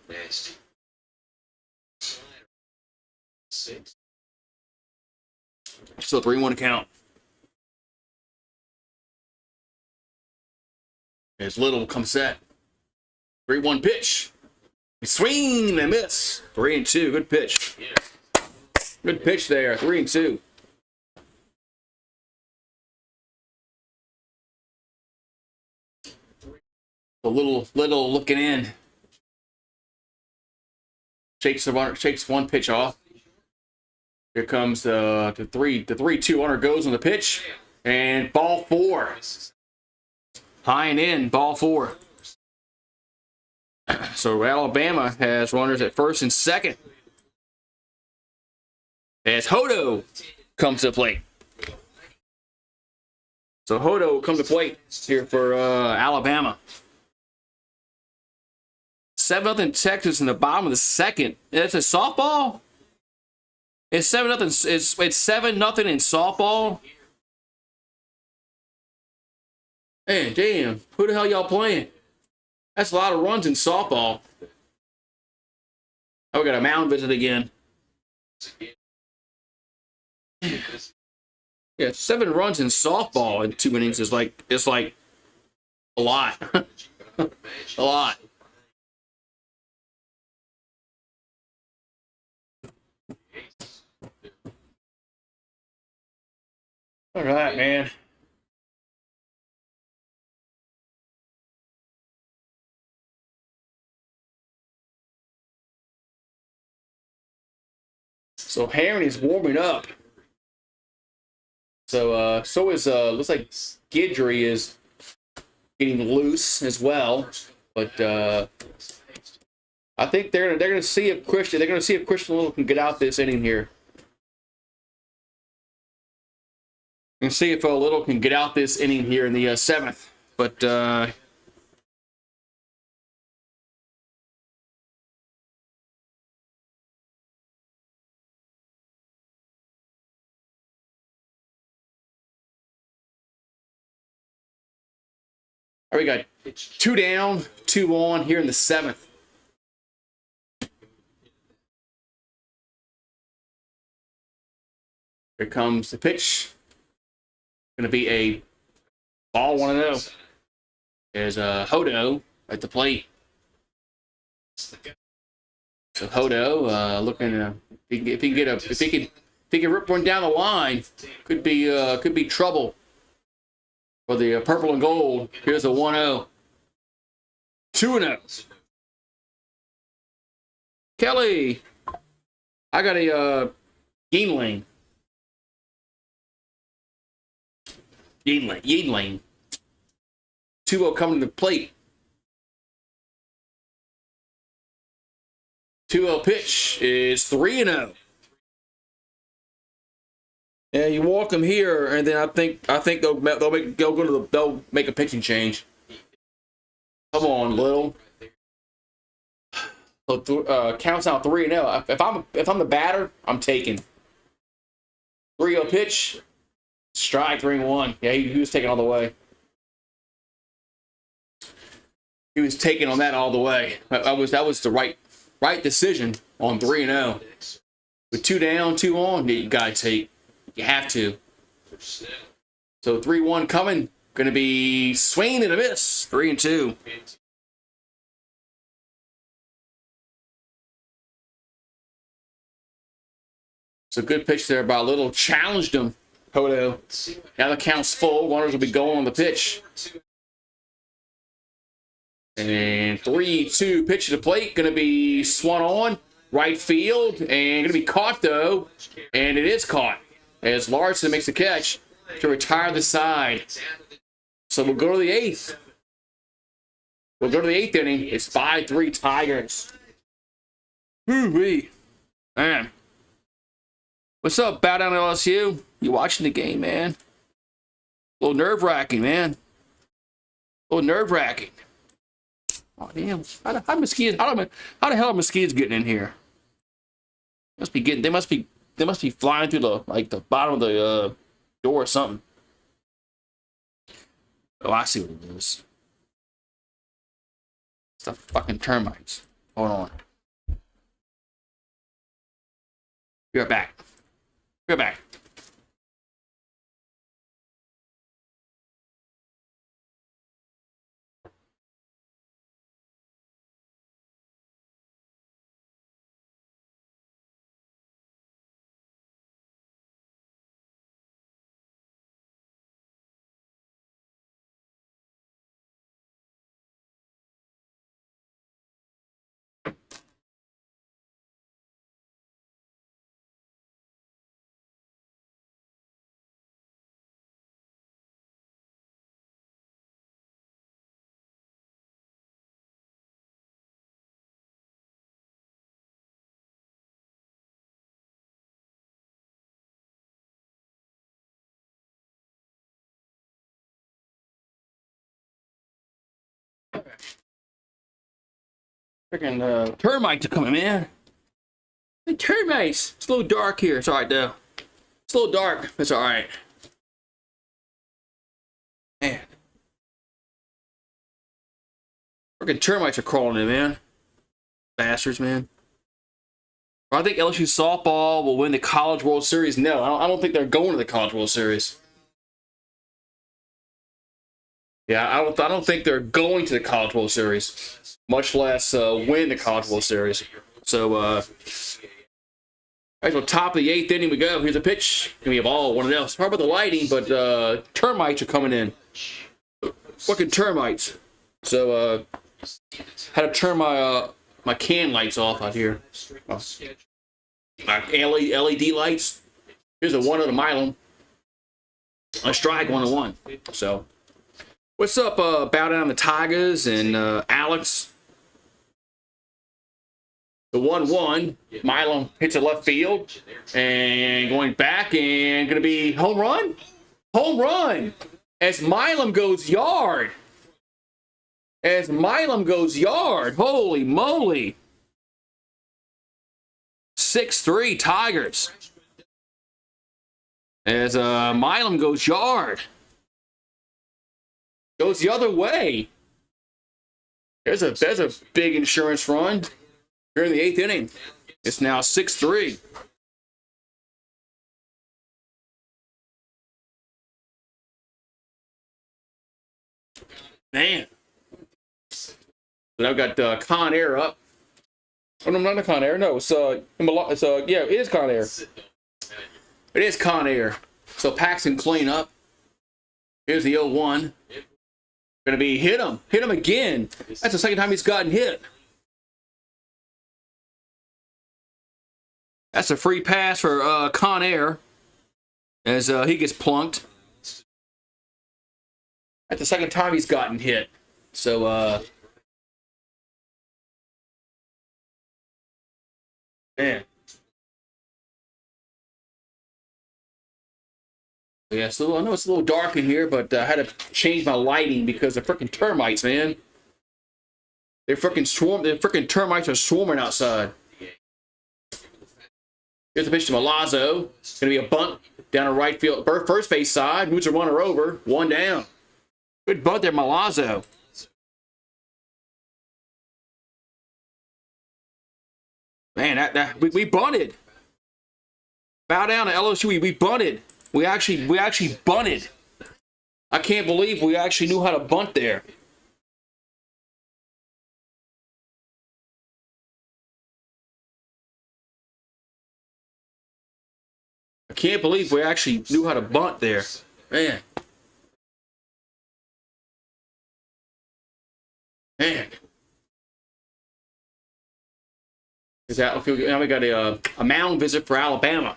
S1: Still 3-1 to count. As Little comes set. 3-1 pitch. Swing and a miss. 3-2. Good pitch. Good pitch there. 3-2. A little looking in. Shakes one pitch off. Here comes the 3-2 runner goes on the pitch. And ball 4. High and in, ball 4. So Alabama has runners at first and second. As Hodo comes to the plate. So Hodo comes to plate here for Alabama. 7-0 Texas in the bottom of the 2nd. It's a softball? It's 7-0. It's 7-0 in softball. Man, damn. Who the hell y'all playing? That's a lot of runs in softball. Oh, we got a mound visit again. Yeah, 7 runs in softball in 2 innings is like a lot. A lot. All right, man. So Herring is warming up. So looks like Guidry is getting loose as well. But I think they're gonna see if Christian Little can get out this inning here. And see if Little can get out this inning here in the 7th. But we got 2 down, 2 on here in the 7th. Here comes the pitch. Going to be a ball 1-0. There's Hodo at the plate. So Hodo looking if he can rip one down the line, could be trouble for the purple and gold. Here's a 1-0. 2-0. Kelly, I got a Yingling. Yingling. 2-0 coming to the plate. 2-0 pitch is 3-0. Yeah, you walk them here, and then I think they'll make a pitching change. Come on, Little. So counts out 3-0. If I'm the batter, I'm taking. 3-0 pitch. Strike 3-1. Yeah, he was taking all the way. He was taking on that all the way. That was the right decision on 3-0. With 2 down, 2 on, you gotta take. You have to. So 3-1 coming. Gonna be swinging and a miss. 3-2. So good pitch there by Little. Challenged him. Hodo. Now the count's full. Runners will be going on the pitch. And 3-2 pitch to the plate. Going to be swung on. Right field. And going to be caught, though. And it is caught. As Larson makes the catch to retire the side. So we'll go to the 8th. We'll go to the 8th inning. It's 5-3 Tigers. Woo-wee. Man. What's up, Bow Down LSU? You watching the game, man? A little nerve-wracking, man. A little nerve-wracking. Oh, damn. How the hell are mosquitoes getting in here? They must be flying through the bottom of the door or something. Oh, I see what it is. It's the fucking termites. Hold on. Be right back. Be right back. Freaking termites are coming, man. Hey, termites. It's a little dark here. It's all right, though. It's a little dark. It's all right. Man. Freaking termites are crawling in, man. Bastards, man. I think LSU softball will win the College World Series. No, I don't think they're going to the College World Series. Yeah, I don't think they're going to the College World Series, much less win the College World Series. So, right to the top of the 8th inning we go. Here's a pitch. Gonna be a ball, one else. Sorry about the lighting, but termites are coming in. Fucking termites. So, had to turn my my can lights off out here. Oh. My LED lights. Here's a 1 on the Milam. A strike 1-1. So, what's up, Bow Down the Tigers and Alex? The 1-1. Milam hits a left field. And going back and going to be home run? Home run! As Milam goes yard. As Milam goes yard. Holy moly. 6-3 Tigers. As Milam goes yard. Goes the other way. There's a big insurance run. Here in the 8th inning. It's now 6-3. Man. But I've got Con Air up. Oh, no, not Con Air. No, it's yeah, it is Con Air. It is Con Air. So Paxton clean up. Here's the 0-1. Gonna be hit him again. That's the second time he's gotten hit. That's a free pass for Con Air as he gets plunked. That's the second time he's gotten hit. So man. Yeah, so I know it's a little dark in here, but I had to change my lighting because of freaking termites, man. The freaking termites are swarming outside. Here's the pitch to Milazzo. It's going to be a bunt down the right field, first base side. Moves a runner over. 1 down. Good bunt there, Milazzo. Man, we bunted. Bow down to LSU. We bunted. We actually bunted. I can't believe we actually knew how to bunt there. I can't believe we actually knew how to bunt there. Man. Man. Is that now we got a mound visit for Alabama.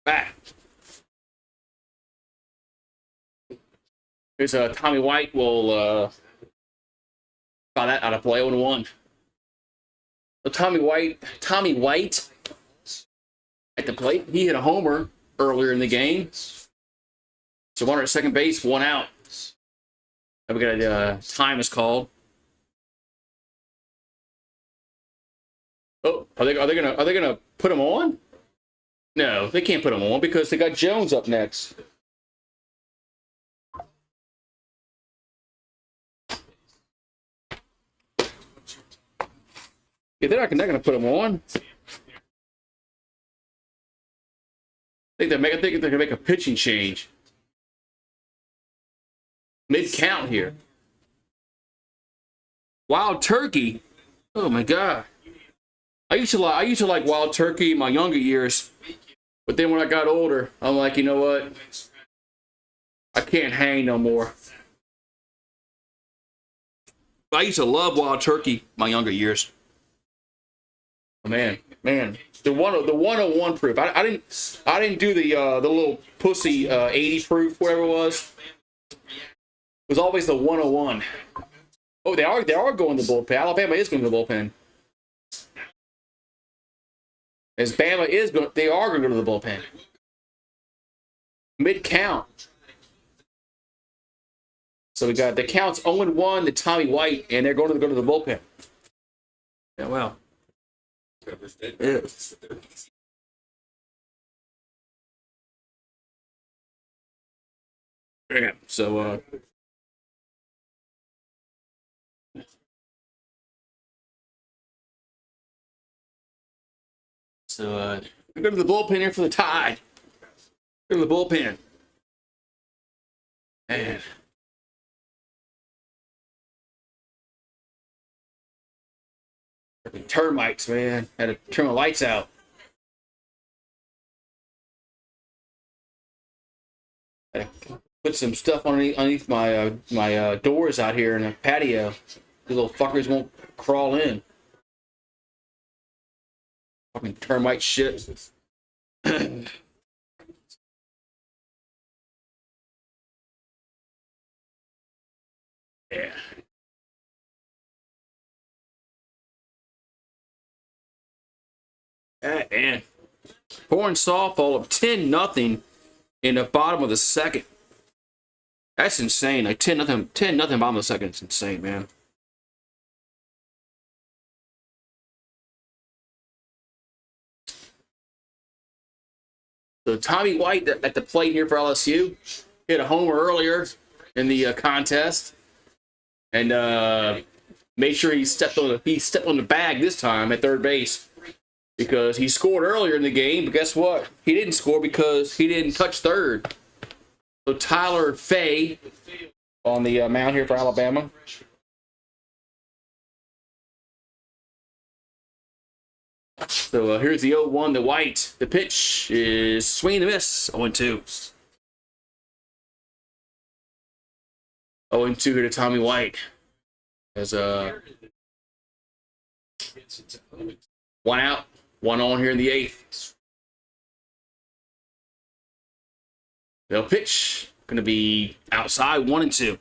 S1: Back. Here's Tommy White will got that out of play 0-1. So Tommy White at the plate. He hit a homer earlier in the game. So runner at second base, 1 out. And we got a time is called. Oh, are they gonna put him on? No, they can't put him on because they got Jones up next. Yeah, they're not gonna put him on. I think they're gonna make a pitching change. Mid count here. Wild Turkey. Oh my god. I used to like Wild Turkey in my younger years, but then when I got older, I'm like, you know what? I can't hang no more. I used to love Wild Turkey my younger years. Oh, man, the 101 proof. I didn't do the little pussy 80 proof, whatever it was. It was always the 101. Oh, they are going to the bullpen. Alabama is going to the bullpen. As Bama is going, they are going to go to the bullpen. Mid count. So we got the counts 0-1 to Tommy White, and they're going to go to the bullpen. Yeah, well. Yeah. Yeah. So we go to the bullpen here for the Tide. Go to the bullpen. Man. Termites, man. Had to turn my lights out. Had to put some stuff underneath my doors out here in the patio. The little fuckers won't crawl in. Fucking termite shit. Yeah. And pouring softball of 10-0 in the bottom of the second. That's insane. Like 10-0, 10-0 bottom of the second. It's insane, man. So Tommy White at the plate here for LSU hit a homer earlier in the contest, and made sure he stepped on the bag this time at third base because he scored earlier in the game. But guess what? He didn't score because he didn't touch third. So Tyler Fay on the mound here for Alabama. So here's the 0-1 to White. The pitch is swing and miss. 0-2. 0-2 here to Tommy White. As 1 out, 1 on here in the 8th. The pitch going to be outside, 1-2.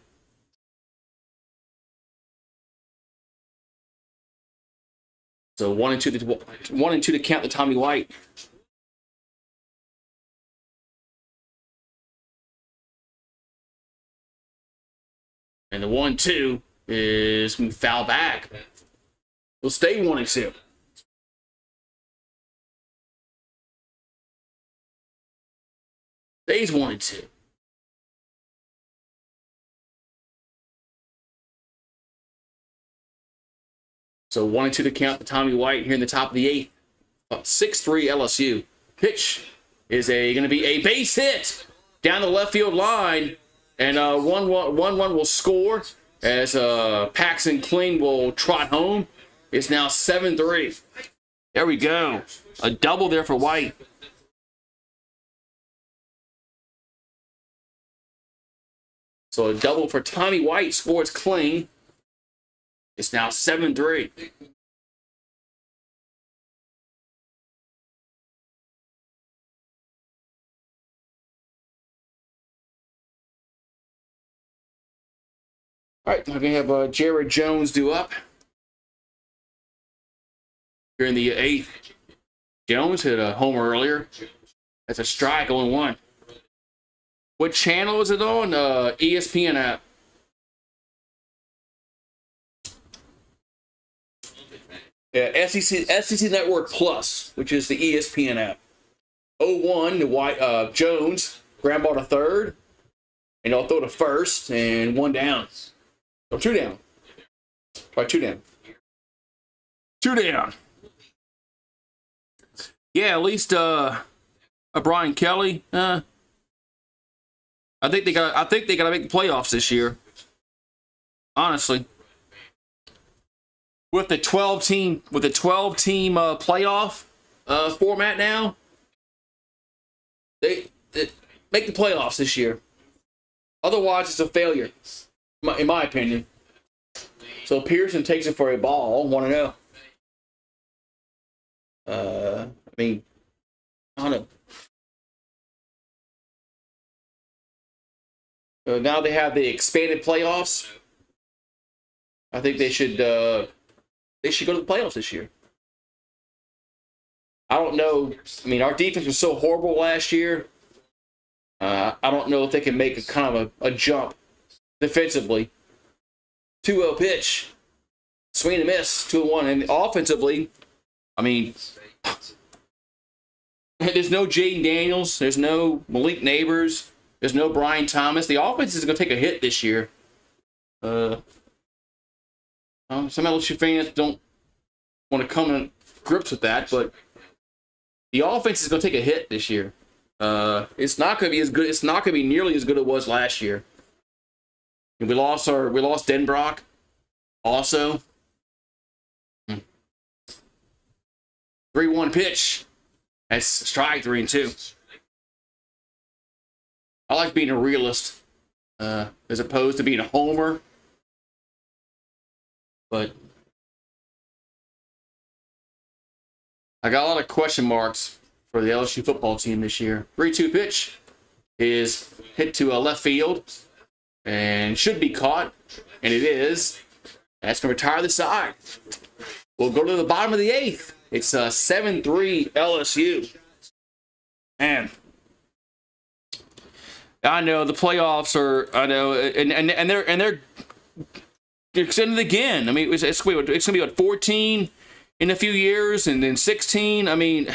S1: So 1-2 to count the Tommy White. And the 1-2 is going to foul back. We'll stay 1-2. Stays 1-2. So 1-2 to count the Tommy White here in the top of the 8th. 6-3 LSU. Pitch is going to be a base hit down the left field line, and 1-1 will score as Paxton Kling will trot home. It's now 7-3. There we go. A double there for White. So a double for Tommy White scores Kling. It's now 7-3. All right, we're going to have Jared Jones due up. Here in the 8th. Jones hit a homer earlier. That's a strike, 0-1. What channel is it on? ESPN app. Yeah, SEC Network Plus, which is the ESPN app. 0-1 to White, Jones, ground ball to third, and he'll throw to first, and 1 down. Or 2 down. Try 2 down. 2 down. Yeah, at least Brian Kelly. I think they got to make the playoffs this year. Honestly, with the 12-team playoff format now, they make the playoffs this year. Otherwise, it's a failure, in my opinion. So Pearson takes it for a ball. 1-0. I mean, I don't know. Now they have the expanded playoffs. I think they should go to the playoffs this year. I don't know. I mean, our defense was so horrible last year. I don't know if they can make a kind of a jump defensively. 2-0 pitch. Swing and miss. 2-1. And offensively, I mean, there's no Jaden Daniels. There's no Malik Neighbors. There's no Brian Thomas. The offense is going to take a hit this year. Some LSU fans don't want to come in grips with that, but the offense is going to take a hit this year. It's not going to be as good. It's not going to be nearly as good as it was last year. And we lost Denbrock also. 3-1 pitch. That's strike 3-2. I like being a realist as opposed to being a homer. But I got a lot of question marks for the LSU football team this year. 3-2 pitch is hit to a left field and should be caught, and it is. That's going to retire the side. We'll go to the bottom of the 8th. It's 7-3 LSU. Man, I know the playoffs are. I know, and they're extended again. I mean, it's going to be what, 14 in a few years, and then 16. I mean,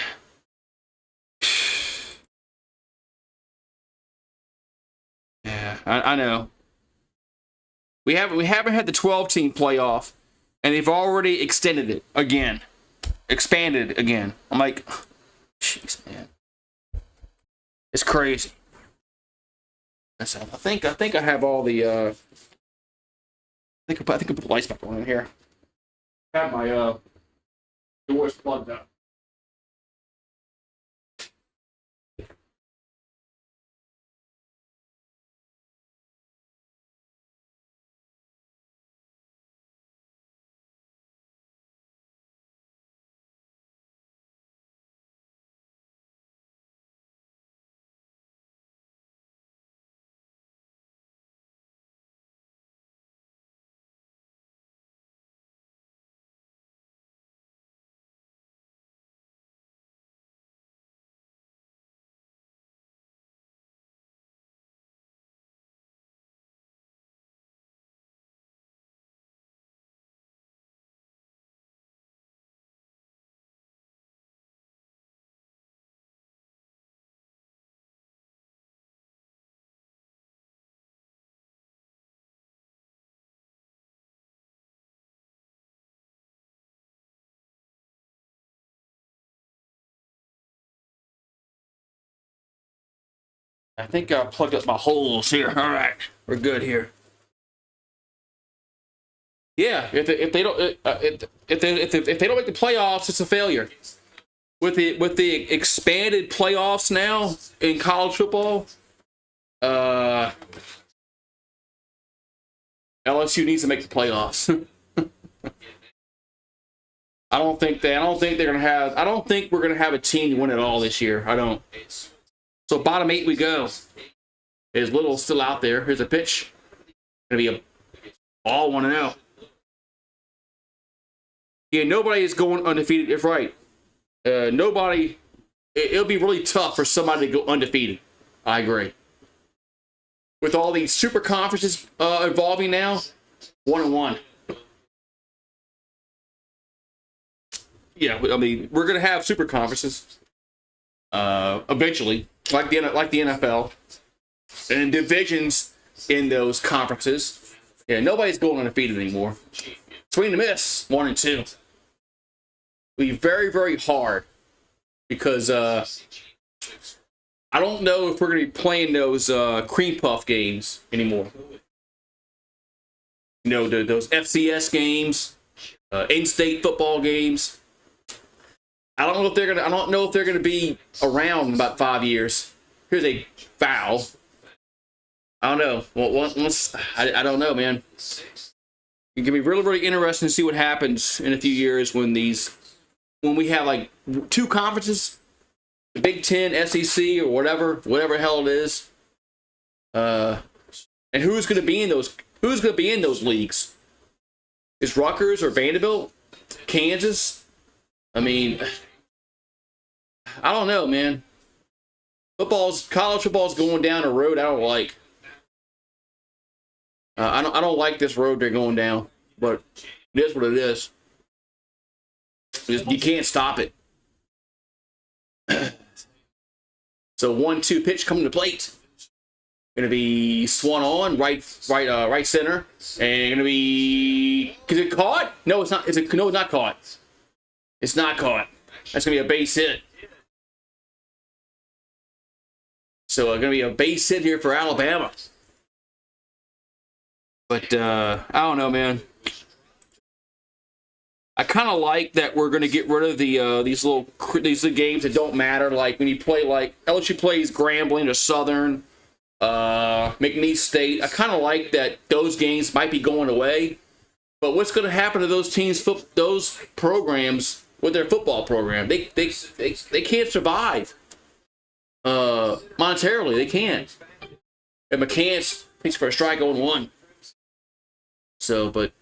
S1: yeah, I know. We haven't had the 12-team playoff, and they've already extended it again, expanded again. I'm like, jeez, man, it's crazy. I think I have all the. I think I put the lights back on in here. I have my doors plugged up. I think I plugged up my holes here. All right, we're good here. Yeah, if they don't if they don't make the playoffs, it's a failure. With the expanded playoffs now in college football, LSU needs to make the playoffs. I don't think they're gonna have. I don't think we're gonna have a team to win it all this year. I don't. So bottom 8 we go. There's Little still out there. Here's a pitch. Gonna be a all 1-0. Yeah, nobody is going undefeated. If right, nobody. It'll be really tough for somebody to go undefeated. I agree. With all these super conferences evolving now, 1-1. Yeah, I mean, we're gonna have super conferences eventually, like the NFL, and divisions in those conferences. Yeah, nobody's going undefeated anymore. Swing and miss, 1-2. It'll be very, very hard because I don't know if we're gonna be playing those cream puff games anymore. You know, those FCS games, in-state football games. I don't know if they're gonna be around in about 5 years. Here's a foul. I don't know. Well, I don't know, man. It can be really, really interesting to see what happens in a few years when we have like 2 conferences, the Big Ten, SEC, or whatever the hell it is. And who's gonna be in those? Who's gonna be in those leagues? Is Rutgers or Vanderbilt? Kansas? I mean, I don't know, man. College football's going down a road I don't like. I don't like this road they're going down, but it is what it is. You can't stop it. So 1-2 pitch coming to plate. Gonna be swung on right center, and gonna be. Is it caught? No, it's not. No, it's not caught. It's not caught. That's gonna be a base hit. So gonna be a base hit here for Alabama. But I don't know, man. I kind of like that we're gonna get rid of these games that don't matter. Like when you play like LSU plays Grambling or Southern, McNeese State. I kind of like that those games might be going away. But what's going to happen to those teams, those programs with their football program? They can't survive monetarily. They can't. And McCants thinks for a strike 0-1. So, but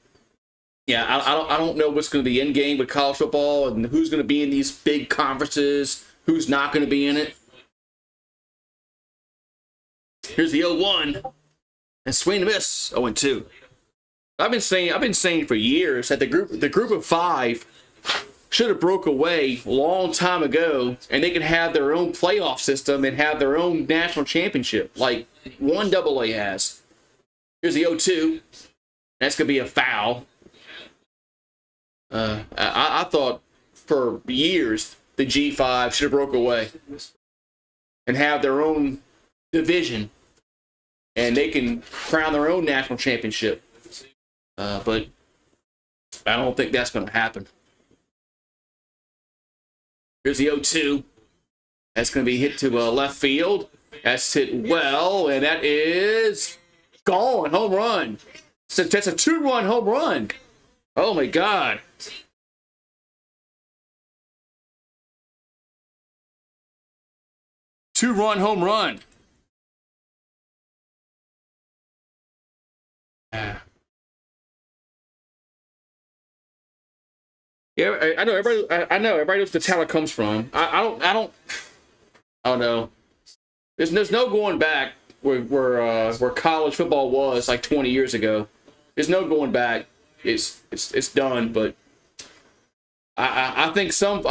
S1: yeah, I don't know what's going to be in game with college football and who's going to be in these big conferences, who's not going to be in it. Here's the 0-1 and swing and miss 0-2. I've been saying for years that the group of 5 should have broke away a long time ago, and they could have their own playoff system and have their own national championship like 1AA has. Here's the 0-2. That's gonna be a foul. I thought for years the G5 should have broke away and have their own division, and they can crown their own national championship. But I don't think that's going to happen. Here's the 0-2. That's going to be hit to left field. That's hit well, and that is gone. Home run. So that's a 2-run home run. Oh, my God. Two-run home run. Yeah, I know everybody. I know everybody knows where the talent comes from. I don't know. There's no going back where college football was like 20 years ago. There's no going back. It's done. But I think some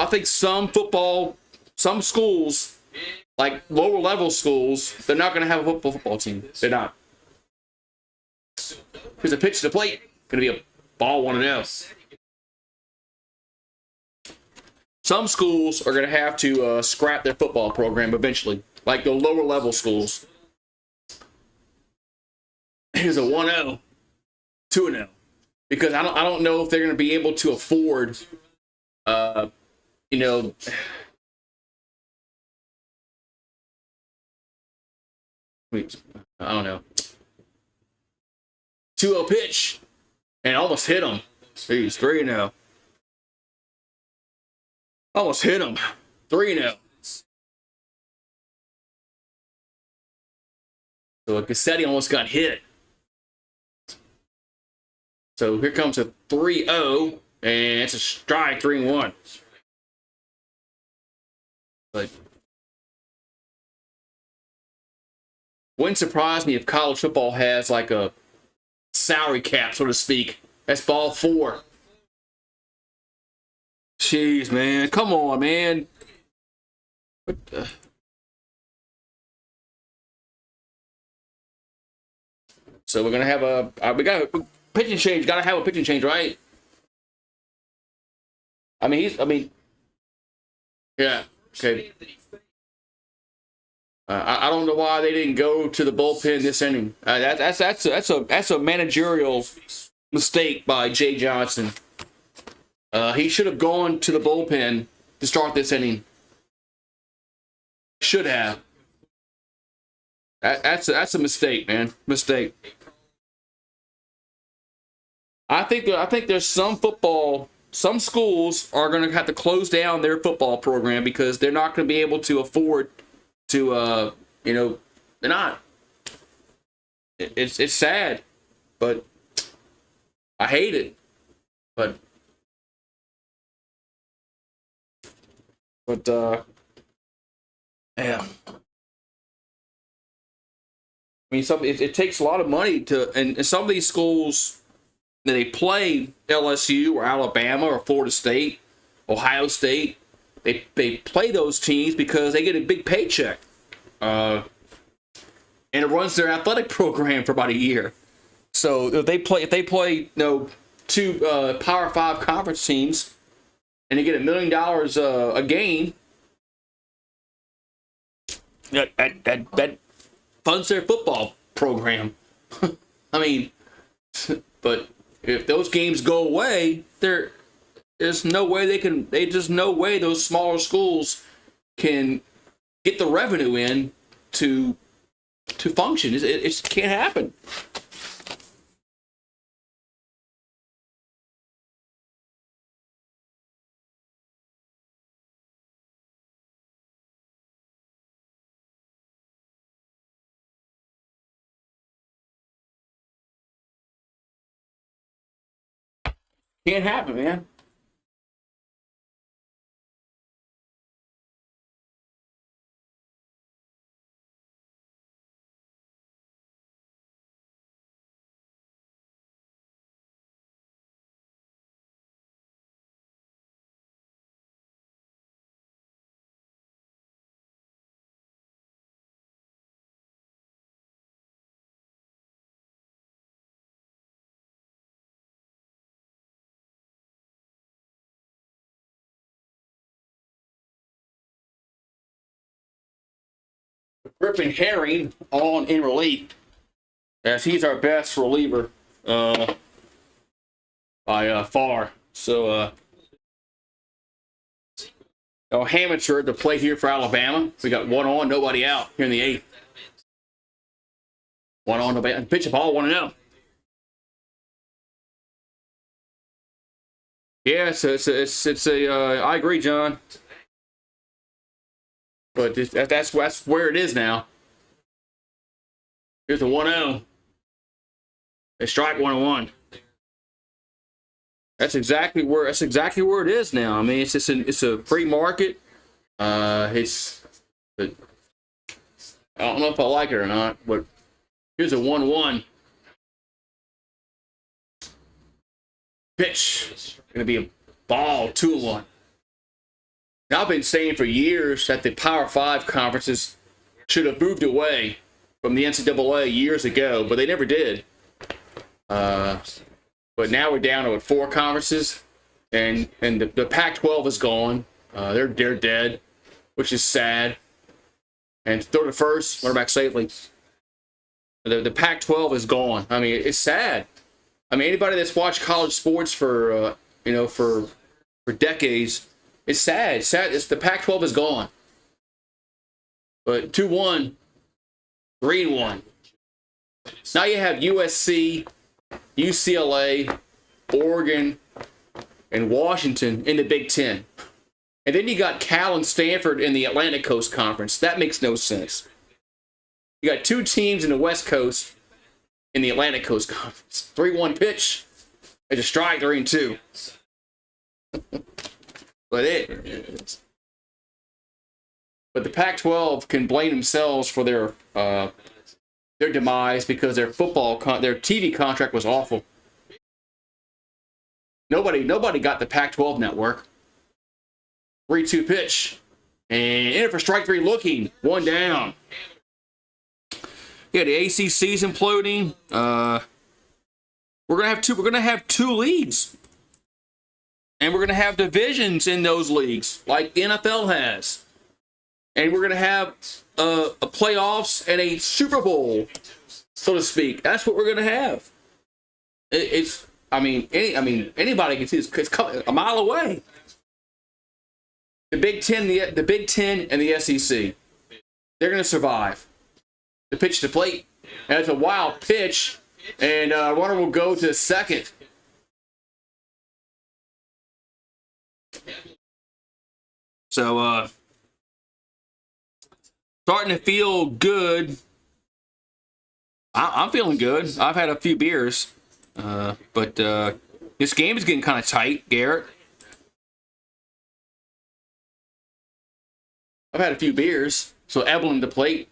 S1: schools, like lower level schools, they're not going to have a football team. They're not. Here's a pitch to the plate. Going to be a ball 1-0. Some schools are going to have to scrap their football program eventually, like the lower level schools. Here's a 1-0, 2-0, because I don't know if they're going to be able to afford, you know. I don't know. 2-0 pitch, and almost hit him. He's 3-0. Almost hit him. 3-0. So Cassetti almost got hit. So here comes a 3-0, and it's a strike, 3-1. But wouldn't surprise me if college football has like a salary cap, so to speak. That's ball 4. Jeez, man. Come on, man. What the... So we're gonna have we got a pitching change. Gotta have a pitching change, right? Yeah. Okay. I don't know why they didn't go to the bullpen this inning. That's a managerial mistake by Jay Johnson. He should have gone to the bullpen to start this inning. Should have. That's a mistake, man. Mistake. I think there's some schools are going to have to close down their football program because they're not going to be able to afford to, they're not. It's sad, but I hate it. But yeah. I mean, it takes a lot of money and some of these schools that they play LSU or Alabama or Florida State, Ohio State, they play those teams because they get a big paycheck, and it runs their athletic program for about a year. So if they play 2 Power 5 conference teams, and they get $1 million a game, that funds their football program. I mean, but if those games go away, there's no way there's no way those smaller schools can get the revenue in to function. It can't happen. Can't happen, man. Griffin Herring on in relief, as he's our best reliever by far. So, Hammacher at the plate here for Alabama. We got 1 on, nobody out here in the 8th. 1 on, nobody out. Pitch a ball, 1-0. Yeah, it's a. I agree, John. But that's where it is now. Here's a 1-0. A strike, 1-1. That's exactly where it is now. I mean, it's a free market. I don't know if I like it or not, but here's a 1-1. Pitch. Gonna be a ball, 2-1. Now, I've been saying for years that the Power 5 conferences should have moved away from the NCAA years ago, but they never did. But now we're down to 4 conferences, and the Pac-12 is gone. They're dead, which is sad. And throw to first, run back safely. The Pac-12 is gone. I mean, it's sad. I mean, anybody that's watched college sports for for decades, it's sad. It's sad. The Pac-12 is gone. But 2-1, 3-1. Now you have USC, UCLA, Oregon, and Washington in the Big Ten. And then you got Cal and Stanford in the Atlantic Coast Conference. That makes no sense. You got 2 teams in the West Coast in the Atlantic Coast Conference. 3-1 pitch. It's a strike, 3-2. But the Pac-12 can blame themselves for their demise because their their TV contract was awful. Nobody got the Pac-12 network. 3-2 pitch. And in for strike 3 looking. 1 down. Yeah, the ACC's imploding. We're gonna have 2 leagues. And we're gonna have divisions in those leagues, like the NFL has. And we're gonna have a playoffs and a Super Bowl, so to speak. That's what we're gonna have. Anybody can see this. It's coming a mile away. The Big Ten, the Big Ten, and the SEC, they're gonna survive. The pitch to plate, and it's a wild pitch, and runner will go to second. So, starting to feel good. I'm feeling good. I've had a few beers, but this game is getting kind of tight, Garrett. I've had a few beers, so Evelyn to plate.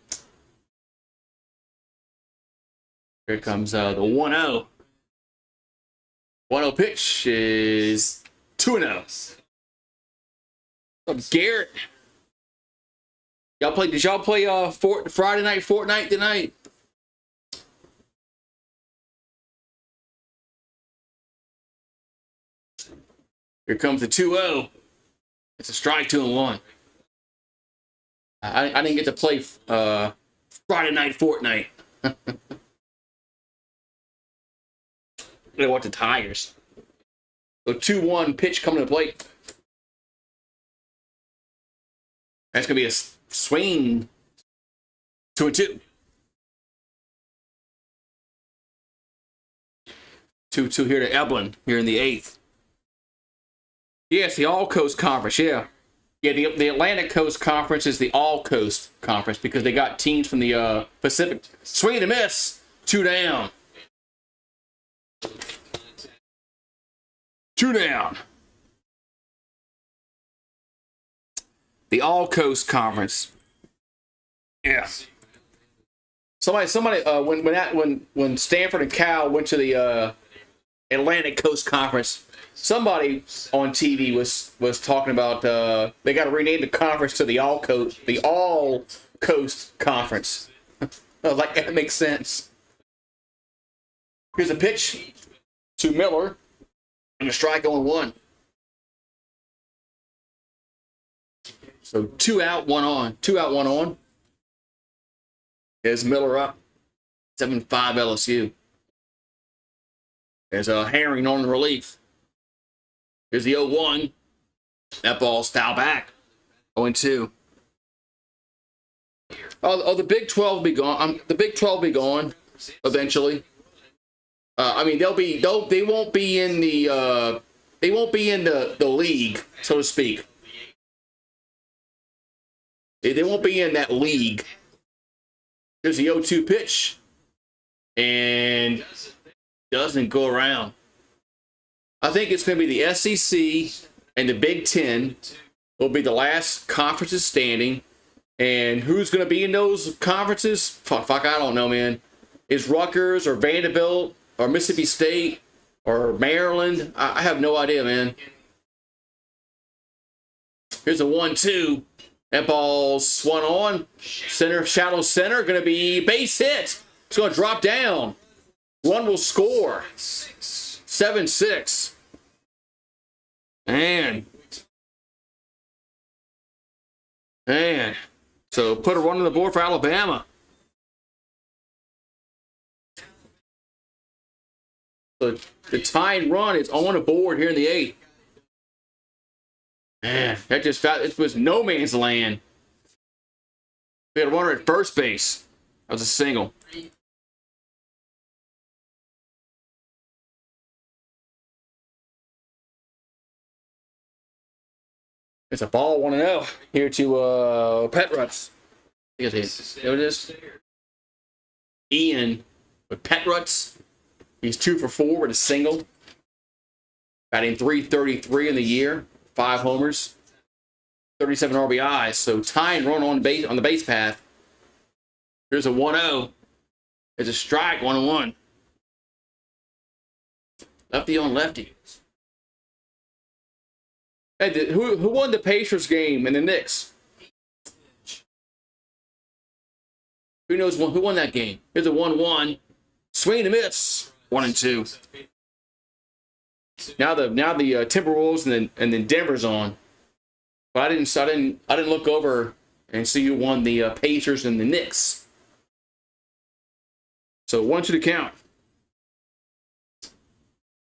S1: Here comes the 1-0. 1-0 pitch is 2-0. What's up, Garrett? Did y'all play Friday night Fortnite tonight? Here comes the 2-0. It's a strike, 2-1. I didn't get to play Friday night Fortnite. They want the Tigers. So 2-1 pitch coming to the plate. That's going to be a swing. 2-2. 2-2 here to Eblin here in the 8th. Yes, the All Coast Conference, yeah. Yeah, the Atlantic Coast Conference is the All Coast Conference because they got teams from the Pacific. Swing and a miss. 2 down. 2 down. The All Coast Conference. Yeah. Somebody. When Stanford and Cal went to the Atlantic Coast Conference, somebody on TV was talking about they got to rename the conference to the All Coast Conference. I was like, that makes sense. Here's a pitch to Miller. And a strike on 1. So 2 out, 1 on. 2 out, 1 on. There's Miller up. 7-5 LSU. There's a Herring on the relief. Here's the 0-1. That ball's foul back. 0-2. Oh, the Big 12 will be gone. The Big 12 will be gone eventually. They won't be in the league, so to speak. They won't be in that league. There's the 0-2 pitch, and doesn't go around. I think it's going to be the SEC and the Big Ten will be the last conferences standing, and who's going to be in those conferences? Fuck, I don't know, man. Is Rutgers or Vanderbilt or Mississippi State or Maryland? I have no idea, man. Here's a 1-2. That ball's swung on. Center, shallow center, going to be base hit. It's going to drop down. One will score. 7-6. Man. So put a run on the board for Alabama. the tying run is on the board here in the 8th. Man, that just felt it was no man's land. We had a runner at first base. That was a single. It's a ball 1-0 here to Petruts. There it is. Ian with Petruts. He's 2 for 4 with a single. Batting .333 in the year. 5 homers. 37 RBIs. So tying run on the base path. Here's a 1-0. There's a strike, 1-1. Lefty on lefty. Hey, who won the Pacers game and the Knicks? Who knows who won that game? Here's a 1-1. Swing and a miss. 1-2. Now the Timberwolves and then Denver's on. But I didn't look over and see who won the Pacers and the Knicks. So 1-2 to count.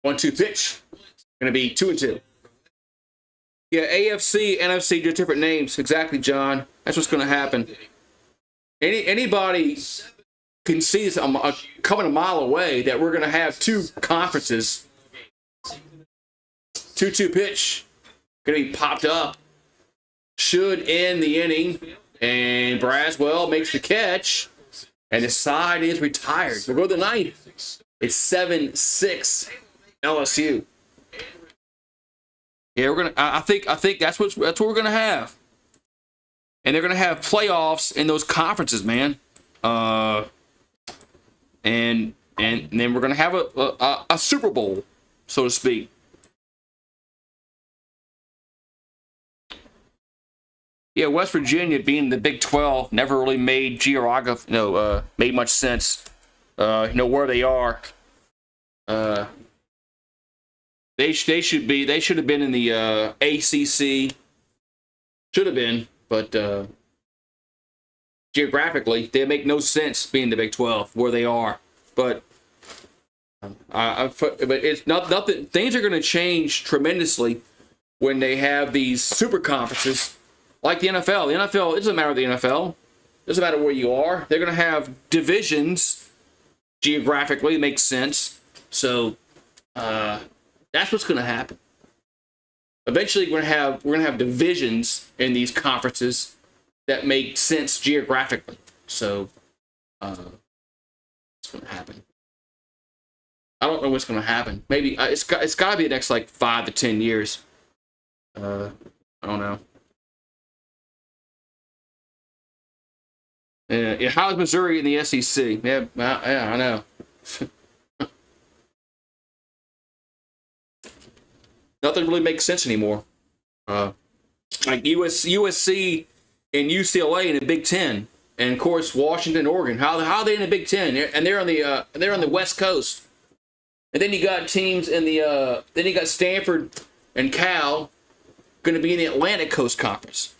S1: 1-2 pitch. Going to be 2-2. Yeah, AFC, NFC, just different names. Exactly, John. That's what's going to happen. Anybody can see this coming a mile away that we're going to have 2 conferences. 2-2 pitch. Going to be popped up. Should end the inning. And Braswell makes the catch. And the side is retired. We'll go to the 9th. It's 7-6 LSU. Yeah, we're gonna. I think that's what we're gonna have, and they're gonna have playoffs in those conferences, man. And then we're gonna have a Super Bowl, so to speak. Yeah, West Virginia being the Big 12 never really made made much sense. Where they are. They should have been in the ACC. Should have been, but geographically, they make no sense being the Big 12 where they are. But it's nothing. Things are going to change tremendously when they have these super conferences like the NFL. The NFL, it doesn't matter the NFL. It doesn't matter where you are. They're going to have divisions geographically. It makes sense. So. That's what's going to happen. Eventually, we're going to have divisions in these conferences that make sense geographically. So, what's going to happen? I don't know what's going to happen. Maybe it's got to be the next 5 to 10 years. I don't know. Yeah, how's Missouri in the SEC? Yeah, I know. Nothing really makes sense anymore. Like USC and UCLA in the Big Ten, and of course Washington, Oregon. How are they in the Big Ten? And they're on the West Coast. And then you got teams in the then you got Stanford and Cal going to be in the Atlantic Coast Conference.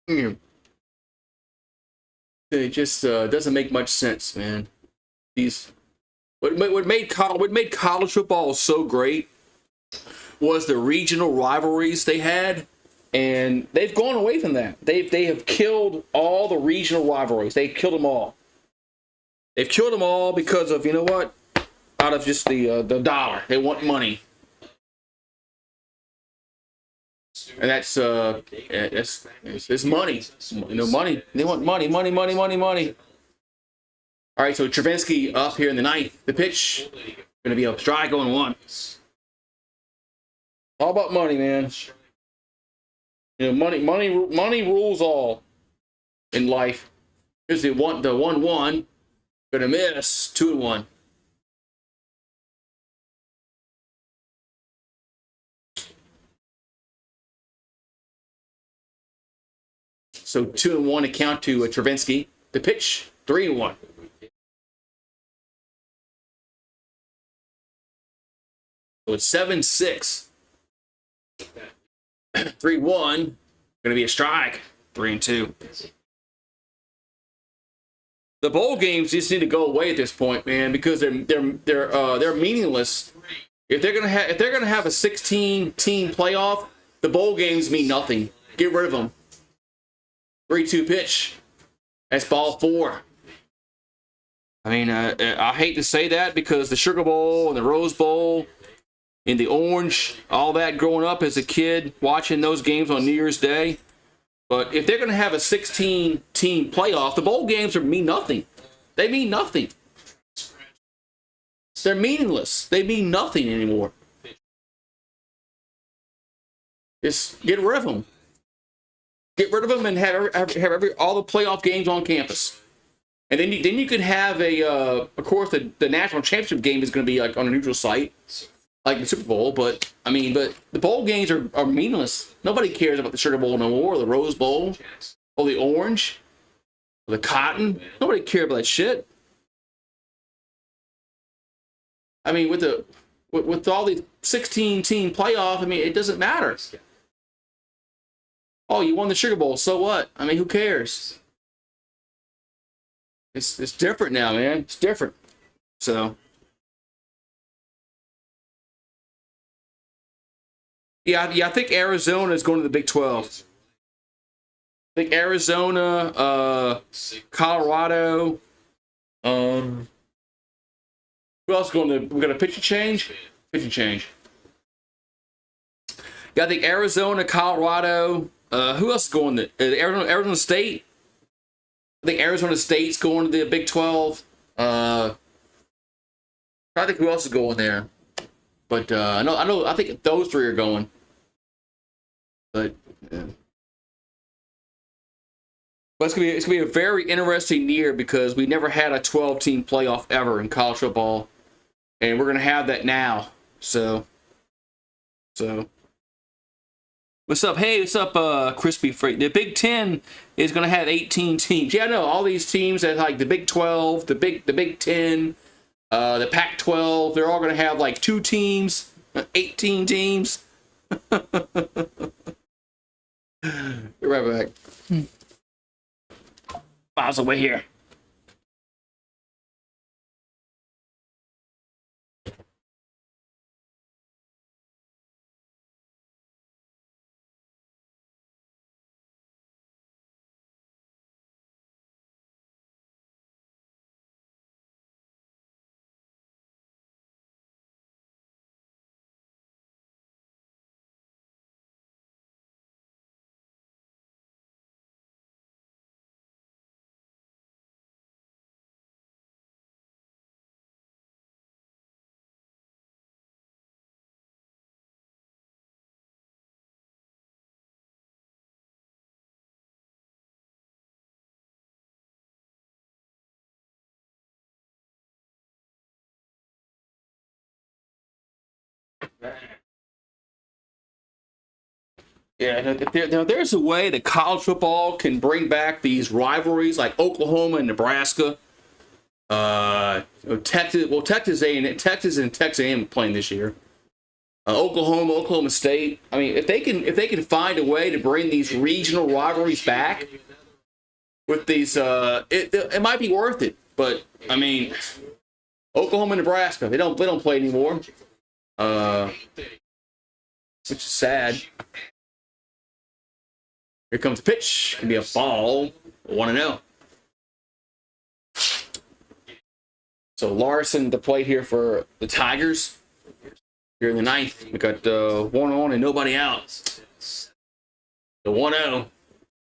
S1: It just doesn't make much sense, man. What made college football so great was the regional rivalries they had, and they've gone away from that. They have killed all the regional rivalries. They've killed them all. They've killed them all because of, out of just the dollar. They want money, and it's money. Money. They want money. All right, so Travinsky up here in the 9th. The pitch going to be a strike going 1. All about money, man. Money rules all in life. Here's the 1-1. Going to miss 2-1. So 2-1 account to Travinsky. The pitch 3-1. So it's 7-6. 3-1. Going to be a strike. 3-2. The bowl games just need to go away at this point, man, because they're meaningless. If they're gonna have a 16-team playoff, the bowl games mean nothing. Get rid of them. 3-2 pitch. That's ball 4. I mean, I hate to say that because the Sugar Bowl and the Rose Bowl and the Orange, all that growing up as a kid, watching those games on New Year's Day. But if they're going to have a 16-team playoff, the bowl games mean nothing. They mean nothing. They're meaningless. They mean nothing anymore. Just get rid of them. Get rid of them and have all the playoff games on campus. And then you could have of course, the national championship game is going to be like on a neutral site, like the Super Bowl. But the bowl games are meaningless. Nobody cares about the Sugar Bowl no more, or the Rose Bowl, or the Orange, or the Cotton. Nobody cares about that shit. I mean, with all the 16-team playoff, I mean, it doesn't matter. Oh, you won the Sugar Bowl, so what? I mean, who cares? It's different now, man. It's different. So, yeah, I think Arizona is going to the Big 12. I think Arizona, Colorado. Who else is going to? We got a pitching change. Pitching change. Yeah, I think Arizona, Colorado. Who else is going to Arizona State? I think Arizona State's going to the Big 12. I think who else is going there? But I think those 3 are going. But it's gonna be a very interesting year because we never had a 12-team playoff ever in college football, and we're gonna have that now. So. What's up? Hey, what's up, Crispy Freight? The Big 10 is going to have 18 teams. Yeah, I know. All these teams that like the Big 12, the Big 10, the Pac-12, they're all going to have like 2 teams, 18 teams. Be right back. Miles away here. Yeah, there's a way that college football can bring back these rivalries like Oklahoma and Nebraska. Texas and Texas A&M playing this year. Oklahoma State. I mean, if they can find a way to bring these regional rivalries back with these, it might be worth it. But I mean, Oklahoma and Nebraska, they don't play anymore, which is sad. Here comes the pitch. Can be a ball. 1-0. So Larson to plate here for the Tigers. Here in the 9th, we got 1 on and nobody out. The 1-0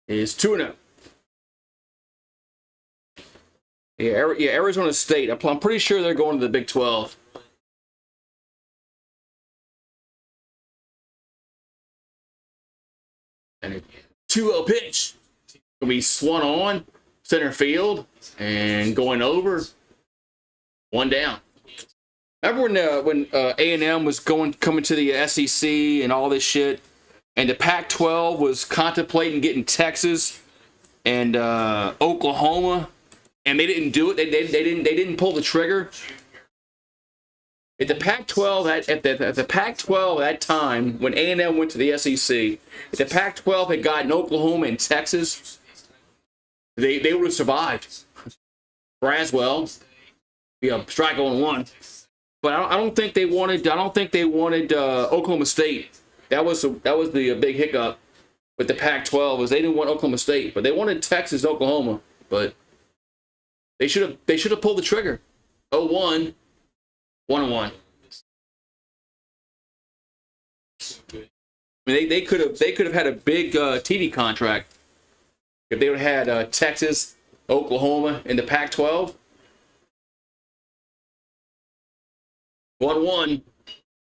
S1: is 2-0. Yeah, Arizona State. I'm pretty sure they're going to the Big 12. And a 2-0 pitch. Gonna be swung on center field and going over. 1 down. Remember when A&M was coming to the SEC and all this shit, and the Pac-12 was contemplating getting Texas and Oklahoma, and they didn't do it. They didn't pull the trigger. At the Pac-12 at the Pac-12 at that time when A&M went to the SEC, if the Pac-12 had gotten Oklahoma and Texas, they would have survived. Braswell. Be a strike on one. But I don't think they wanted. I don't think they wanted Oklahoma State. That was the big hiccup with the Pac-12 was they didn't want Oklahoma State, but they wanted Texas, Oklahoma. But they should have pulled the trigger. 0-1, 1-1. I mean, they could have had a big TV contract if they would have had Texas, Oklahoma in the Pac-12. 1-1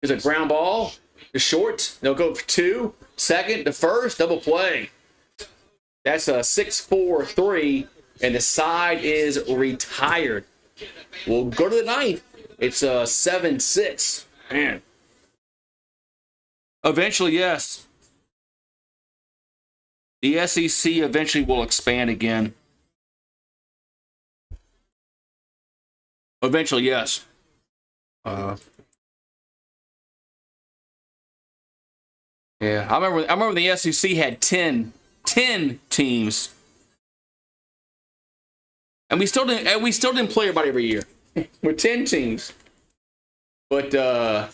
S1: is a ground ball. The short, they'll go for 2. Second, the first, double play. That's a 6-4-3, and the side is retired. We'll go to the ninth. It's a 7-6. Man. Eventually, yes. The SEC eventually will expand again. Eventually, yes. Yeah, I remember the SEC had 10 teams, and we still didn't play everybody every year with 10 teams. But yeah,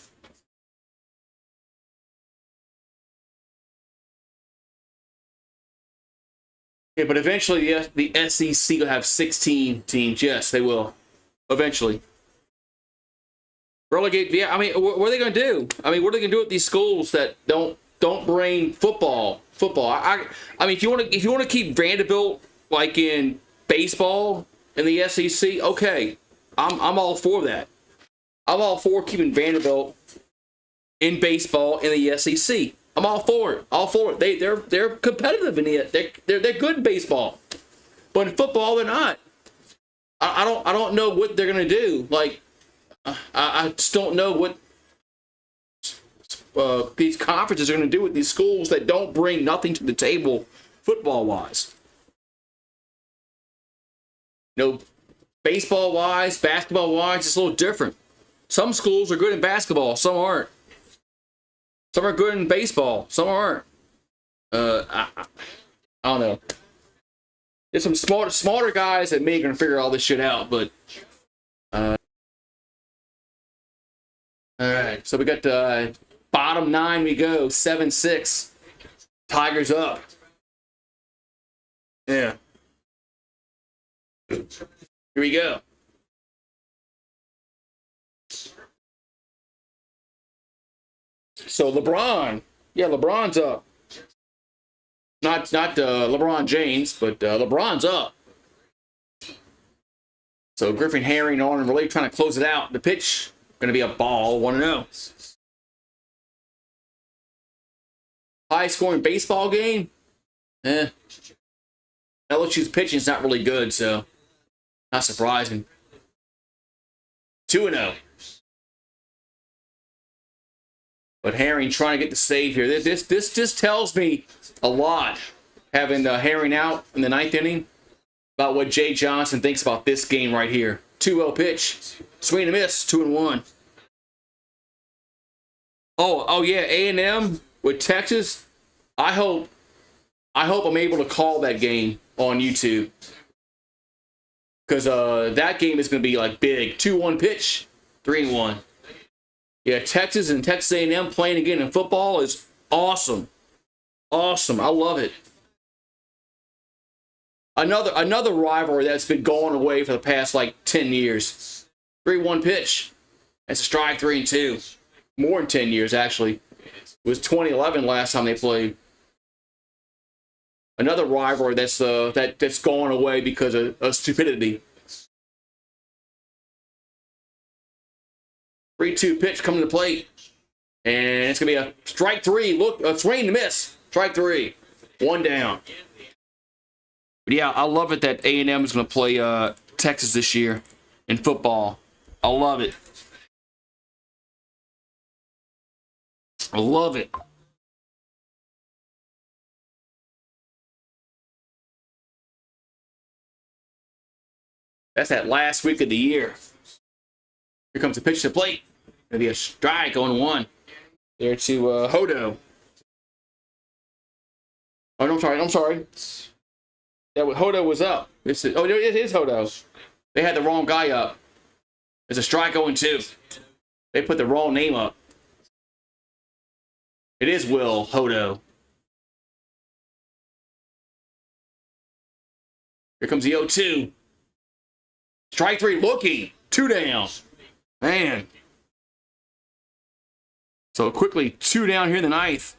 S1: but eventually the SEC will have 16 teams. Yes, they will. Eventually. Relegate, yeah. I mean, what are they going to do? I mean, what are they going to do with these schools that don't bring football? I mean, if you want to keep Vanderbilt like in baseball in the SEC, okay, I'm all for that. I'm all for keeping Vanderbilt in baseball in the SEC. I'm all for it. All for it. They're competitive in it. They're good in baseball, but in football they're not. I don't know what they're going to do. Like. I just don't know what these conferences are going to do with these schools that don't bring nothing to the table football-wise. You know, baseball-wise, basketball-wise, it's a little different. Some schools are good in basketball, some aren't. Some are good in baseball, some aren't. I don't know. There's some smarter guys that me are going to figure all this shit out, but... All right, so we got bottom 9 we go, 7-6. Tigers up. Yeah. Here we go. So LeBron. Yeah, LeBron's up. Not LeBron James, but LeBron's up. So Griffin Herring on and really trying to close it out. The pitch going to be a ball, 1-0. High scoring baseball game? LSU's pitching is not really good, so not surprising. 2-0. But Herring trying to get the save here. This just tells me a lot, having Herring out in the 9th inning, about what Jay Johnson thinks about this game right here. 2-0 pitch. Swing and a miss. 2-1. Oh yeah, A&M with Texas. I hope I'm able to call that game on YouTube, because that game is going to be like big. 2-1 pitch, 3-1. Yeah, Texas and Texas A&M playing again in football is awesome. Awesome, I love it. Another rivalry that's been going away for the past like 10 years. 3-1 pitch. That's a strike, 3-2. More than 10 years, actually. It was 2011 last time they played. Another rivalry that's going away because of stupidity. 3-2 pitch coming to the plate. And it's going to be a strike 3. Look, a swing and miss. Strike 3. 1 down. But yeah, I love it that A&M is going to play Texas this year in football. I love it. I love it. That's that last week of the year. Here comes the pitch to the plate. Gonna be a strike on 1. There to Hodo. Oh, no, I'm sorry. Hodo was up. It is Hodo. They had the wrong guy up. There's a strike 0-2. They put the wrong name up. It is Will Hodo. Here comes the 0-2. Strike 3 looking. 2 down. Man. So quickly, 2 down here in the ninth.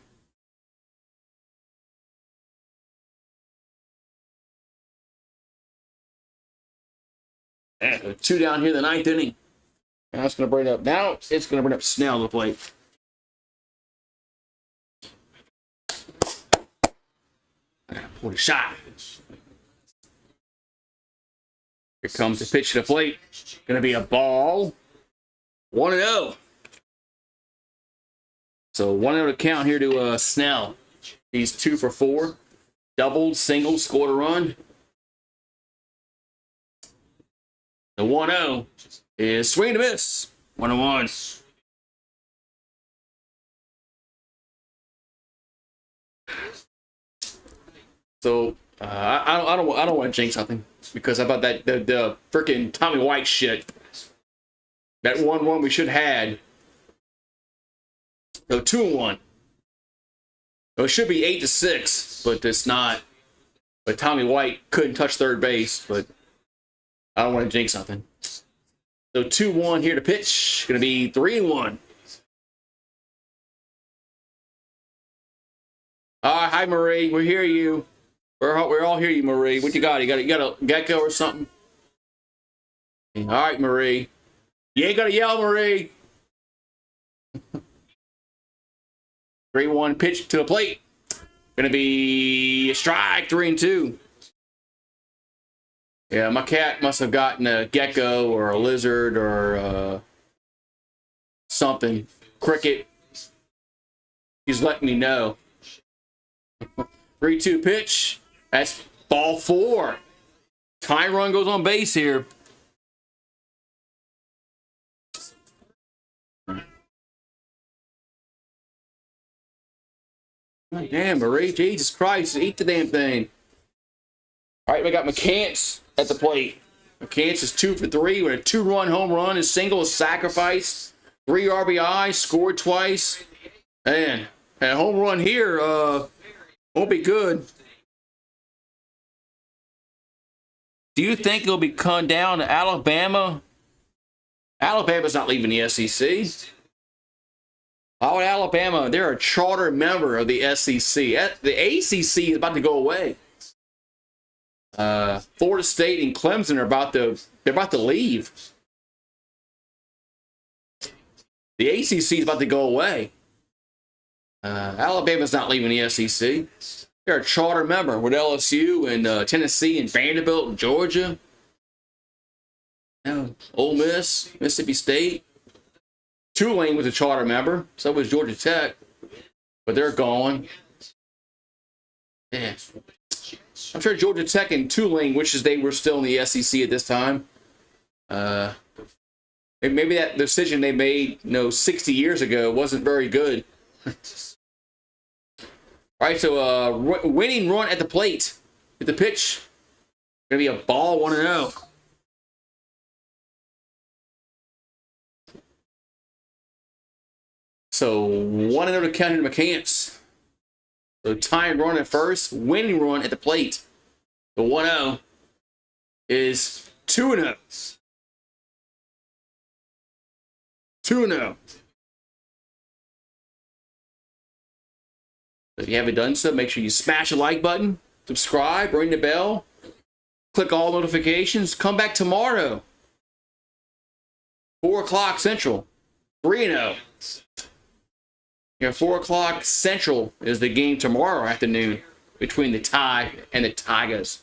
S1: And 2 down here in the ninth inning. Now it's going to bring up. Now it's going to bring up Snell to the plate. What a shot. Here comes the pitch to the plate. Going to be a ball. 1-0. So 1-0 to count here to Snell. He's 2 for 4. Doubled, single, scored a run. The 1-0 is swing and a miss. 1-1. So I don't want to jinx something because about that the freaking Tommy White shit. That 1-1 we should have had. So 2-1. So it should be 8-6, but it's not. But Tommy White couldn't touch third base, but I don't want to jinx something. So 2-1 here to pitch. Going to be 3-1. All right, hi Marie, we hear you. We're all hear you, Marie. What you got? You got a gecko or something? All right, Marie. You ain't gotta yell, Marie. 3-1 pitch to the plate. Gonna be a strike, 3-2. Yeah, my cat must have gotten a gecko or a lizard or something. Cricket. He's letting me know. 3-2 pitch. That's ball 4. Tying run goes on base here. Oh, damn, Marie. Jesus Christ. Eat the damn thing. All right, we got McCants at the plate. McCants is 2 for 3 with a 2-run home run, a single, a sacrifice, 3 RBI, scored twice. Man, a home run here won't be good. Do you think it'll be come down to Alabama? Alabama's not leaving the SEC. Why would Alabama? They're a charter member of the SEC. The ACC is about to go away. Florida State and Clemson are about to leave. The ACC is about to go away. Alabama's not leaving the SEC. They're a charter member with LSU and Tennessee and Vanderbilt and Georgia. Ole Miss, Mississippi State. Tulane was a charter member. So was Georgia Tech. But they're gone. Yeah. I'm sure Georgia Tech and Tulane wishes they were still in the SEC at this time. Maybe that decision they made, 60 years ago wasn't very good. All right, so winning run at the plate. At the pitch. Going to be a ball 1-0. So 1-0 to count into McCants. So tying run at first, winning run at the plate. The 1-0 is 2-0. 2-0. If you haven't done so, make sure you smash the like button, subscribe, ring the bell, click all notifications. Come back tomorrow. 4 o'clock Central. 3-0. 4 o'clock Central is the game tomorrow afternoon between the Tide and the Tigers.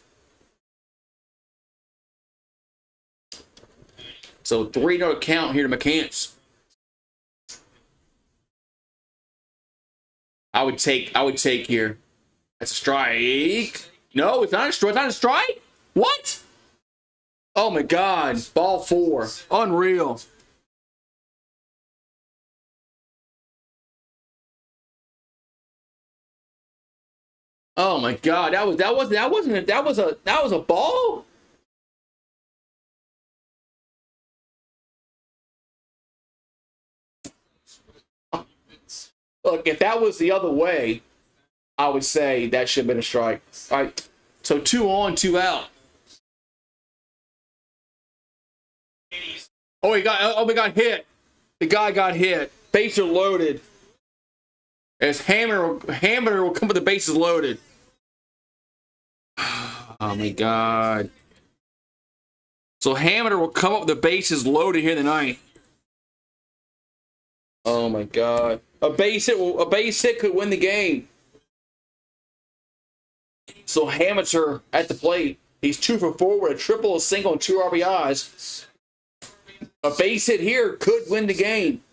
S1: So 3-0 count here to McCants. I would take here. That's a strike. No, it's not a strike. It's not a strike. What? Oh my God. Ball 4. Unreal. Oh my God. That was a ball? Look, if that was the other way, I would say that should have been a strike. All right, so 2 on, 2 out. Oh, we got hit. The guy got hit. Bases are loaded. As Hammer will come with the bases loaded. Oh my God. So Hammer will come up with the bases loaded here in the ninth. Oh my God. A base hit could win the game. So Hammer at the plate. He's 2 for 4 with a triple, a single, and 2 RBIs. A base hit here could win the game.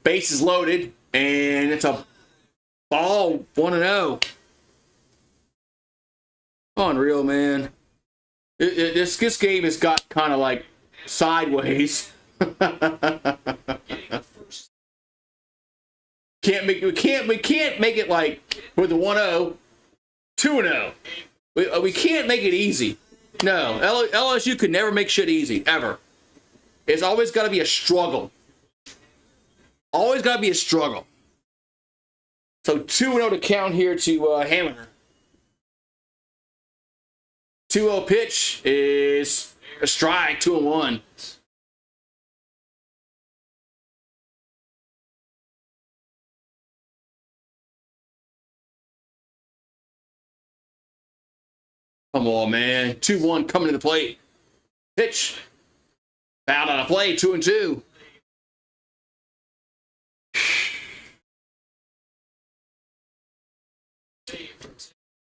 S1: Base is loaded, and it's a ball 1-0. Unreal, man. This game has got kind of like sideways. We can't make it like with the 1-0, 2-0. We can't make it easy. No, LSU could never make shit easy, ever. It's always got to be a struggle. Always got to be a struggle. So 2-0 to count here to Hammer. 2-0 pitch is a strike, 2-1. Come on, man. 2-1 coming to the plate. Pitch. Fouled on a play, 2-2.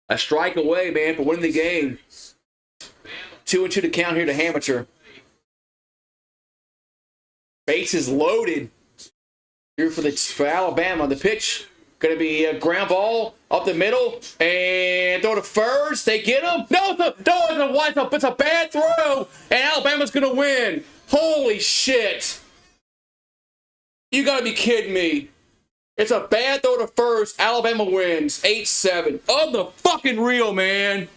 S1: A strike away, man, for winning the game. 2-2 to count here to Hammer. Bases loaded here for Alabama. The pitch going to be a ground ball up the middle and throw to first. They get him. No, it's a bad throw, and Alabama's going to win. Holy shit! You got to be kidding me. It's a bad throw to first. Alabama wins 8-7. On the fucking real, man.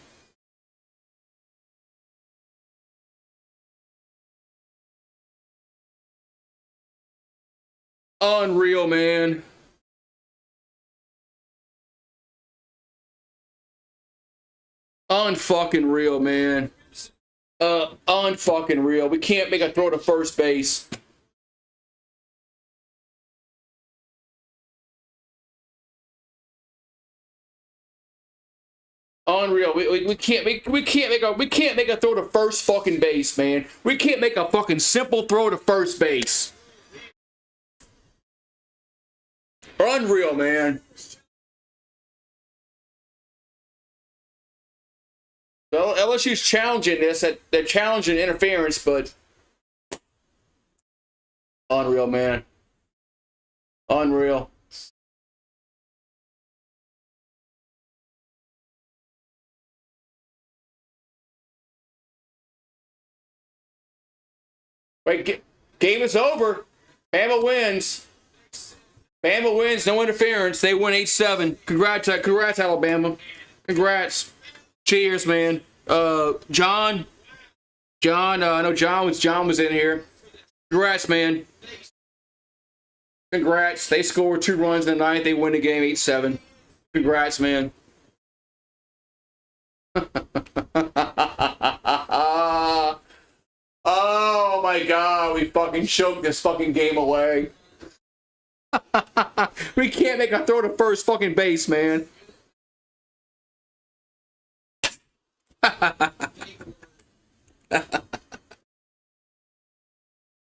S1: Unreal, man. Unfucking real, man. Unfucking real. We can't make a throw to first base. Unreal. We can't make a throw to first fucking base, man. We can't make a fucking simple throw to first base. Unreal, man. Well, LSU's challenging this. They're challenging interference, but unreal, man. Unreal. Wait, game is over. Bama wins. Bama wins, no interference. They win 8-7. Congrats, Alabama. Congrats. Cheers, man. John, I know John was in here. Congrats, man. Congrats. They scored 2 runs in the ninth. They win the game 8-7. Congrats, man. Oh my God, we fucking choked this fucking game away. We can't make a throw to first fucking base, man.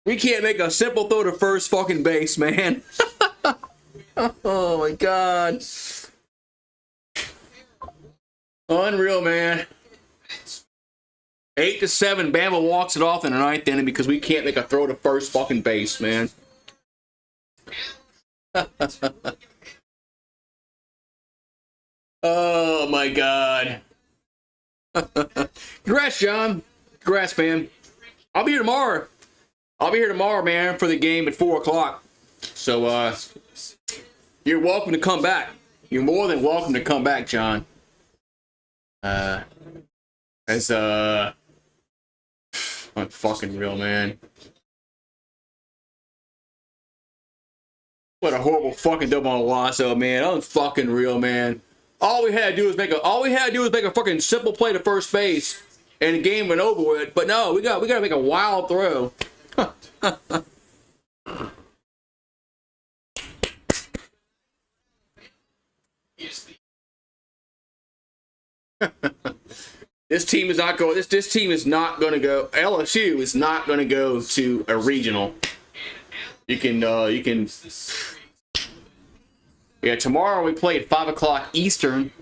S1: We can't make a simple throw to first fucking base, man. Oh my God. Unreal, man. 8-7. Bama walks it off in the ninth inning because we can't make a throw to first fucking base, man. Oh my God. Congrats, John. Congrats, man. I'll be here tomorrow. Man, for the game at 4 o'clock. So, you're welcome to come back. You're more than welcome to come back, John. As, I'm fucking real, man. What a horrible fucking double on Wasso, man. Unfucking real, man. All we had to do was make a fucking simple play to first base, and the game went over with. But no, we got to make a wild throw. This team is not going. This team is not going to go. LSU is not going to go to a regional. You can. Yeah, tomorrow we play at 5 o'clock Eastern.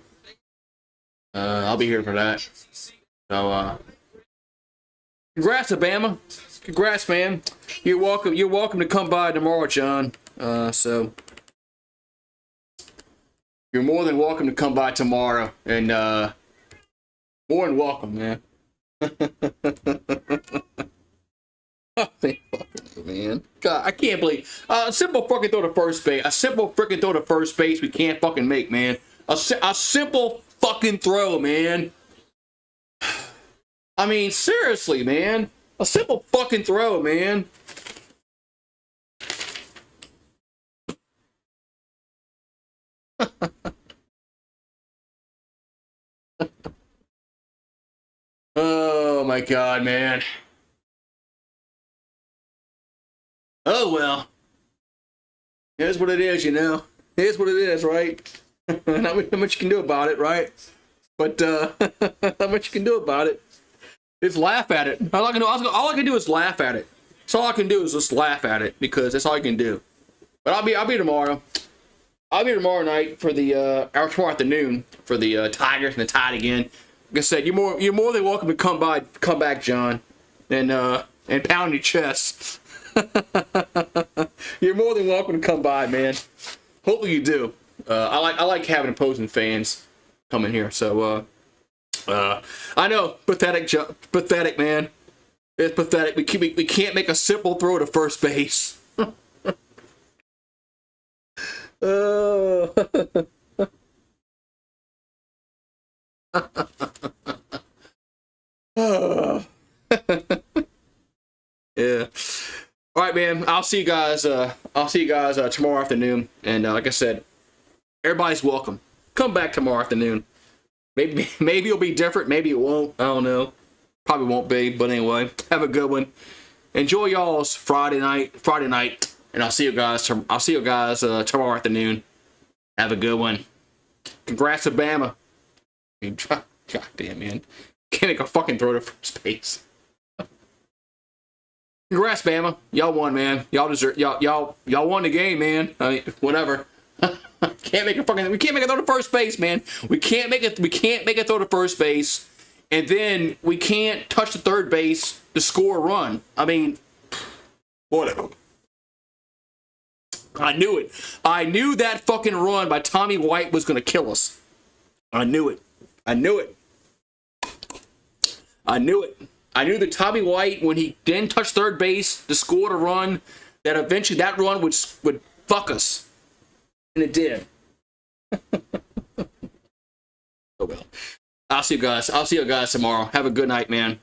S1: I'll be here for that. So, congrats, Alabama. Congrats, man. You're welcome. You're welcome to come by tomorrow, John. So you're more than welcome to come by tomorrow, and more than welcome, man. Man, God, I can't believe a simple fucking throw to first base. A simple freaking throw to first base we can't fucking make, man. A simple fucking throw, man. I mean, seriously, man. A simple fucking throw, man. Oh my God, man. Oh well. Here's what it is, you know. Here's what it is, right? Not much you can do about it, right? But not much you can do about it. Just laugh at it. All I can do is laugh at it. That's all I can do is just laugh at it, because that's all I can do. But I'll be tomorrow. I'll be tomorrow night for the tomorrow afternoon for the Tigers and the Tide again. Like I said, you're more than welcome to come back, John, and pound your chest. You're more than welcome to come by, man. Hopefully you do. I like having opposing fans come in here. So I know, pathetic, man. It's pathetic. We can't make a simple throw to first base. Yeah. All right, man. I'll see you guys. Tomorrow afternoon. And like I said, everybody's welcome. Come back tomorrow afternoon. Maybe it'll be different. Maybe it won't. I don't know. Probably won't be. But anyway, have a good one. Enjoy y'all's Friday night. And I'll see you guys. Tomorrow afternoon. Have a good one. Congrats, Alabama. God damn, man. Can't make a fucking throw to first base. Congrats, Bama. Y'all won, man. Y'all deserve. Y'all won the game, man. I mean, whatever. We can't make a throw to first base, man. We can't make a throw to first base, and then we can't touch the third base to score a run. I mean, whatever. I knew it. I knew that fucking run by Tommy White was gonna kill us. I knew it. I knew that Tommy White, when he didn't touch third base to score a run, that eventually that run would fuck us. And it did. Oh well. I'll see you guys tomorrow. Have a good night, man.